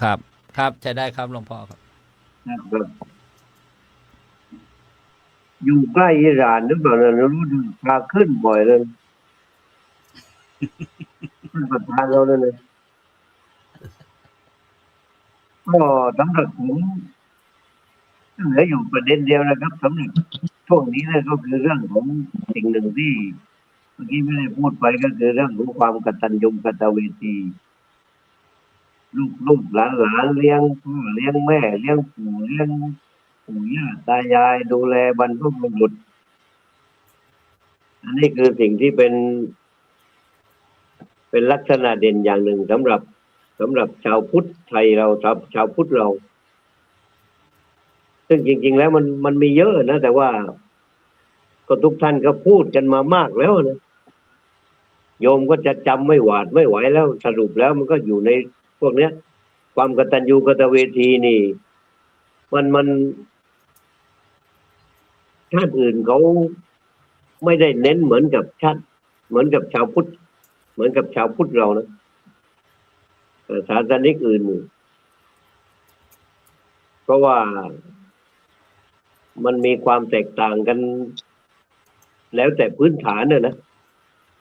ครับใช้ได้ครับหลวงพ่อครับอยู่ใกล้อิหร่านหรือเปล่าเนี่ยรู้ดูพาขึ้นบ่อยเลยขึ้นประธานเราเลยก็สำหรับผมเหลืออยู่ประเด็นเดียวนะครับสำหรับช่วงนี้เนี่ยก็คือเรื่องของสิ่งหนึ่งที่เมื่อกี้ไม่ได้พูดไปก็คือเรื่องของความกตัญญูกตเวทีลูกหลานเลี้ยงพ่อเลี้ยงแม่เลี้ยงปู่ย่าตายายดูแลบรรพบุรุษอันนี้คือสิ่งที่เป็นลักษณะเด่นอย่างหนึ่งสำหรับชาวพุทธไทยเราชาวพุทธเราซึ่งจริงๆแล้วมันมีเยอะนะแต่ว่าก็ทุกท่านก็พูดกันมามากแล้วนะโยมก็จะจำไม่ไหวแล้วสรุปแล้วมันก็อยู่ในพวกเนี้ยความกตัญญูกตเวทีนี่มันชาติอื่นเขาไม่ได้เน้นเหมือนกับชาวพุทธเหมือนกับชาวพุทธเรานะศาสนิกอื่นเพราะว่ามันมีความแตกต่างกันแล้วแต่พื้นฐานนะ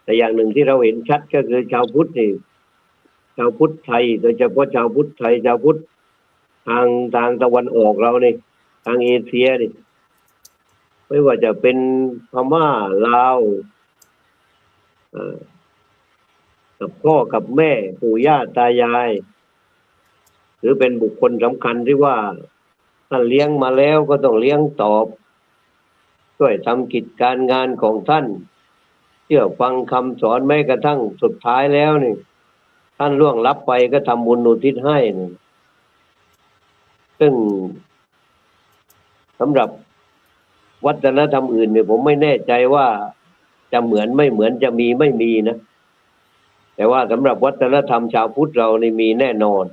แต่อย่างหนึ่งที่เราเห็นชัดก็คือชาวพุทธนี่ชาวพุทธไทยโดยเฉพาะชาวพุทธไทยชาวพุทธทางตะวันออกเรานี่ทางเอเชียนี่ไม่ว่าจะเป็นพม่าลาวกับพ่อกับแม่ปู่ย่าตายายหรือเป็นบุคคลสำคัญที่ว่าท่านเลี้ยงมาแล้วก็ต้องเลี้ยงตอบช่วยทำกิจการงานของท่านเชื่อฟังคำสอนแม้กระทั่งสุดท้ายแล้วนี่ท่านล่วงลับไปก็ทำบุญอุทิศให้นี่ซึ่งสำหรับวัฒนธรรมอื่นเนี่ยผมไม่แน่ใจว่าจะเหมือนไม่เหมือนจะมีไม่มีนะแต่ว่าสำหรับวัฒนธรรมชาวพุทธเรานี่มีแน่นอน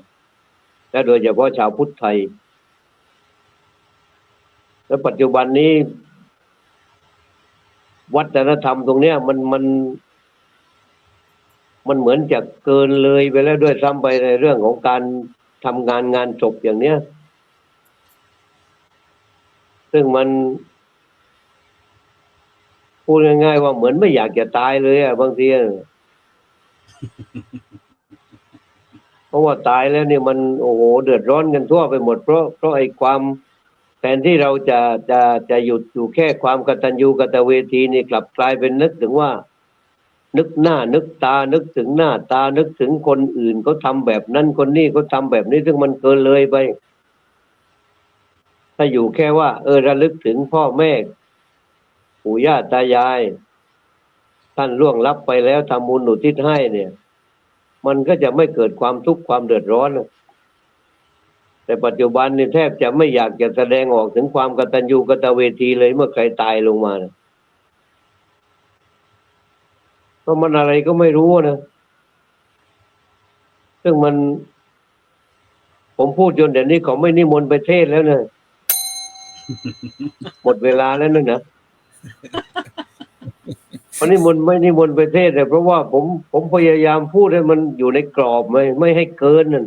และโดยเฉพาะชาวพุทธไทยและปัจจุบันนี้วัฒนธรรมตรงเนี้ยมันเหมือนจะเกินเลยไปแล้วด้วยซ้ำไปในเรื่องของการทำงานศพอย่างเนี้ยซึ่งมันพูดง่ายๆว่าเหมือนไม่อยากจะตายเลยบางที เพราะว่าตายแล้วเนี่ยมันโอ้โหเดือดร้อนกันทั่วไปหมดเพราะไอ้ความแทนที่เราจะหยุดอยู่แค่ความกตัญญูกตเวทีนี่กลับกลายเป็นนึกถึงว่า นึกหน้านึกตานึกถึงหน้าตานึกถึงคนอื่นเขาทำแบบนั้นคนนี้เขาทำแบบนี้ซึ่งมันเกินเลยไป ถ้าอยู่แค่ว่าระลึกถึงพ่อแม่ปู่ย่าตายาย ท่านล่วงลับไปแล้วทำบุญอุทิศให้เนี่ย มันก็จะไม่เกิดความทุกข์ความเดือดร้อนนะแต่ปัจจุบันเนี่ยแทบจะไม่อยากจะแสดงออกถึงความกตัญญูกตเวทีเลยเมื่อใครตายลงมานะเพราะมันอะไรก็ไม่รู้นะซึ่งมัน ผมพูดจนเดี๋ยวนี้เขาไม่นิมนต์ไปเทศน์แล้วนะหมดเวลาแล้วนะ วันนี้ไม่นิมนต์ไปเทศน์เลยเพราะว่าผมพยายามพูดให้มันอยู่ในกรอบไม่ให้เกินนั่น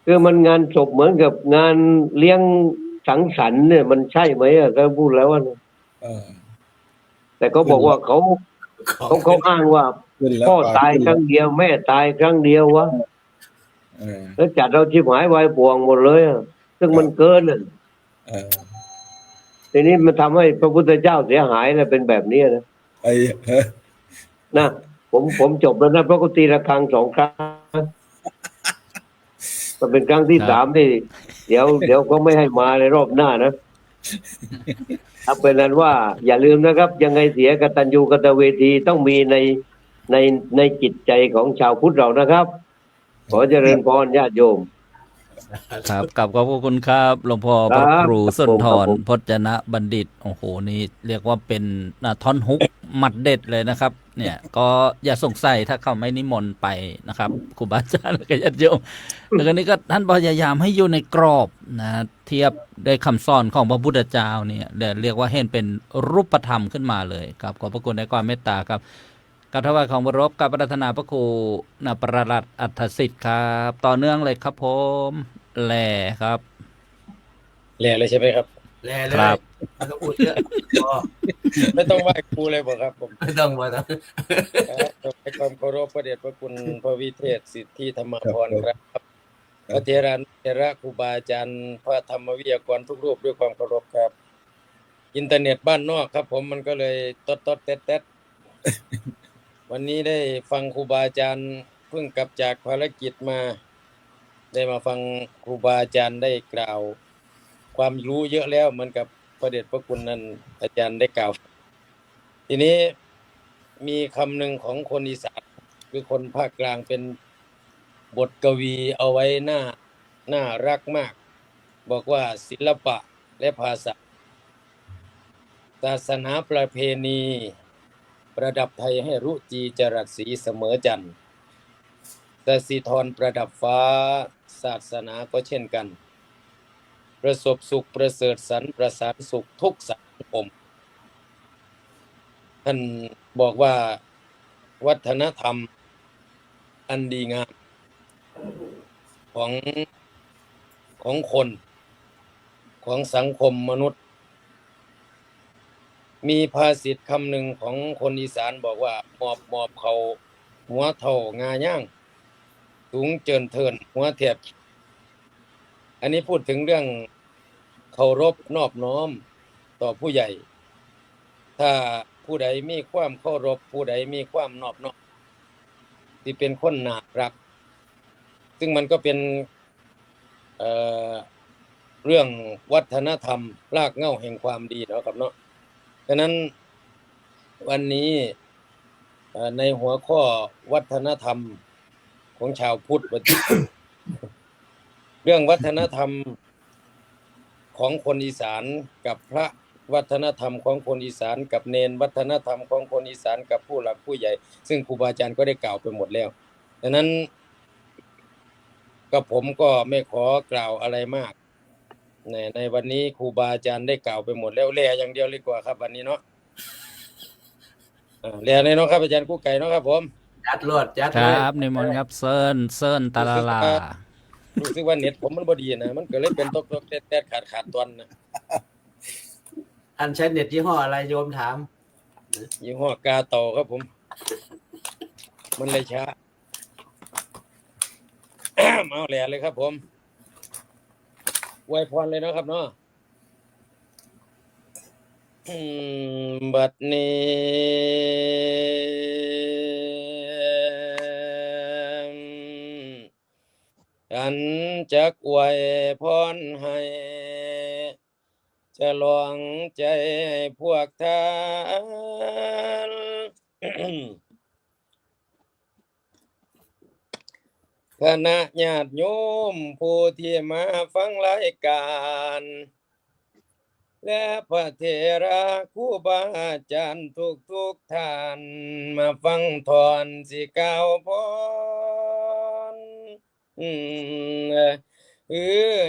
คือมันงานศพเหมือนกับงานเลี้ยงสังสรรค์เนี่ยมันใช่ไหมอ่ะก็พูดแล้วว่า แต่เขาบอกว่าเขาอ้างว่าพ่อตายครั้งเดียวแม่ตายครั้งเดียววะแล้วจัดเราชิบหายวายป่วงหมดเลยอ่ะซึ่งมันเกินอ่ะทีนี้มันทำให้พระพุทธเจ้าเสียหายนะเป็นแบบนี้นะนะผมจบแล้วนะเพราะเขาตีระฆัง2 ครั้งมันเป็นครั้งที่3ที่เดี๋ยวก็ไม่ให้มาในรอบหน้านะเอาเป็นนั้นว่าอย่าลืมนะครับ ยังไงเสียกตัญญูกตเวทีต้องมีในจิตใจของชาวพุทธเรานะครับ ขอเจริญพรญาติโยม ครับกับขอบคุณครับหลวงพ่อพระครูสุนทรพจนบัณฑิตโอ้โหนี่เรียกว่าเป็นท่อนฮุกหมัดเด็ดเลยนะครับ เนี่ยก็อย่าสงสัยถ้าเขาไม่นิมนต์ไปนะครับครูบาอาจารย์และญาติโยมแล้วก็นี้ก็ท่านพยายามให้อยู่ในกรอบนะเทียบได้คำสอนของพระพุทธเจ้าเนี่ยเรียกว่าเห็นเป็นรูปธรรมขึ้นมาเลยครับขอบพระคุณในความเมตตาครับกับถวายของบรบกับปรารถนาพระครูประหลัดอัฏฐสิทธิ์ครับต่อเนื่องเลยครับผมแหล่ครับ แหล่เลยใช่ไหมครับ แลเลย ครับ ไม่ต้องพูดเยอะพอ ไม่ต้องไหว้ครูเลยบอกครับผม ไม่ต้องมาต้อง ครับขอให้ความเคารพพระเดชพระคุณพระวิเทศสิทธิธรรมพรครับพระเถระเถระครูบาอาจารย์พระธรรมวิทยากรทุกรูปด้วยความเคารพครับ อินเทอร์เน็ตบ้านนอกครับ ผมมันก็เลยตดแต๊ดวันนี้ได้ฟังครูบาอาจารย์เพิ่งกลับจากภารกิจมา ได้มาฟังครูบาอาจารย์ได้กล่าว ความรู้เยอะแล้วเหมือนกับพระเดชพระคุณนั้นอาจารย์ได้กล่าว ทีนี้มีคำหนึ่งของคนอีสานคือคนภาคกลางเป็นบทกวีเอาไว้น่ารักมาก บอกว่าศิลปะและภาษาศาสนาประเพณีประดับไทยให้รุจีจรัสสีเสมอจันทร์สศิธรประดับฟ้าศาสนาก็เช่นกันประสบสุขประเสริฐสรรประสานสุขทุกสังคมท่านบอกว่าวัฒนธรรมอันดีงามของคนของสังคมมนุษย์มีภาษิตคำหนึ่งของคนอีสานบอกว่าหมอบเขาหัวเท่างาย่างสูงเจินเทินหัวเทียบอันนี้พูดถึงเรื่องเคารพนอบน้อมต่อผู้ใหญ่ถ้าผู้ใดมีความเคารพผู้ใดมีความนอบน้อมที่เป็นคนน่ารักซึ่งมันก็เป็นเรื่องวัฒนธรรมรากเหง้าแห่งความดีเนาะครับเนาะฉะนั้นวันนี้ในหัวข้อวัฒนธรรมของชาวพุทธ เรื่องวัฒนธรรมของคนอีสานกับพระวัฒนธรรมของคนอีสานกับเนนวัฒนธรรมของคนอีสานกับผู้หลักผู้ใหญ่ซึ่งครูบาอาจารย์ก็ได้กล่าวไปหมดแล้วดังนั้นก็ผมก็ไม่ขอกล่าวอะไรมากในวันนี้ครูบาอาจารย์ได้กล่าวไปหมดแล้วแลอย่างเดียวเลยกว่าครับวันนี้เนาะแลเลยเนาะครับอาจารย์กู้ไก่เนาะครับผมจัดรวดจัด ค เลย รับนิมนต์ครับเซินตาลาลา รู้สึกว่าเน็ตผมมันบ่ดีนะมันก็เลยเป็นตกแต๊ดขาดตอนนะ อันใช้เน็ตยี่ห้ออะไรโยมถาม ยี่ห้อกาโตครับผมมันเลยช้า เอาแหล่เลยครับผมอวยพรเลยเนาะครับเนาะบัดนี้อันจักอวยพรให้จะลองใจให้พวกท่าน คณะญาติโยมผู้ที่มาฟังรายการ และพระเถระครูบาอาจารย์ทุกท่านมาฟังธรสิกล่าวพร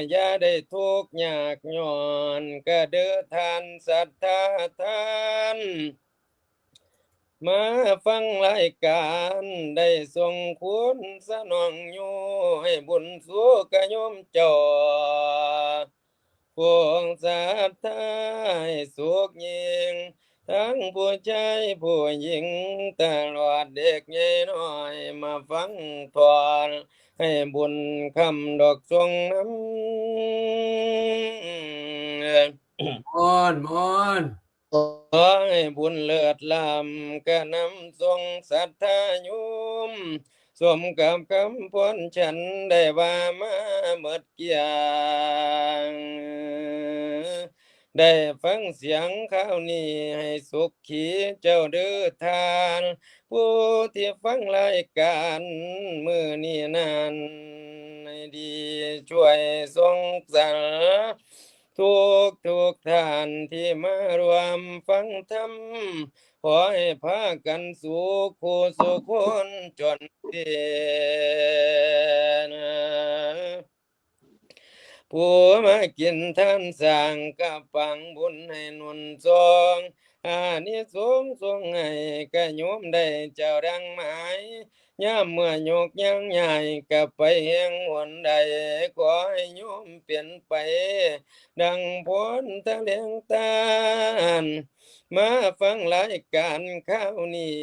อย่าได้ทุกข์ยากย้อนก็เด้อท่านศรัทธาท่านมาฟังรายการได้ส่งคุณสนองอยู่ให้บุญสุขโยมจอพวงศรัทธาให้สุขยิ่งทั้งผู้ชายผู้หญิงตลอดเด็กใหญ่น้อยมาฟังธรให้บุญคำดอกทรงน้ำ มอนมอน ขอให้บุญเลิศล้ำกระนำทรงศรัทธาโยมสมกับคำพรฉันได้ว่ามาเมิดเกียงได้ฟังเสียงข่าวนี้ให้สุขขีเจ้าเด้อทานผู้ที่ฟังรายการมือนี้นั้นให้ดีช่วยทรงสรรทุกท่านที่มารวมฟังธรรมขอให้พากันสุขสุขคนจนเตียนผู้มากินท่านสั่งกับปังบุญให้หนุนทรงอานิสงส์ทรงให้กะโยมได้เจ้าดังหมายย่ามเมื่อโยกยังใหญ่กับไปแห่งหนใดขอให้โยมเปลี่ยนไปดังพ้นทะเลงตานมาฟังรายการข้าวนี้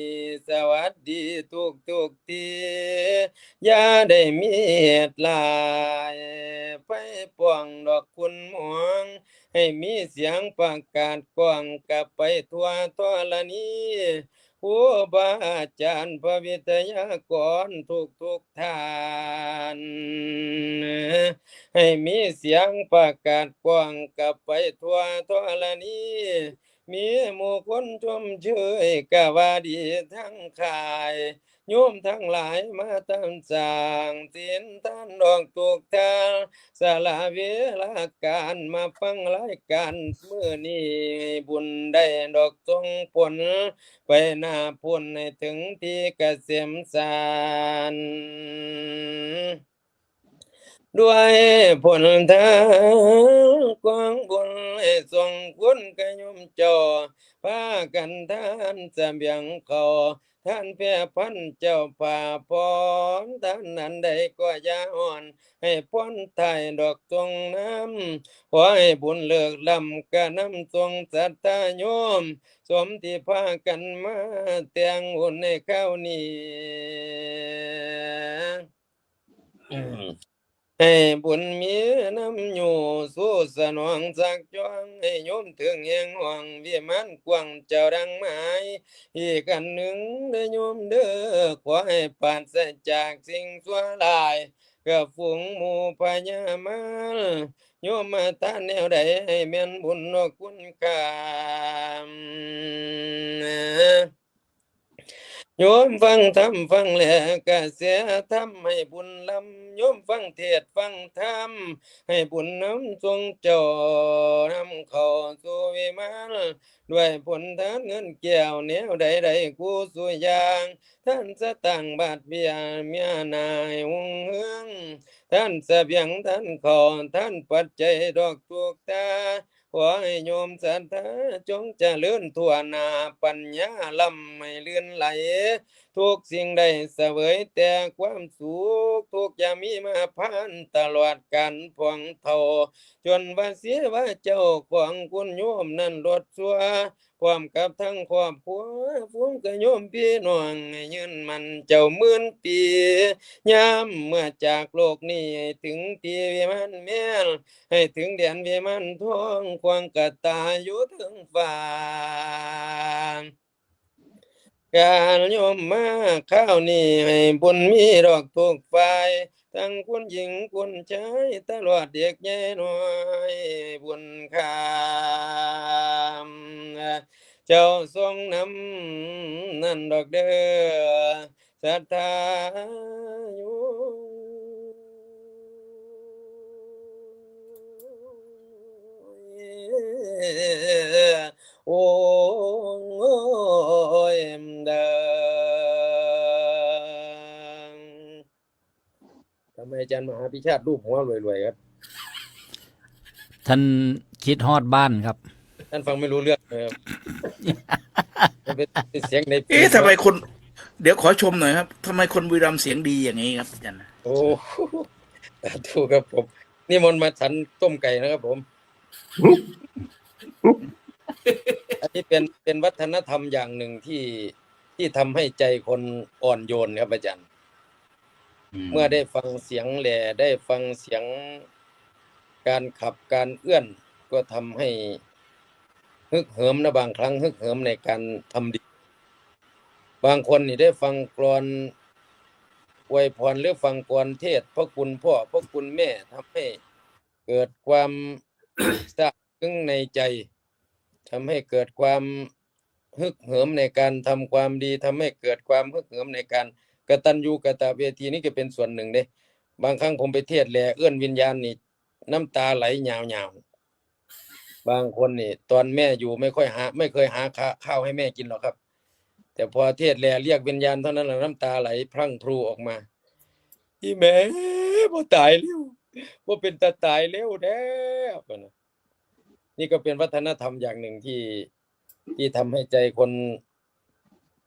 สวัสดีทุกทีอย่าได้มีเหตุลายไปป่วงดอกคุณหมวงให้มีเสียงประกาศกว้างกับไปทั่วทรณีครูบาอาจารย์พระวิทยากรทุกท่านให้มีเสียงประกาศกว้างกับไปทั่วทรณีมีหมู่คนชมเชยกะว่าดีทั้งขายโยมทั้งหลายมาตามสั่งศีลท่านดอกทุกทางสละเวลาการมาฟังรายการมื้อนี้บุญได้ดอกทรงผลไปหน้าพุ่นให้ถึงที่เกษมสารด้วยผลทางกวางบุญให้ส่งคุณกะยมจอพากันท่านเสบียงเขาท่านเพียพันเจ้าป่าพรท่านนั้นใดก็อย่าอ่อนให้พ้นไทยดอกทรงน้ำขอให้บุญเลิกลำกะน้ำทรงสัตตาโยมสมที่พากันมาเตียงอุ่นในข้าวนี้ให้บุญมีน้ำอยู่สู้สนองสักจวงให้โยมถึงแห่งห่วงวิมานกว้างเจ้าดังหมายอีกอันหนึ่งเด้อโยมเด้อขอให้ปราศจากสิ่งชั่วร้ายกับฝูงหมู่พญามารโยมมาทานแนวใดให้แม่นบุญนอกคุณค่าโยมฟังธรรมฟังแล้วก็เสียธรรมให้บุญลำโยมฟังเทศฟังธรรมให้บุญน้ำทรงจอนำเข้าสู่วิมานด้วยผลทานเงินแก้วแนวใดกูสุยางท่านสตังบาทเบียเมียนายหุ่งเฮืองท่านเสบียงท่านขอท่านปัจจัยดอกทุกตาขอให้โยมศรัทธาจงเจริญทั่วหน้าปัญญาลำไม่เลื่อนไหลทุกสิ่งใดเสวยแต่ความสุขทุกอย่ามีมาผ่านตลอดกันพวงเท่าจนว่าเสียว่าเจ้าของคุณโยมนั้นลดชัว พร้อมกับทั้งครอบครัวฟูงกะโยมพี่น้องให้ยืนมันเจ้าหมื่นปียามเมื่อจากโลกนี้ให้ถึงที่วิมานแม่นให้ถึงแดนวิมานทองควงกตาอยู่ถึงฟ้าการโยมมาข้าวนี้ให้บุญมีดอกทุกฝ่ายทั้งคุณหญิงคุณชายตลอดเด็กใหญ่น้อยบุญคำเจ้าทรงนำนั่นดอกเด้อศรัทธาอยู่โอ้ยเด้อทำไมอาจารย์มหาพิชาติรูปหัวรวยๆครับ ท่านคิดฮอดบ้านครับ ท่านฟังไม่รู้เรื่องเลยครับ มันเป็นเสียงในเพลง เอ๊ะทำไมคน เดี๋ยวขอชมหน่อยครับทำไมคนบุรีรัมย์เสียงดีอย่างนี้ครับอาจารย์ โอ้สาธุครับผมนี่มนต์มาฉันต้มไก่นะครับผม อันนี้เป็นวัฒนธรรมอย่างหนึ่งที่ทำให้ใจคนอ่อนโยนครับอาจารย์ เมื่อได้ฟังเสียงแหล่ได้ฟังเสียงการขับการเอื้อนก็ทำให้ฮึกเหิมนะบางครั้งฮึกเหิมในการทำดี บางคนนี่ได้ฟังกลอนอวยพรหรือฟังกลอนเทศน์พระคุณพ่อพระคุณแม่ทำให้เกิดความ ซาบซึ้งในใจทำให้เกิดความฮึกเหิมในการทำความดีทำให้เกิดความฮึกเหิมในการกตัญญูกตเวทีนี่ก็เป็นส่วนหนึ่งเด้บางครั้งผมไปเทศน์แลเอื้อนวิญญาณนี่น้ำตาไหลยาวๆบางคนนี่ตอนแม่อยู่ไม่เคยหาข้าวให้แม่กินหรอกครับแต่พอเทศน์แลเรียกวิญญาณเท่านั้นแหละน้ำตาไหลพรั่งพรูออกมาอีแม่บ่ตายแล้วบ่เป็นตาตายแล้วแด้วนะนี่ก็เป็นวัฒนธรรมอย่างหนึ่งที่ทำให้ใจคน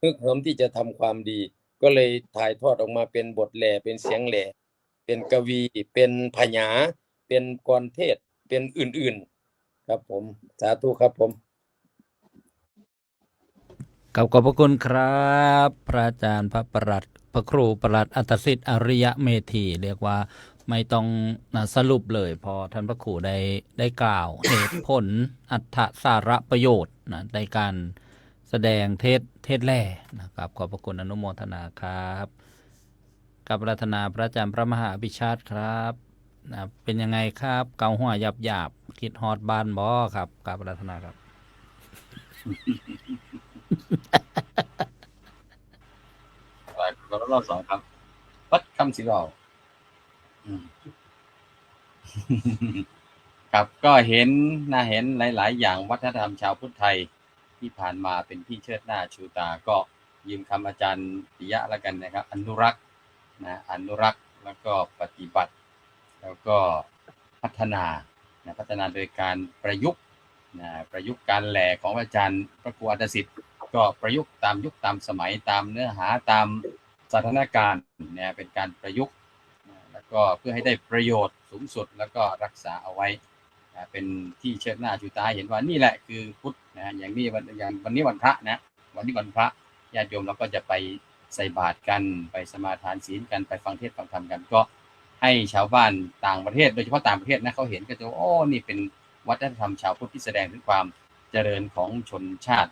ฮึกเหิมที่จะทำความดี ก็เลยถ่ายทอดออกมาเป็นบทแหล่เป็นเสียงแหล่เป็นกวีเป็นพญาเป็นกรเทศน์เป็นอื่นๆครับผมสาธุครับผม ขอบพระคุณครับ พระอาจารย์พระประหลัดพระครูประหลัดอัตสิทธิ์อริยเมธีเรียกว่าไม่ต้องสรุปเลยพอท่านพระครูได้กล่าว เหตุผลอัตถสาระประโยชน์นะในการแสดงเทศแล่นะครับขอบพระคุณอนุโมทนาครับกับรัตนาพระอาจารย์พระมหาอภิชาติครับนะเป็นยังไงครับเกาหัวหยาบคิดฮอดบ้านบ่ครับกับรัตนาครับ รอบสองครับ วัดคำศิลาครับก็เห็นหลายๆอย่างวัฒนธรรมชาวพุทธไทยที่ผ่านมาเป็นที่เชิดหน้าชูตาก็ยืมคำอาจารย์ปิยะแล้วกันนะครับอนุรักษ์แล้วก็ปฏิบัติแล้วก็พัฒนาโดยการประยุกต์การแหล่ของอาจารย์พระครูอัตสิทธิ์ก็ประยุกต์ตามยุคตามสมัยตามเนื้อหาตามสถานการณ์เนี่ยเป็นการประยุกต์แล้วก็เพื่อให้ได้ประโยชน์สูงสุดแล้วก็รักษาเอาไว้เป็นที่เชิดหน้าชูตาเห็นว่านี่แหละคือพุทธนะอย่างนี้วันนี้วันพระนะวันนี้วันพระญาติโยมเราก็จะไปใส่บาตรกันไปสมาทานศีลกันไปฟังเทศน์ฟังธรรมกันก็ให้ชาวบ้านต่างประเทศโดยเฉพาะต่างประเทศนะเขาเห็นก็จะโอ้นี่เป็นวัฒนธรรมชาวพุทธที่แสดงถึงความเจริญของชนชาติ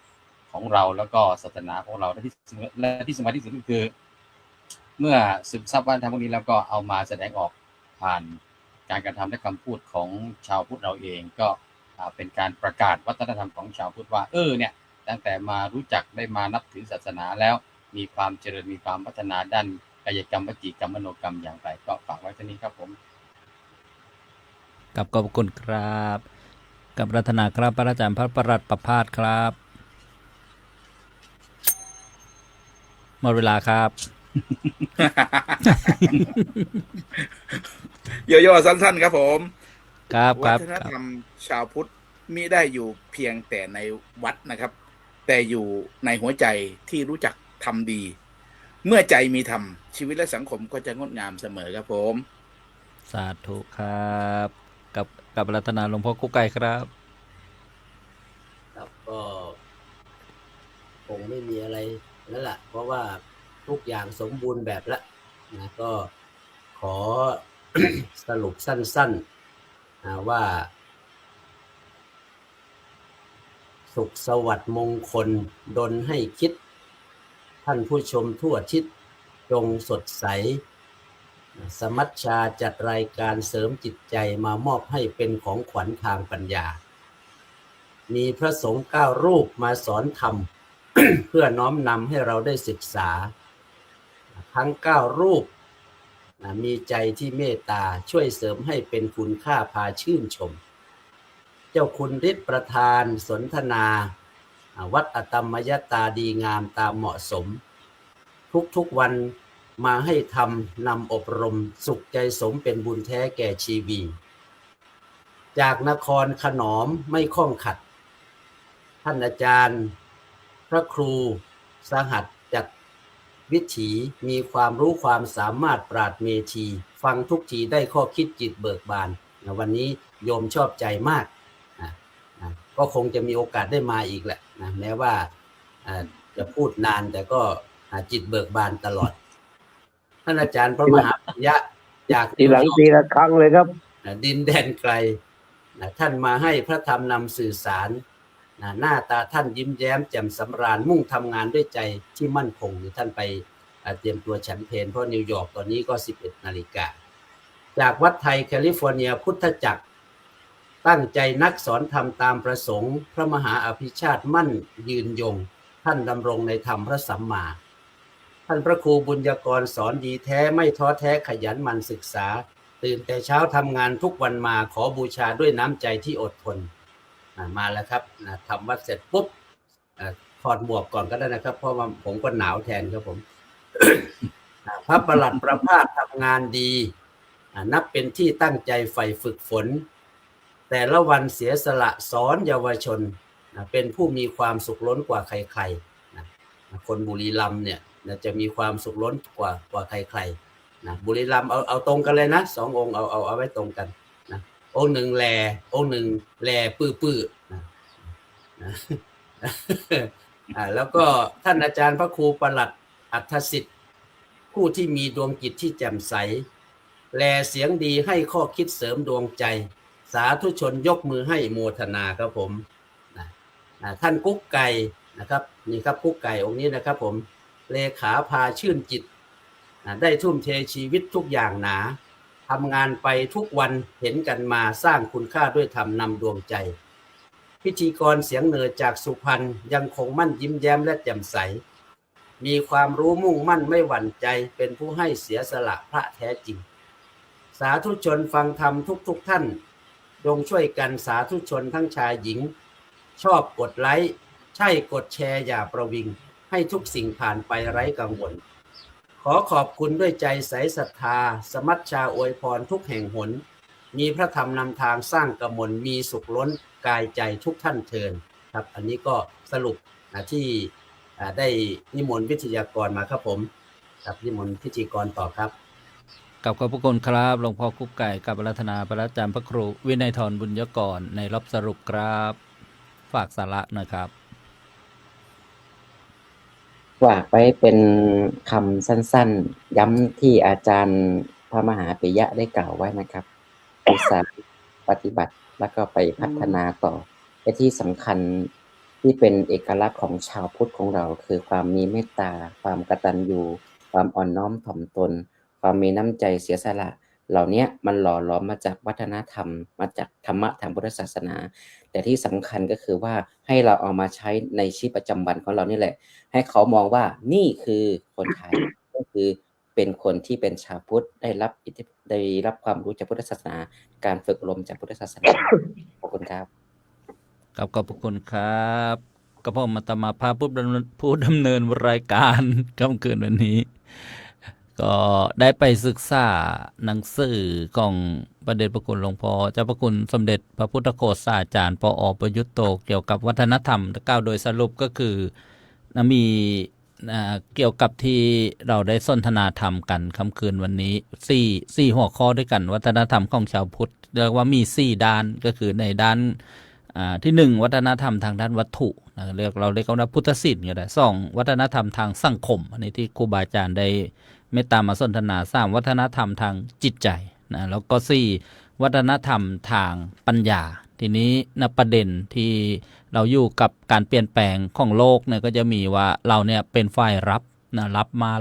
ของเราแล้วก็ศาสนาของเราและที่สำคัญที่สุดก็คือเมื่อซึมซับวัฒนธรรมพวกนี้แล้วก็เอามาแสดงออกผ่านการกระทำและคำพูดของชาวพุทธเราเองก็เป็นการประกาศวัฒนธรรมของชาวพุทธว่าเนี่ยตั้งแต่มารู้จักได้มานับถือศาสนาแล้วมีความเจริญมีความพัฒนาด้านกายกรรมวจีกรรมมโนกรรมอย่างไรก็ฝากไว้ที่นี้ครับผมกับขอบคุณครับกับรัตนาครับพระอาจารย์พระประหลัดประภาสครับหมดเวลาครับ ย่อๆสั้นๆครับผม ครับวัฒนธรรมชาวพุทธมิได้อยู่เพียงแต่ในวัดนะครับแต่อยู่ในหัวใจที่รู้จักทำดี เมื่อใจมีธรรมชีวิตและสังคมก็จะงดงามเสมอครับผมสาธุครับกับรัตนาหลวงพ่อกุ๊กไก่ครับครับก็ คงไม่มีอะไรแล้วล่ะเพราะว่าทุกอย่างสมบูรณ์แบบแล้วนะก็ขอ สรุปสั้นๆว่าสุขสวัสดิ์มงคลดลให้คิดท่านผู้ชมทั่วทิศจงสดใสสมัชชาจัดรายการเสริมจิตใจมามอบให้เป็นของขวัญทางปัญญามีพระสงฆ์9 รูปมาสอนธรรม เพื่อน้อมนำให้เราได้ศึกษาทั้ง9 รูปมีใจที่เมตตาช่วยเสริมให้เป็นคุณค่าพาชื่นชมเจ้าคุณฤทธิ์ประธานสนทนาวัดอตมยตาดีงามตามเหมาะสมทุกๆวันมาให้ทำนำอบรมสุขใจสมเป็นบุญแท้แก่ชีวีจากนครขนอมไม่ข้องขัดท่านอาจารย์พระครูสหัสจัดวิถีมีความรู้ความสามารถปราดเมธีฟังทุกทีได้ข้อคิดจิตเบิกบานวันนี้โยมชอบใจมากก็คงจะมีโอกาสได้มาอีกแหละนะแม้ว่าจะพูดนานแต่ก็จิตเบิกบานตลอดท่านอาจารย์พระมหาปิยะจาก ทีหลังทีละครั้งเลยครับ ดินแดนไกลท่านมาให้พระธรรมนำสื่อสารหน้าตาท่านยิ้มแย้มแจ่มสำราญมุ่งทำงานด้วยใจที่มั่นคงท่านไปเตรียมตัวฉันเพลเพราะนิวยอร์กตอนนี้ก็ 11 นาฬิกาจากวัดไทยแคลิฟอร์เนียพุทธจักรตั้งใจนักสอนธรรมตามประสงค์พระมหาอภิชาติมั่นยืนยงท่านดำรงในธรรมพระสัมมาท่านพระครูบุญญากรสอนดีแท้ไม่ท้อแท้ขยันหมั่นศึกษาตื่นแต่เช้าทำงานทุกวันมาขอบูชาด้วยน้ำใจที่อดทนมาแล้วครับทำวัดเสร็จปุ๊บถอดหมวกก่อนก็ได้นะครับเพราะว่าผมก็หนาวแทนครับผม พระประหลัดประภาสทำงานดีนับเป็นที่ตั้งใจใฝ่ฝึกฝนแต่ละวันเสียสละสอนเยาวชนเป็นผู้มีความสุขล้นกว่าใครๆคนบุรีรัมย์เนี่ยจะมีความสุขล้นกว่าใครๆบุรีรัมย์เอาตรงกันเลยนะ2 องค์เอาไว้ตรงกันนะองค์หนึ่งแลองค์หนึ่งแลปื้อแล้วก็ท่านอาจารย์พระครูประหลัดอัฏฐสิทธิ์ผู้ที่มีดวงจิตที่แจ่มใสแลเสียงดีให้ข้อคิดเสริมดวงใจสาธุชนยกมือให้โมทนาครับผมท่านกุ๊กไก่นะครับนี่ครับกุ๊กไก่องค์นี้นะครับผมเลขาพาชื่นจิตได้ทุ่มเทชีวิตทุกอย่างหนาทำงานไปทุกวันเห็นกันมาสร้างคุณค่าด้วยธรรมนำดวงใจพิธีกรเสียงเหนือจากสุพรรณยังคงมั่นยิ้มแย้มและแจ่มใสมีความรู้มุ่งมั่นไม่หวั่นใจเป็นผู้ให้เสียสละพระแท้จริงสาธุชนฟังธรรมทุกท่านจงช่วยกันสาธุชนทั้งชายหญิงชอบกดไลค์ใช่กดแชร์อย่าประวิงให้ทุกสิ่งผ่านไปไร้กังวลขอขอบคุณด้วยใจใสศรัทธาสมัชชาอวยพรทุกแห่งหนมีพระธรรมนำทางสร้างกมลมีสุขล้นกายใจทุกท่านเทินครับอันนี้ก็สรุปที่ได้นิมนต์วิทยากรมาครับผมครับนิมนต์พิธีกรต่อครับกับขอบพระคุณครับหลวงพ่อกุ๊กไก่กับอาราธนาพระอาจารย์พระครูวินัยธรบุญยกรในรอบสรุปครับฝากสาระนะครับ ฝากไว้เป็นคำสั้นๆย้ำที่อาจารย์พระมหาปิยะได้กล่าวไว้นะครับอุตสาหปฏิบัติแล้วก็ไปพัฒนาต่อและที่สำคัญที่เป็นเอกลักษณ์ของชาวพุทธของเราคือความมีเมตตาความกตัญญูความอ่อนน้อมถ่อมตนความมีน้ำใจเสียสละเหล่านี้มันหล่อหลอมมาจากวัฒนธรรมมาจากธรรมะทางพุทธศาสนาแต่ที่สำคัญก็คือว่าให้เราเอามาใช้ในชีวิตประจำวันของเรานี่แหละให้เขามองว่านี่คือคนไทยก็คือเป็นคนที่เป็นชาวพุทธได้รับความรู้จากพุทธศาสนาการฝึกอบรมจากพุทธศาสนาขอบคุณครับขอบคุณครับกระผมอาตมาภาพผู้ดำเนินรายการค่ำคืนวันนี้ก็ได้ไปศึกษาหนังสือของพระเดชพระคุณหลวงพ่อเจ้าพระคุณสมเด็จพระพุทธโฆษาจารย์ปอ.ประยุตโตเกี่ยวกับวัฒนธรรมกล่าวโดยสรุปก็คือมีเกี่ยวกับที่เราได้สนทนาธรรมกันค่ำคืนวันนี้4หัวข้อด้วยกันวัฒนธรรมของชาวพุทธเรียกว่ามี4ด้านก็คือในด้าน ที่หนึ่งวัฒนธรรมทางด้านวัตถุนะเราเรียกว่าพุทธศิลป์ก็ได้สองวัฒนธรรมทางสังคมอันนี้ที่ครูบาอาจารย์ได้เมตตามาสนทนาสามวัฒนธรรมทางจิตใจนะแล้วก็สี่วัฒนธรรมทางปัญญาทีนี้ประเด็นที่เราอยู่กับการเปลี่ยนแปลงของโลกเนี่ยก็จะมีว่าเราเนี่ยเป็นฝ่ายรับนะรับมา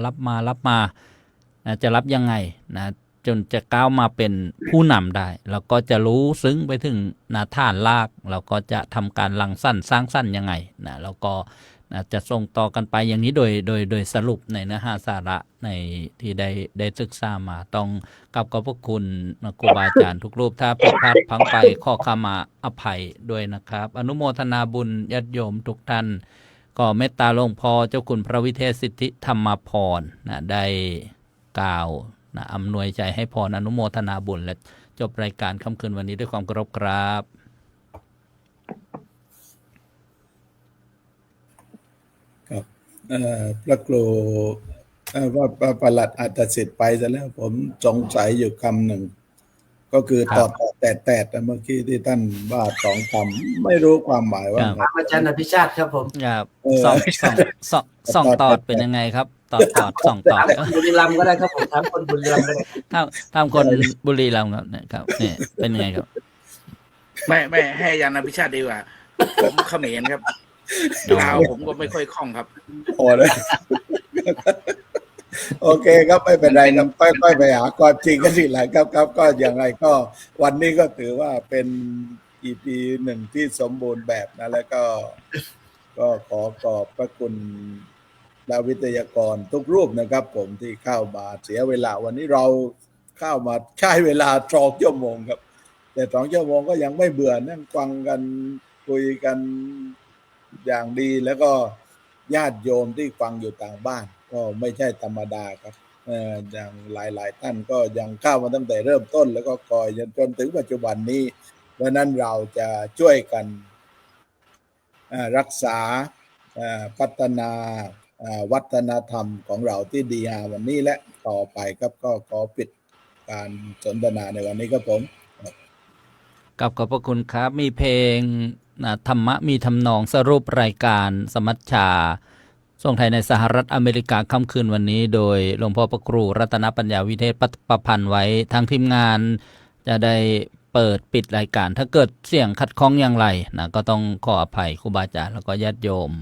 นะจะรับยังไงนะจนจะก้าวมาเป็นผู้นำได้แล้วก็จะรู้ซึ้งไปถึงฐานรากเราก็จะทำการรังสรรค์สร้างสรรค์ยังไงนะแล้วก็จะส่งต่อกันไปอย่างนี้โดยสรุปในเนื้อหาสาระในที่ได้ศึกษามาต้องขอบพระคุณครูบาอาจารย์ทุกรูปถ้าผิดพลาดพลั้งไปขอขมาอภัยด้วยนะครับอนุโมทนาบุญญาติโยมทุกท่านก็เมตตาหลวงพ่อเจ้าคุณพระวิเทศสิทธิธรรมพรได้กล่าวอำนวยใจให้พรอนุโมทนาบุญและจบรายการค่ำคืนวันนี้ด้วยความเคารพครับครับพระครูว่าประหลัดอัตสิทธิ์ไปซะแล้วผมสงสัยอยู่คำหนึ่งก็คือตอดแต่เมื่อกี้ที่ท่านว่าสองคำไม่รู้ความหมายว่าไงอาจารย์อภิชาติครับผมครับสองตอดเป็นยังไงครับตอดสองตอดบุรีรัมย์ก็ได้ครับผมถามคนบุรีรัมย์ก็ได้ถามคนบุรีรัมย์ครับนะครับนี่เป็นยังไงครับไม่ให้อาจารย์อภิชาติดีกว่าผมเขมรครับลาวผมก็ไม่ค่อยคล่องครับโอ้เลยโอเคครับไม่เป็นไรครับค่อยๆไปหาความจริงกันทีหลังครับก็อย่างไรก็วันนี้ก็ถือว่าเป็น EP หนึ่งที่สมบูรณ์แบบนะแล้วก็ขอขอบพระคุณและวิทยากรทุกรูปนะครับผมที่เข้ามาเสียเวลาวันนี้เราเข้ามาใช้เวลา2 ชั่วโมงครับแต่2 ชั่วโมงก็ยังไม่เบื่อนั่งฟังกันคุยกันอย่างดีแล้วก็ญาติโยมที่ฟังอยู่ต่างบ้านก็ไม่ใช่ธรรมดาครับอย่างหลายๆท่านก็ยังเข้ามาตั้งแต่เริ่มต้นแล้วก็คอยจนถึงปัจจุบันนี้เพราะนั้นเราจะช่วยกันรักษาพัฒนาวัฒนธรรมของเราที่ดีงามวันนี้และต่อไปครับก็ขอปิดการสนทนาในวันนี้ครับผมขอบพระคุณครับมีเพลงธรรมะมีทำนองสรุปรายการสมัชชาส่งไทยในสหรัฐอเมริกาค่ำคืนวันนี้โดยหลวงพ่อพระครูรัตนปัญญาวิเทศประพันธ์ไว้ทางทีมงานจะได้เปิดปิดรายการถ้าเกิดเสียงขัดข้องอย่างไรก็ต้องขออภัยครูบาอาจารย์แล้วก็ญาติโยม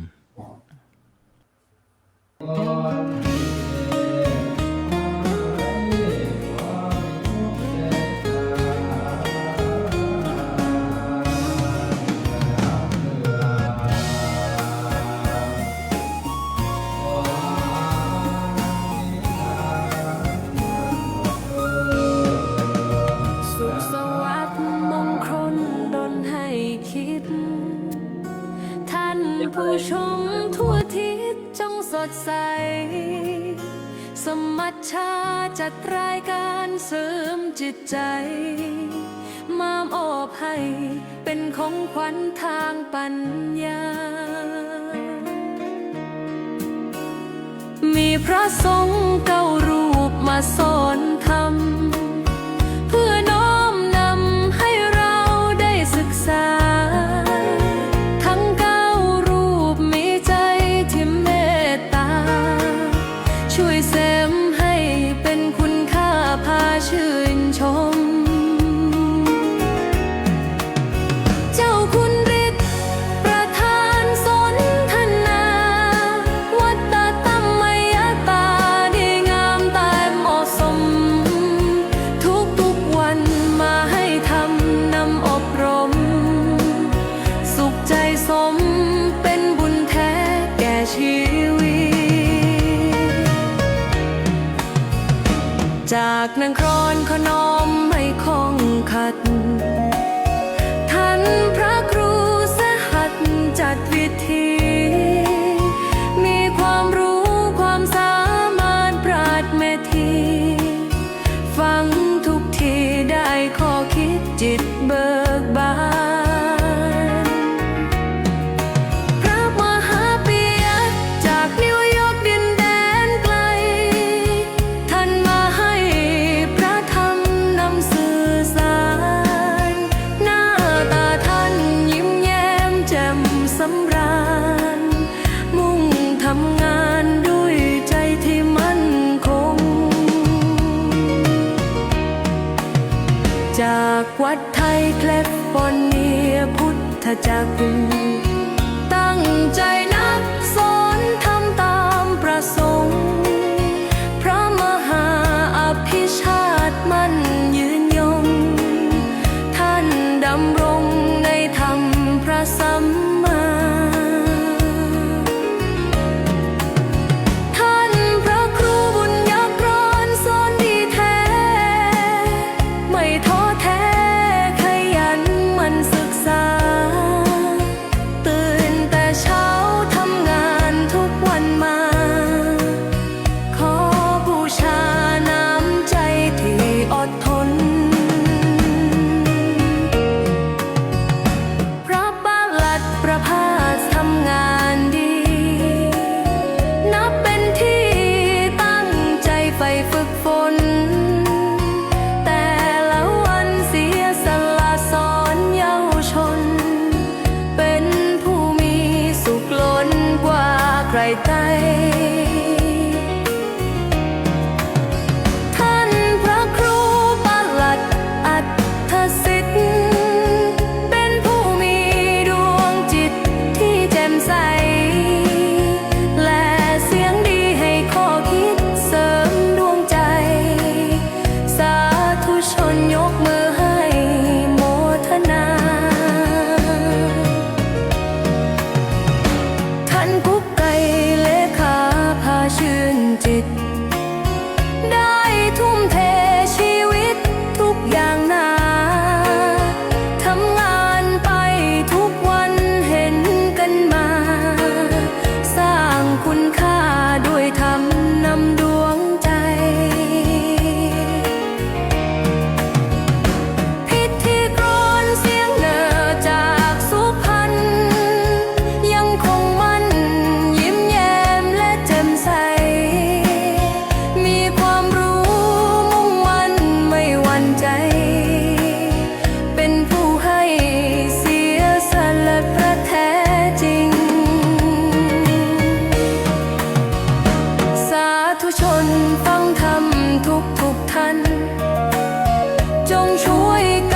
ผู้ชมทั่วทิศจงสดใสสมัชชาจัดรายการเสริมจิตใจมามอบให้เป็นของขวัญทางปัญญามีพระสงฆ์9 รูปมาสอนธรรมเพื่อน้อมนำให้เราได้ศึกษาช่วยเสริมให้เป็นคุณค่าพาชื่นชมเจ้าคุณฤทธิ์ประธานสนทนาวัตตรรมยตาดีงามแต่เหมาะสมทุกวันมาให้ทำนำอบรมสุขใจสมเป็นบุญแท้แก่ชีวิตจากนางครอนขนอมไม่คงขัดท่านพระครูสหัสจัดวิธีมีความรู้ความสามารถปราดเมธีฟังทุกทีได้ข้อคิดจิตเบิกบานพระมหาปิยะจากนิวยอร์กดินแดนไกลท่านมาให้พระธรรมนำสื่อสาร จากวัดไทยแคลิฟอร์เนียพุทธจักรตั้งใจนักสอนทำตามประสงค์พระมหาอภิชาติมั่นยืนยงท่านดำรงในธรรมพระสัมมาท่านพระครูบุญยกรอนสอนดีแท้ไม่ท้อแท้ขยันหมั่นศึกษาตื่นแต่เช้าทำงานทุกวันมาขอบูชาน้ำใจที่อดทนพระปลัดประภาสทำงานดีนับเป็นที่ตั้งใจใฝ่ฝึกฝนแต่ละวันเสียสละสอนเยาวชนเป็นผู้มีสุขล้นกว่าใครใดท่านพระครูปลัดอัฏฐสิทธิ์เป็นผู้มีดวงจิตที่แจ่มใสและเสียงดีให้ข้อคิดเสริมดวงใจสาธุชนยกมือให้โมทนา ท่านกุ๊กไก่เลขาพาชื่นจิต ได้ทุ่มเทชีวิตทุกอย่างนาทำงานไปทุกวันเห็นกันมา สร้างคุณค่าด้วยธรรมนำดวงใจ พิธีกรเสียงเหนือจากสุพรรณยังคงมั่นยิ้มแย้มและแจ่มใส มีความรู้มุ่งมั่นไม่หวั่นใจ เป็นผู้ให้เสียสละพระแท้จริง สาธุชนฟังธรรมทุกท่าน จงช่วยกัน